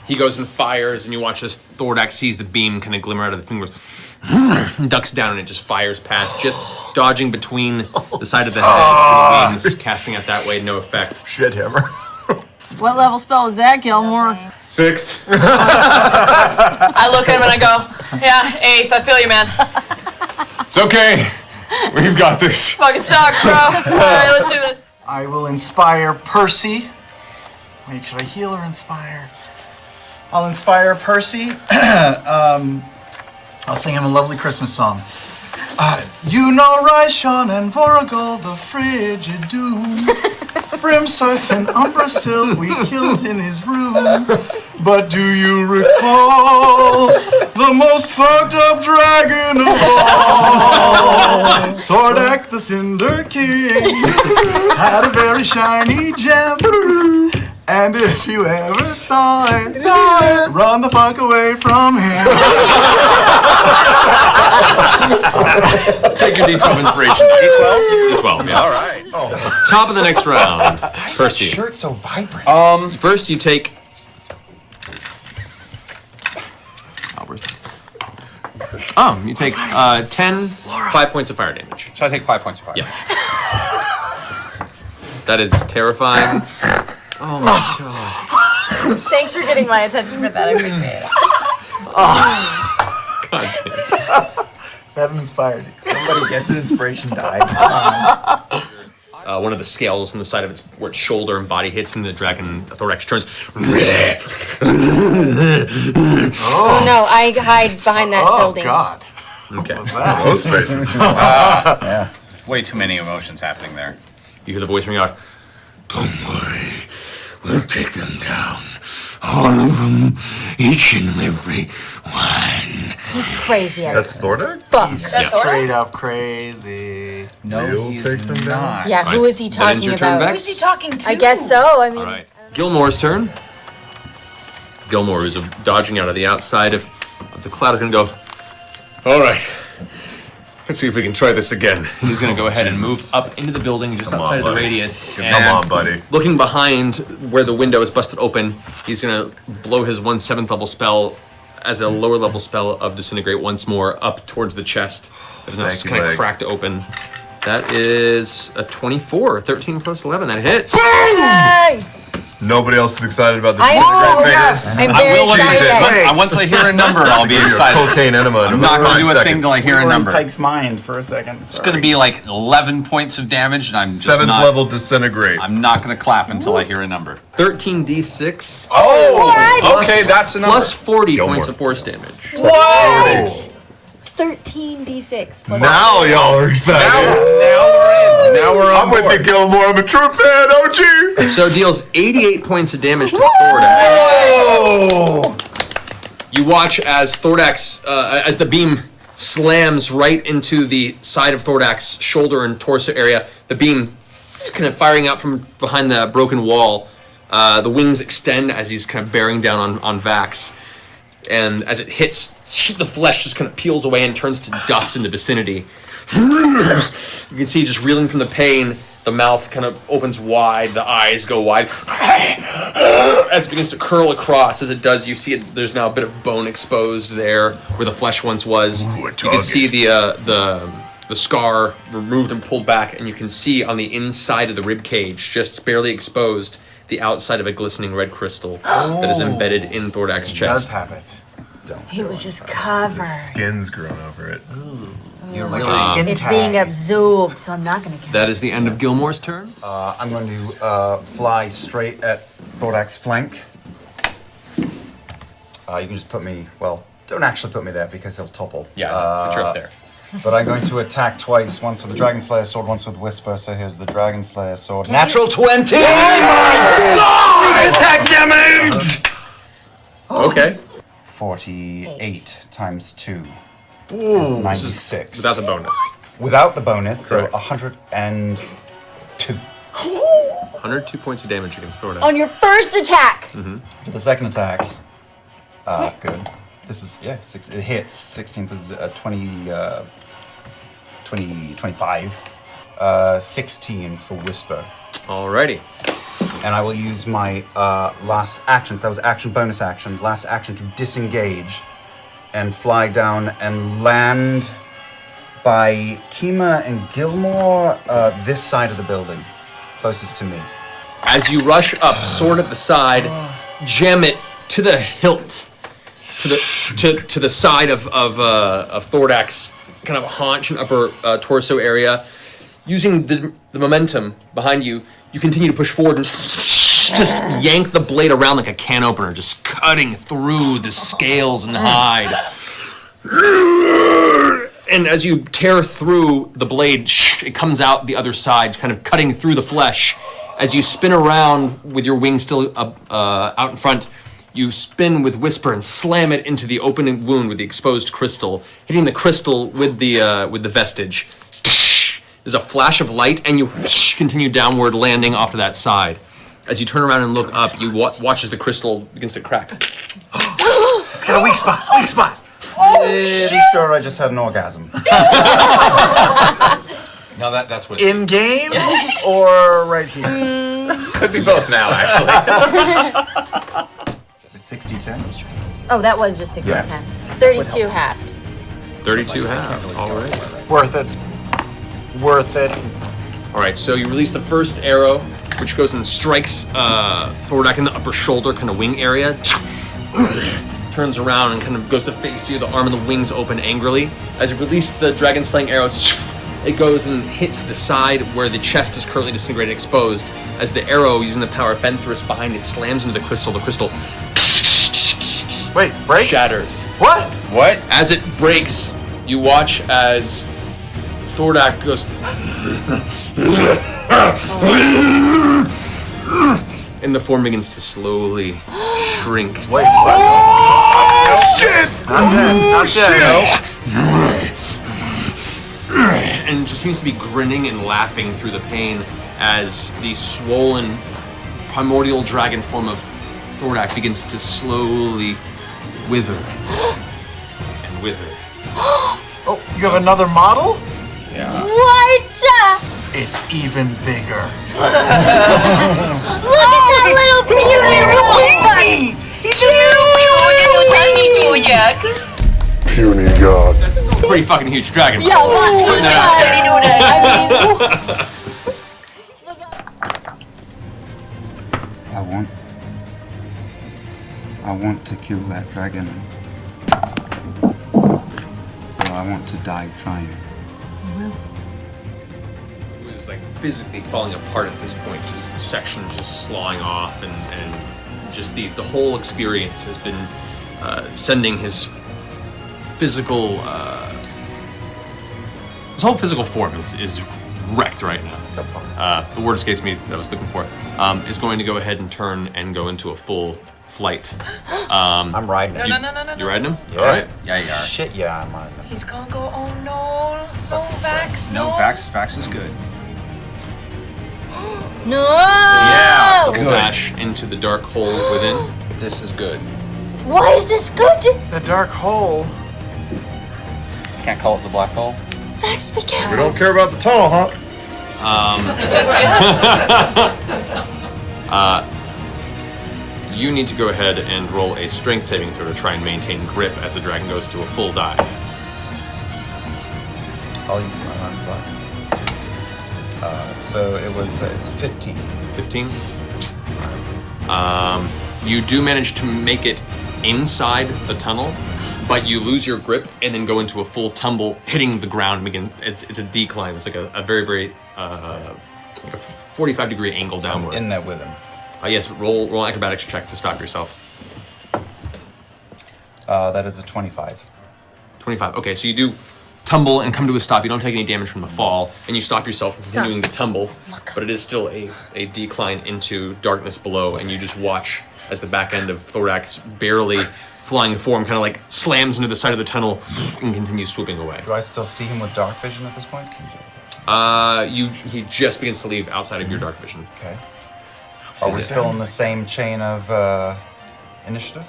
He goes and fires, and you watch as Thordak sees the beam kind of glimmer out of the fingers, ducks down, and it just fires past, just dodging between the side of the head and the wings, casting it that way, no effect. Shit hammer. What level spell is that, Gilmore? 6th. I look at him and I go, yeah, 8th. I feel you, man. It's okay. We've got this. Fucking sucks, bro. All right, let's do this. I will inspire Percy. Wait, should I heal or inspire? I'll inspire Percy. I'll sing him a lovely Christmas song. You know Ryshawn and Voragol, the frigid doom. Brimscythe and Umbrasyl we killed in his room. But do you recall the most fucked up dragon of all? Thordak the Cinder King had a very shiny gem. And if you ever saw it, run the fuck away from him. Take your D12 inspiration. D12? D12, yeah. All right. Top of the next round. Percy. Shirt's so vibrant. First you take... you take 10 5 points of fire damage. So I take 5 points of fire. Yeah. That is terrifying. Oh my god. Thanks for getting my attention for that. I appreciate it. God damn. That inspired you. Somebody gets an inspiration die. Come on. One of the scales on the side of where its shoulder and body hits, and the dragon Thorax turns. Oh no, I hide behind that building. Oh God. Okay. Those faces. Yeah. Way too many emotions happening there. You hear the voice ring out. Don't worry. We'll take them down. All of them. Each and every one. He's crazy as That's Thordak? fuck. He's straight up crazy. No, he's not. Yeah, who is he That ends talking your turn, about? Vex? Who's he talking to? I guess so. I mean, All right. Gilmore's turn. Gilmore is dodging out of the outside of the cloud. Is going to go. All right. Let's see if we can try this again. He's going to go ahead and move up into the building just outside of the buddy. radius. Come and on, buddy. Looking behind where the window is busted open, he's going to blow his 1 7th level spell as a lower level spell of Disintegrate once more up towards the chest. It's now Stanky kind of leg. cracked open. That is a 24. 13 plus 11. That hits. hey! Nobody else is excited about the I know, disintegrate yes. figures? I'm very excited. Once I hear a number, I'll be Give me your excited. cocaine enema in I'm not about going to do 5 a thing seconds. till I hear a We're in number. Pike's mind for a second. It's going to be like 11 points of damage, and I'm just 7th not. level disintegrate. I'm not going to clap until I hear a number. 13d6 Oh! Okay, that's a number. plus 40 Gilmore. points of force damage. What? 13d6 plus Now y'all are excited. Now we're on I'm with you, Gilmore. I'm a true fan, OG. So it deals 88 points of damage to Thordak. You watch as as the beam slams right into the side of Thordak's shoulder and torso area. The beam is kind of firing out from behind the broken wall. The wings extend as he's kind of bearing down on Vax. And as it hits, the flesh just kind of peels away and turns to dust in the vicinity. You can see just reeling from the pain, the mouth kind of opens wide, the eyes go wide. As it begins to curl across, as it does, you see there's now a bit of bone exposed there where the flesh once was. You can see the scar removed and pulled back, and you can see on the inside of the rib cage, just barely exposed, the outside of a glistening red crystal that is embedded in Thordak's chest. Does have it. He was just covered. The skin's grown over it. You're like a skin It's tag. being absorbed, so I'm not gonna count. That is the end of Gilmore's turn. I'm going to fly straight at Thordak's flank. You can just put me, well, don't actually put me there because he'll topple. Yeah, put you up there. But I'm going to attack twice, once with the Dragon Slayer sword, once with Whisper. So here's the Dragon Slayer sword. Natural 20! Oh my God! Attack damage! Okay. 48 times 2 Ooh, is 96. without the bonus. Without the bonus, Correct. so 102. 102 points of damage against Thordak. On your first attack. For the second attack, good. This is, yeah, it hits. 16 plus 20, 25. 16 for Whisper. Alrighty. And I will use my last action. So that was action, bonus action. Last action to disengage and fly down and land by Kima and Gilmore, this side of the building, closest to me. As you rush up, sword at the side, jam it to the hilt, to the side of Thordak's kind of haunch and upper torso area. Using the momentum behind you, you continue to push forward and just yank the blade around like a can opener, just cutting through the scales and hide. And as you tear through the blade, it comes out the other side, kind of cutting through the flesh. As you spin around with your wings still out in front, you spin with Whisper and slam it into the opening wound with the exposed crystal, hitting the crystal with the vestige. There's a flash of light, and you continue downward, landing off to that side. As you turn around and look up, you watch as the crystal begins to crack. It's got a weak spot. Weak spot. Pretty sure I just had an orgasm. No, that's what. In game or right here? Could be both now, actually. 60-10. Oh, that was just 60 Yeah. 10. 32 halved. 32 half. All right. Worth it. Worth it. All right. So you release the first arrow, which goes and strikes Thordak in the upper shoulder, kind of wing area. Turns around and kind of goes to face you. The arm and the wings open angrily. As you release the dragon slaying arrow, it goes and hits the side where the chest is currently disintegrated, exposed. As the arrow, using the power of Fenthras behind it, slams into the crystal. The crystal breaks? Shatters. What? What? As it breaks, you watch as Thordak goes, and the form begins to slowly shrink. Wait, what? Oh, shit! Not dead. Not dead. And just seems to be grinning and laughing through the pain as the swollen primordial dragon form of Thordak begins to slowly wither and wither. Oh, you have another model? Yeah. What? It's even bigger. Look at that little baby! He's a little Puny god. That's a pretty fucking huge dragon. Yeah, I want to kill that dragon. But I want to die trying. It was like physically falling apart at this point, just sections just slawing off, and just the whole experience has been sending his physical, his whole physical form is wrecked right now. The word escapes me that I was looking for. Is going to go ahead and turn and go into a full flight. I'm riding him. No. You riding him? Yeah. All right. Yeah, you are. Shit, yeah, I'm riding him. He's gonna go, oh no, Vax, No, Vax is good. No! Yeah. Double dash into the dark hole within. This is good. Why is this good? The dark hole. Can't call it the black hole. Vax, be careful. We don't care about the tunnel, huh? You need to go ahead and roll a strength saving throw to try and maintain grip as the dragon goes to a full dive. I'll use my last luck. So it's 15. 15? You do manage to make it inside the tunnel, but you lose your grip and then go into a full tumble, hitting the ground. Again, it's a decline. It's like a very, very like a 45-degree angle So downward. I'm in that with him. Yes, roll an acrobatics check to stop yourself. That is a 25. 25. Okay, so you do tumble and come to a stop. You don't take any damage from the fall, and you stop yourself from continuing to tumble. But it is still a decline into darkness below, and you just watch as the back end of Thorak's barely flying form kind of like slams into the side of the tunnel and continues swooping away. Do I still see him with dark vision at this point? He just begins to leave outside of your dark vision. Okay. Are we still in the same chain of initiative?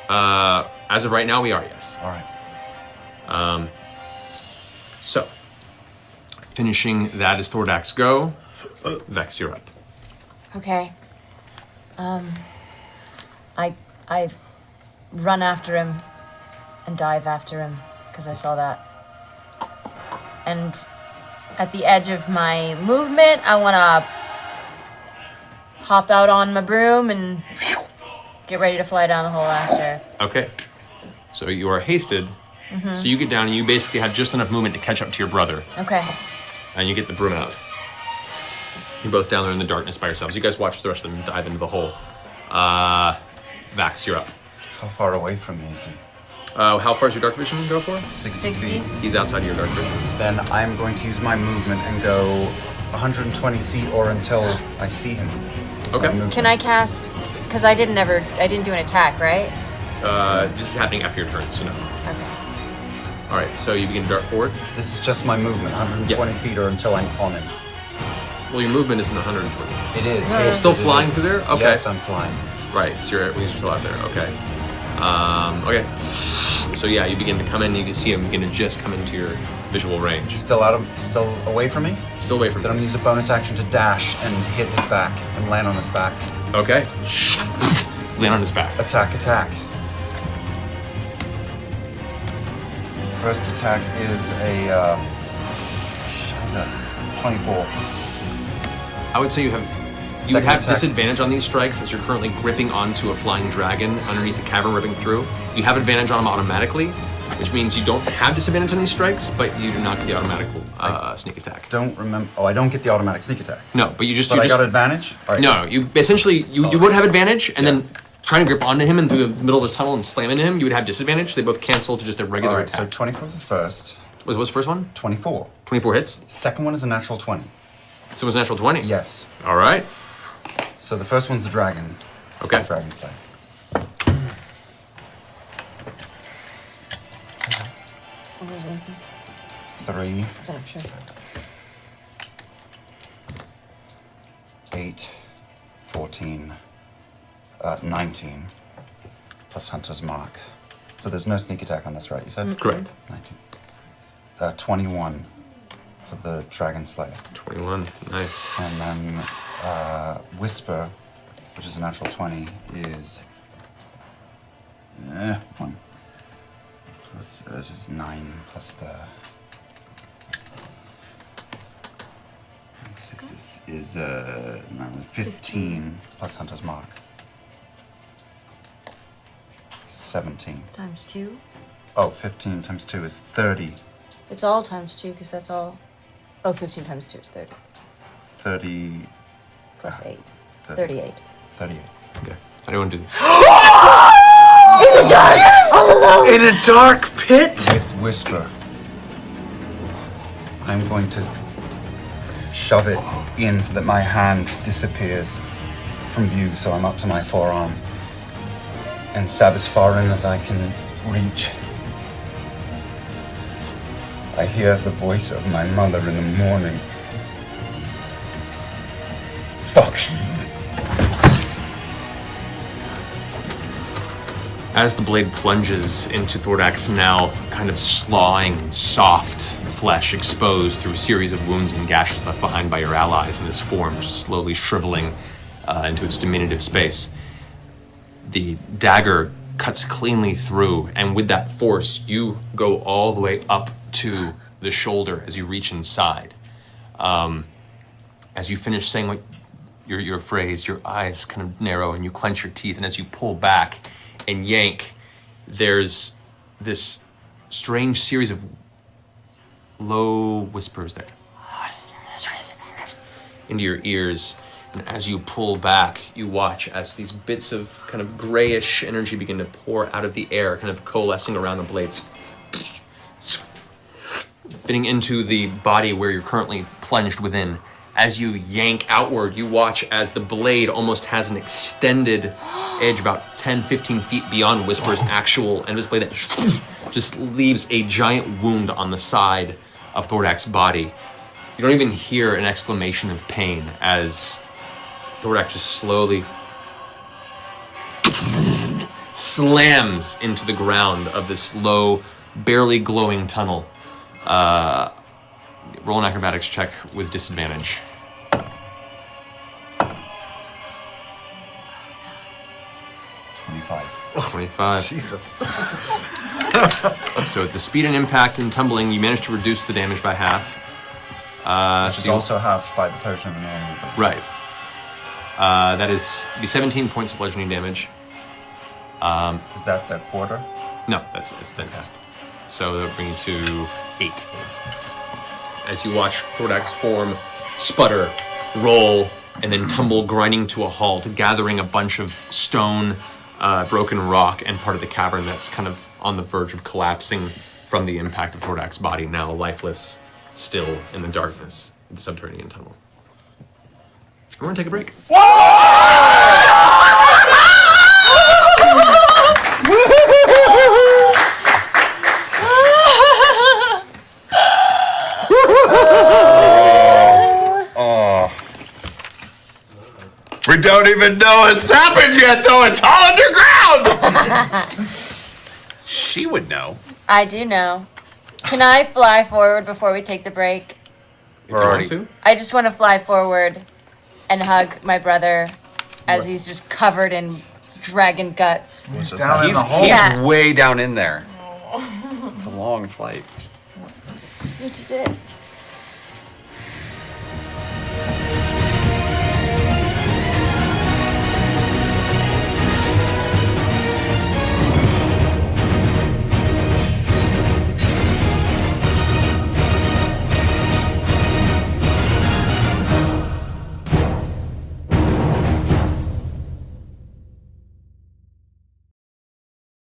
As of right now, we are, yes. All right. So, finishing that is Thordak's go. Vex, you're up. Okay. I run after him and dive after him because I saw that. And at the edge of my movement, I want to hop out on my broom and get ready to fly down the hole after. Okay. So you are hasted. Mhm. So you get down and you basically have just enough movement to catch up to your brother. Okay. And you get the broom out. You're both down there in the darkness by yourselves. You guys watch the rest of them dive into the hole. Vax, you're up. How far away from me is he? How far is your dark vision go for? 60 feet. He's outside your dark vision. Then I'm going to use my movement and go 120 feet or until I see him. That's my movement. Can I cast? Because I didn't do an attack, right? This is happening after your turn, so no. Okay. All right, so you begin to dart forward. This is just my movement, 120 feet or until I'm on him. Well, your movement isn't 120. It is. It's still flying through there? Okay. Yes, I'm flying. Right, so you're still out there. Okay. Okay. So yeah, you begin to come in. You can see him begin to just come into your visual range. Still away from me? Still away from Then I'm gonna use a bonus action to dash and hit his back and land on his back. Okay. Land on his back. Attack. First attack is a 24. I would say you would Second have attack. disadvantage on these strikes as you're currently gripping onto a flying dragon underneath the cavern ripping through. You have advantage on them automatically, which means you don't have disadvantage on these strikes, but you do not get the automatic sneak attack. Don't remember. Oh, I don't get the automatic sneak attack. No, but you just. But you I just, got advantage. All right. No, you essentially you would have advantage, and then trying to grip onto him and through the middle of this tunnel and slam into him, you would have disadvantage. They both cancel to just a regular All right, attack. so 20 for the first. What's the first one? 24. 24 hits. Second one is a natural 20. So it was a natural 20? Yes. All right. So the first one's the dragon. Okay. Dragon Slayer. Three. I'm sure. 8, 14, 19, plus Hunter's Mark. So there's no sneak attack on this, right? You said? Correct. 19. 21 for the Dragon Slayer. 21, nice. And then Whisper, which is a natural 20, is 1. Plus just 9 plus the 6 is 15 plus Hunter's Mark. 17. Times 2. Oh, 15 times 2 is 30. It's all times 2 because that's all. Oh, 15 times 2 is 30. 30. Plus 8. 30. 38. 38. Okay. How do you want to do this? In the dark! All alone! In a dark pit? With Whisper. I'm going to shove it in so that my hand disappears from view, so I'm up to my forearm. And stab as far in as I can reach. I hear the voice of my mother in the morning. Fuck you. As the blade plunges into Thordak's now kind of slawing, soft flesh exposed through a series of wounds and gashes left behind by your allies, and his form just slowly shriveling into its diminutive space, the dagger cuts cleanly through, and with that force, you go all the way up to the shoulder as you reach inside. As you finish saying what your phrase, your eyes kind of narrow and you clench your teeth, and as you pull back and yank, there's this strange series of low whispers that into your ears. And as you pull back, you watch as these bits of kind of grayish energy begin to pour out of the air, kind of coalescing around the blades, fitting into the body where you're currently plunged within. As you yank outward, you watch as the blade almost has an extended edge about 10, 15 feet beyond Whisper's actual end of this blade that just leaves a giant wound on the side of Thordak's body. You don't even hear an exclamation of pain as Thordak just slowly slams into the ground of this low, barely glowing tunnel. Roll an acrobatics check with disadvantage. 25. Jesus. So at the speed and impact and tumbling, you managed to reduce the damage by half. Which is also halved by the potion of normal. Right. That is the 17 points of bludgeoning damage. Is that the quarter? No, it's then half. So that'll bring you to 8. As you watch Thordak's form sputter, roll, and then tumble, grinding to a halt, gathering a bunch of stone, broken rock, and part of the cavern that's kind of on the verge of collapsing from the impact of Thordak's body, now lifeless, still in the darkness of the subterranean tunnel. We're gonna take a break. We don't even know it's happened yet, though. It's all underground. She would know. I do know. Can I fly forward before we take the break? We're already. I just want to fly forward and hug my brother as he's just covered in dragon guts. He's way down in there. It's a long flight. You just did.